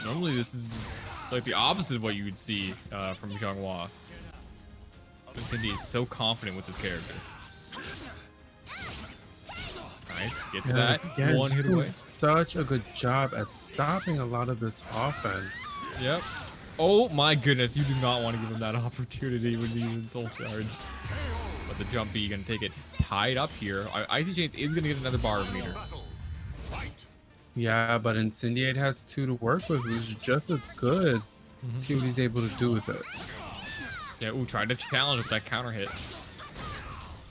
Normally this is like the opposite of what you would see from Xianghua. Incendiate is so confident with his character. Nice. Gets that. Yeah, One hit away. Such a good job at stopping a lot of this offense. Yep. Oh my goodness, you do not want to give him that opportunity when he's in soul charge. But the jump B gonna take it tied up here. Icychains is gonna get another bar meter. Yeah, but Incendiate has 2 to work with, which is just as good. See what he's able to do with it. Yeah, ooh, tried to challenge with that counter hit.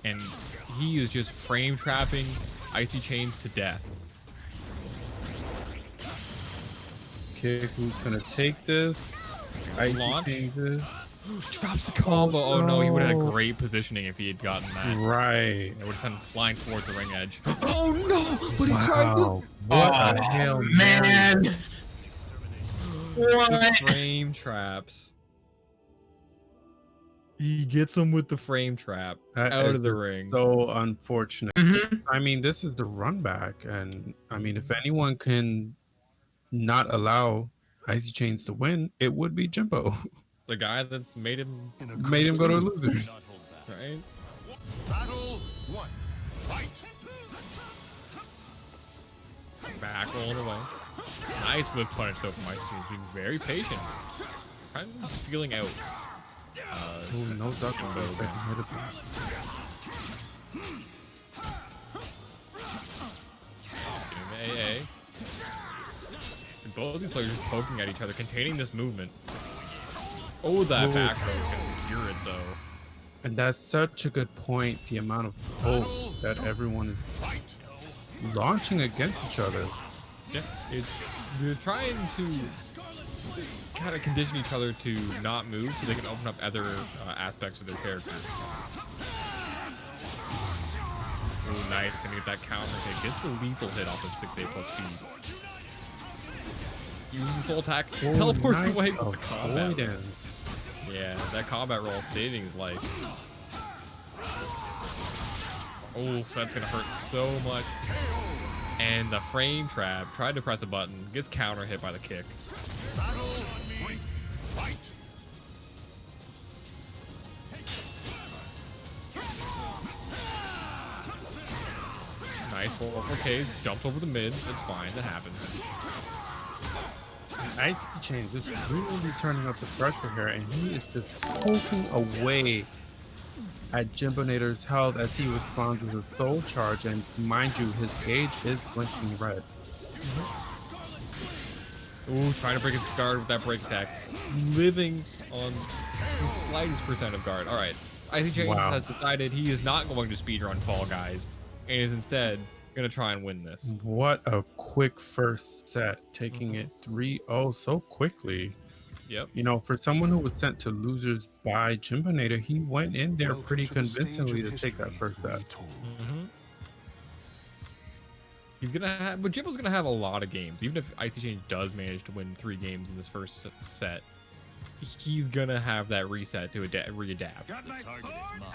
And he is just frame trapping Icychains to death. Okay, who's gonna take this? Launch. This. Drops the combo. Oh no, he would have had great positioning if he had gotten that. Right. It would have sent him flying towards the ring edge. Oh no! But he Wow. What a hell, man! What? Frame traps. He gets him with the frame trap That out is of the ring. So unfortunate. Mhm. I mean, this is the run back, and I mean, if anyone can not allow Icychains to win, it would be Jimbo. The guy that's made him Go to losers. right. Battle 1. Fight. Back rolling away. Nice whip punish though from Icychains, being very patient. Kind of feeling out. Ooh, no duck Jimbo. AA. And both these players poking at each other, containing this movement. Oh, that Ooh. back row is gonna secure it though. And that's such a good point. The amount of hopes that everyone is launching against each other. Yeah, they're trying to kind of condition each other to not move so they can open up other aspects of their character. Oh, nice. Gonna get that counter hit. Gets the lethal hit off of 6A plus speed. Uses soul attack. Teleports nice away with the combat. avoidance. Yeah, that combat roll saving his life. Oh, that's gonna hurt so much. And the frame trap. Tried to press a button. Gets counter hit by the kick. Nice 4Ks. Jumps over the mid. It's fine. That happens. Icychains is really turning up the pressure here, and he is just poking away at Jimbonator's health as he responds with a soul charge. And mind you, his gauge is blinking red. Ooh, trying to break his guard with that break attack. Living on the slightest percent of guard. Alright. Icychains has decided he is not going to speedrun Fall Guys and is instead going to try and win this. What a quick first set, taking it 3-0 so quickly. Yep. You know, for someone who was sent to losers by Jimbonator, he went in there pretty convincingly to take that first set. He's gonna have, but Jimbo's gonna have a lot of games. Even if Icychains does manage to win 3 games in this first set, he's gonna have that reset to readapt. Got my sword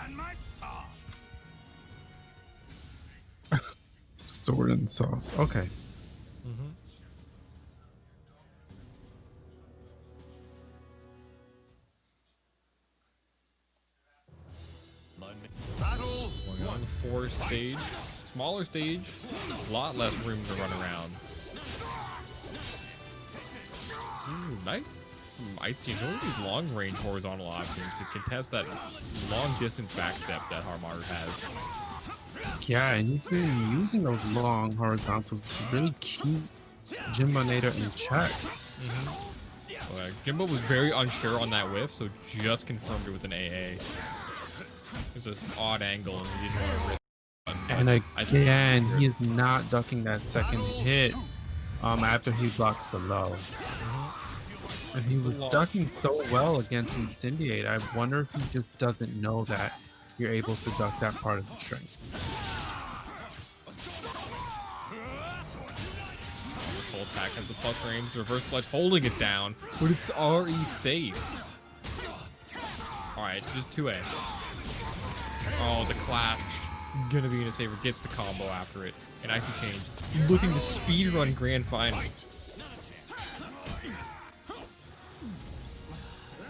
and my sauce. Sword and sauce. Okay. Battle Going on the 4 stage, smaller stage, a lot less room to run around. Ooh, nice. Icychains, one of these long range horizontal options to contest that long distance backstep that Haohmaru has. Yeah, and he's been using those long horizontals to really keep Jimbonator in check. Jimbo was very unsure on that whiff, so just confirmed it with an AA. It's an odd angle, and he didn't want to risk. And again, he is not ducking that second hit after he blocks the low. And he was ducking so well against Incendiate. I wonder if he just doesn't know that you're able to duck that part of the string. Full attack has the plus range, reverse clutch holding it down, but it's RE safe. Alright, just 2A. Oh, the clash. Gonna be in his favor, gets the combo after it. And Icychains looking to speedrun grand final.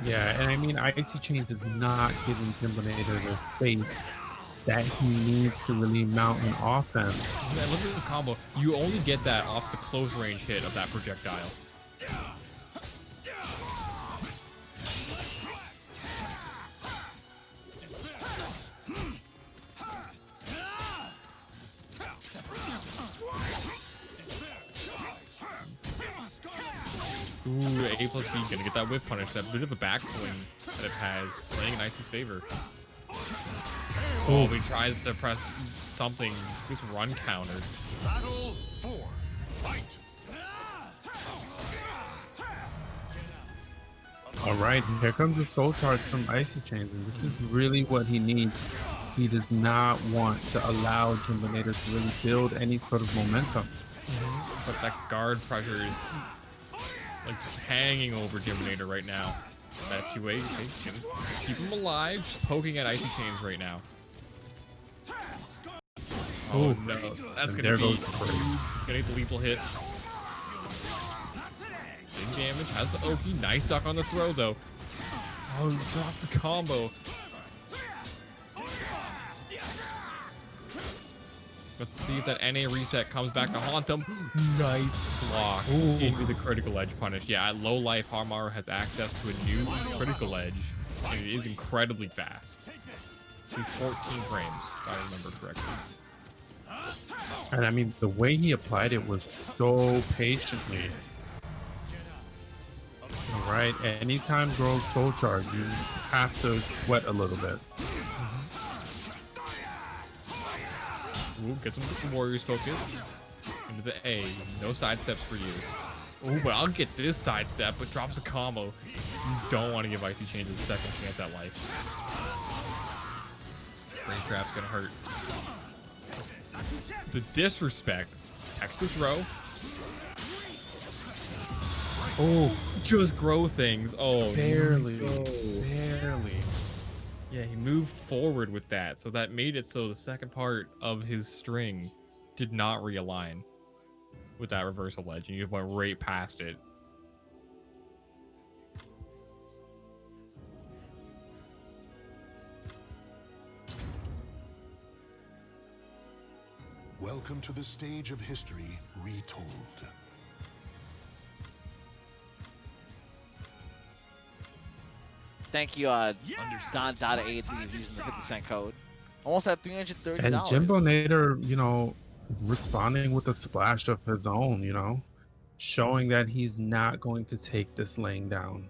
Yeah, and I mean, Icychains is not giving Jimbonator the space that he needs to really mount an offense. Man, look at this combo. You only get that off the close range hit of that projectile. Ooh, A plus B, gonna get that whip punish. That bit of a backswing that it has, playing in Icy's favor. Oh, he tries to press something. This run countered. Battle 4. Fight. All right, here comes the soul charge from Icychains, and this is really what he needs. He does not want to allow Jimbonator to really build any sort of momentum. But that guard pressure is like just hanging over Jimbonator right now. That 2A, keep him alive, just poking at Icychains right now. Oh no, that's gonna be gonna get the lethal hit. Big damage, has the Oki, nice duck on the throw though. Oh, he dropped the combo. Let's see if that NA reset comes back to haunt him. Nice block into the critical edge punish. Yeah, at low life, Haohmaru has access to a new critical edge, and it is incredibly fast. It's 14 frames, if I remember correctly. And I mean, the way he applied it was so patiently. All right, anytime Groh soul charge, you have to sweat a little bit. Ooh, get some Warriors focus. Into the A. No sidesteps for you. Ooh, but I'll get this sidestep, but drops a combo. You don't want to give Icychains a second chance at life. Brain trap's gonna hurt. The disrespect. Extra throw. Oh, just grow things. Oh, Barely. barely. Yeah, he moved forward with that, so that made it so the second part of his string did not realign with that reversal ledge, and you just went right past it. Welcome to the stage of history retold. Thank you, Don.83 using the 50-cent code. Almost at $330. And Jimbonator, you know, responding with a splash of his own, you know, showing that he's not going to take this laying down.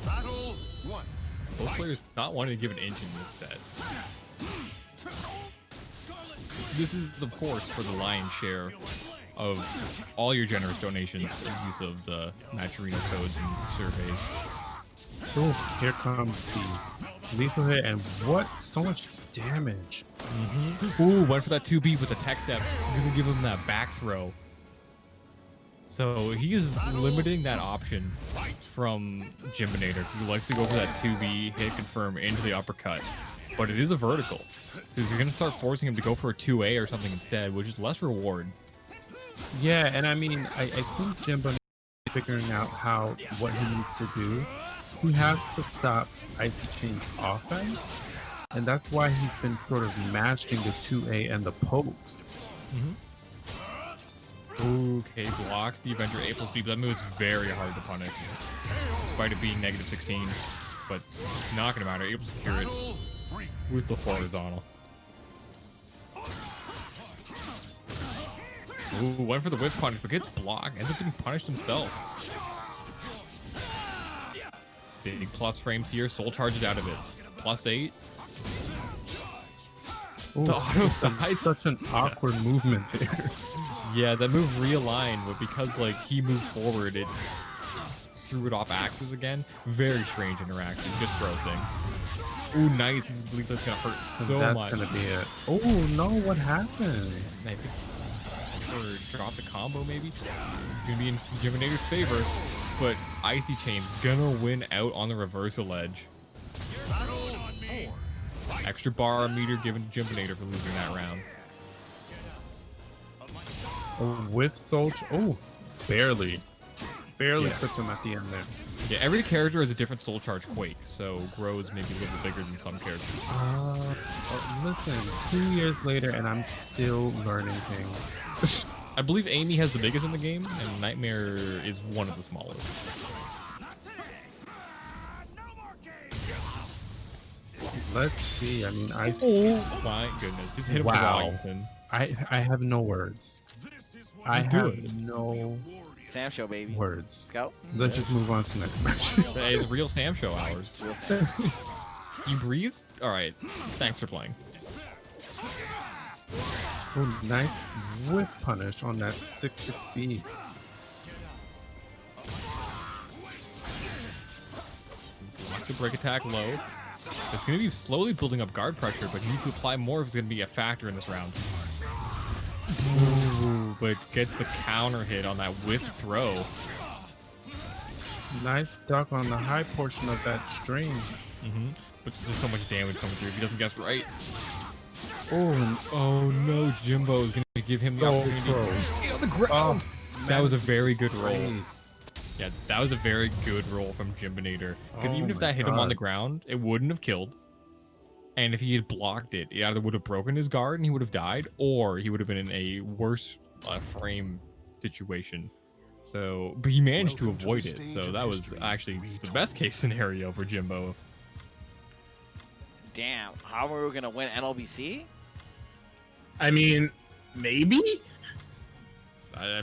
Battle 1. Both players not wanting to give an inch in this set. This is, of course, for the lion's share of all your generous donations in use of the Match Arena codes and surveys. Oh, here comes the lethal hit, and what? So much damage. Ooh, went for that 2B with the tech step. Gonna give him that back throw. So he is limiting that option from Jimbonator. He likes to go for that 2B, hit confirm into the uppercut. But it is a vertical. So you're going to start forcing him to go for a 2A or something instead, which is less reward. Yeah, and I mean, I think Jimbonator is figuring out what he needs to do. He has to stop Icychains' offense, and that's why he's been sort of mashing the 2A and the pokes. Okay, blocks the Avenger A plus B, but that move is very hard to punish. Despite it being negative 16, but not going to matter. Able to secure it with the horizontal. Ooh, went for the whip punish, but gets blocked. Ends up getting punished himself. Big plus frames here. Soul charges out of it. +8. Ooh, The auto side. such an awkward movement there. Yeah, that move realigned, but because like he moved forward, it threw it off axis again. Very strange interaction. Just throw things. Ooh, nice. I believe that's gonna hurt so That's much. gonna be it. Oh no, what happened? I think or drop the combo maybe. It's gonna be in Jimbonator's favor, but Icychains gonna win out on the reversal edge. Extra bar meter given to Jimbonator for losing that round. Oh, with Soul. Oh, barely Yeah. took him at the end there. Yeah, every character has a different soul charge quake, so Groh is maybe a little bit bigger than some characters. Listen, 2 years later, and I'm still learning things. I believe Amy has the biggest in the game, and Nightmare is one of the smallest. Let's see. I mean, Oh my goodness! Just hit him with Wow. Wellington. I have no words. I You do have it. no Sam Show, baby. words. Let's go. Let's just move on to the next match. Hey, it's real Sam Show hours. You breathe? All right. Thanks for playing. Oh, nice whip punish on that 6-6 speed. The break attack low. It's going to be slowly building up guard pressure, but he needs to apply more if it's going to be a factor in this round. Ooh, but gets the counter hit on that whip throw. Nice duck on the high portion of that string. But there's so much damage coming through if he doesn't guess right. Oh, no, Jimbo is going to give him the opportunity to stay on the ground. That was a very good roll. Yeah, that was a very good roll from Jimbonator. Because Oh even if my that hit him on the God. ground, it wouldn't have killed. And if he had blocked it, it either would have broken his guard and he would have died, or he would have been in a worse frame situation. So, but he managed to Welcome to avoid the it. stage So of that was history. actually the best case scenario for Jimbo. Damn, how are we gonna win NLBC? I mean, maybe.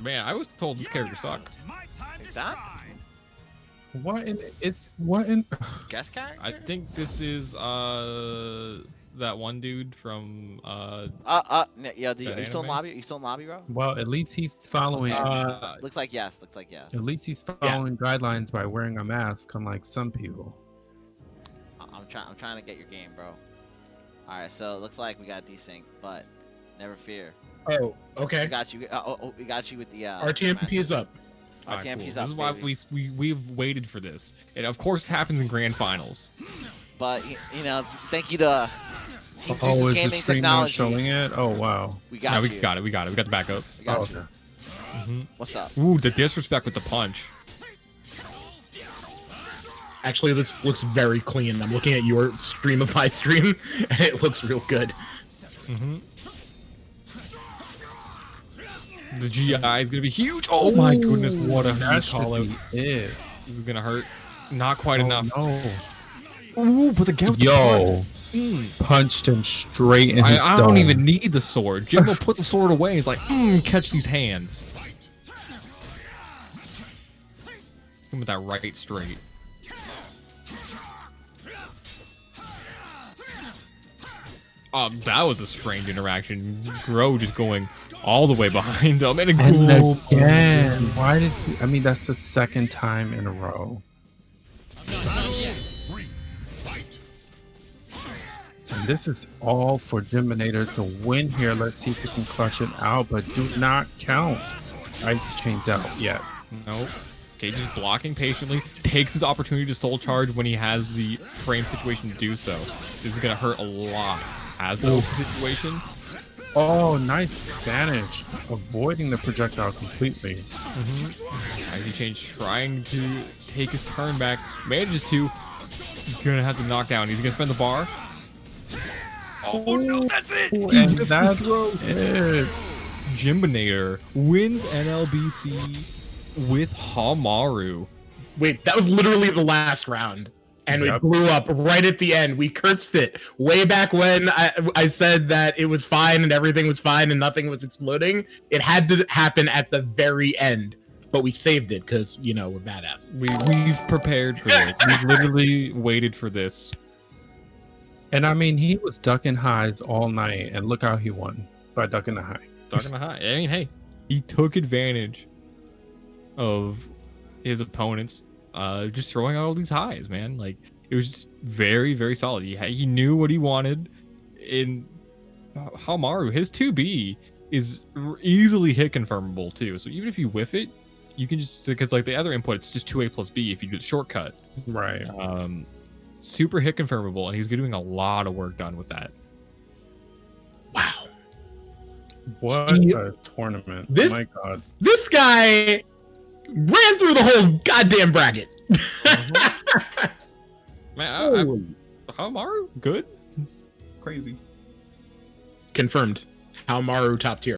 Man, I was told this character sucked. Is that what in what in? guest character? I think this is that one dude from Yeah. Are you that still in anime? lobby? You still in lobby, bro? Well, at least he's following. Looks like yes. Looks like yes. At least he's following guidelines by wearing a mask, unlike some people. I'm trying to get your game, bro. All right, so it looks like we got desync, but never fear. Oh, okay. We got you. We got you with the RTMP is up. Alright, cool. RTMP's This up, is why baby. we've waited for this. It of course happens in grand finals. But you know, thank you to Team Oh, Juice's is the Gaming stream now Technology. showing it? Oh wow. We No, got we you. got it. We got the backup. We got Oh, you. okay. What's up? Ooh, the disrespect with the punch. Actually, this looks very clean. I'm looking at your stream of my stream, and it looks real good. The GI is gonna be huge. Oh my goodness, what a that call out. should be it. This is gonna hurt. Not quite Oh, enough. no. Ooh, but the get with the Yo, punch. punched him straight in his I don't dome. even need the sword. Jimbo put the sword away. He's like, catch these hands. Him with that right straight. That was a strange interaction. Groh just going all the way behind him. And And a again, why did he, I mean, that's the second time in a row. And this is all for Jimbonator to win here. Let's see if he can clutch it out, but do not count Icychains out yet. Nope. Okay, just blocking patiently. Takes his opportunity to soul charge when he has the frame situation to do so. This is going to hurt a lot. Has the situation. Oh, nice advantage. Avoiding the projectile completely. Icychains trying to take his turn back. Manages to. He's going to have to knock down. He's going to spend the bar. Oh no, that's it! Ooh, He and just that's throws. it. Jimbonator wins NLBC with Haohmaru. Wait, that was literally the last round, and Yep. it blew up right at the end. We cursed it way back when I said that it was fine and everything was fine and nothing was exploding. It had to happen at the very end, but we saved it because, you know, we're badasses. We've prepared for this. We've literally waited for this. And I mean, he was ducking highs all night, and look how he won by ducking a high. Talking to high. I mean, hey, he took advantage of his opponents just throwing out all these highs, man. Like, it was just very, very solid. He knew what he wanted. In Haohmaru, his 2B is easily hit confirmable too. So even if you whiff it, you can just, because like the other input, it's just 2A plus B if you do the shortcut. Right. Super hit confirmable, and he's doing a lot of work done with that. Wow. What He- a tournament. This- My God. This guy ran through the whole goddamn bracket. Man, Haohmaru, good. Crazy. Confirmed. Haohmaru top tier.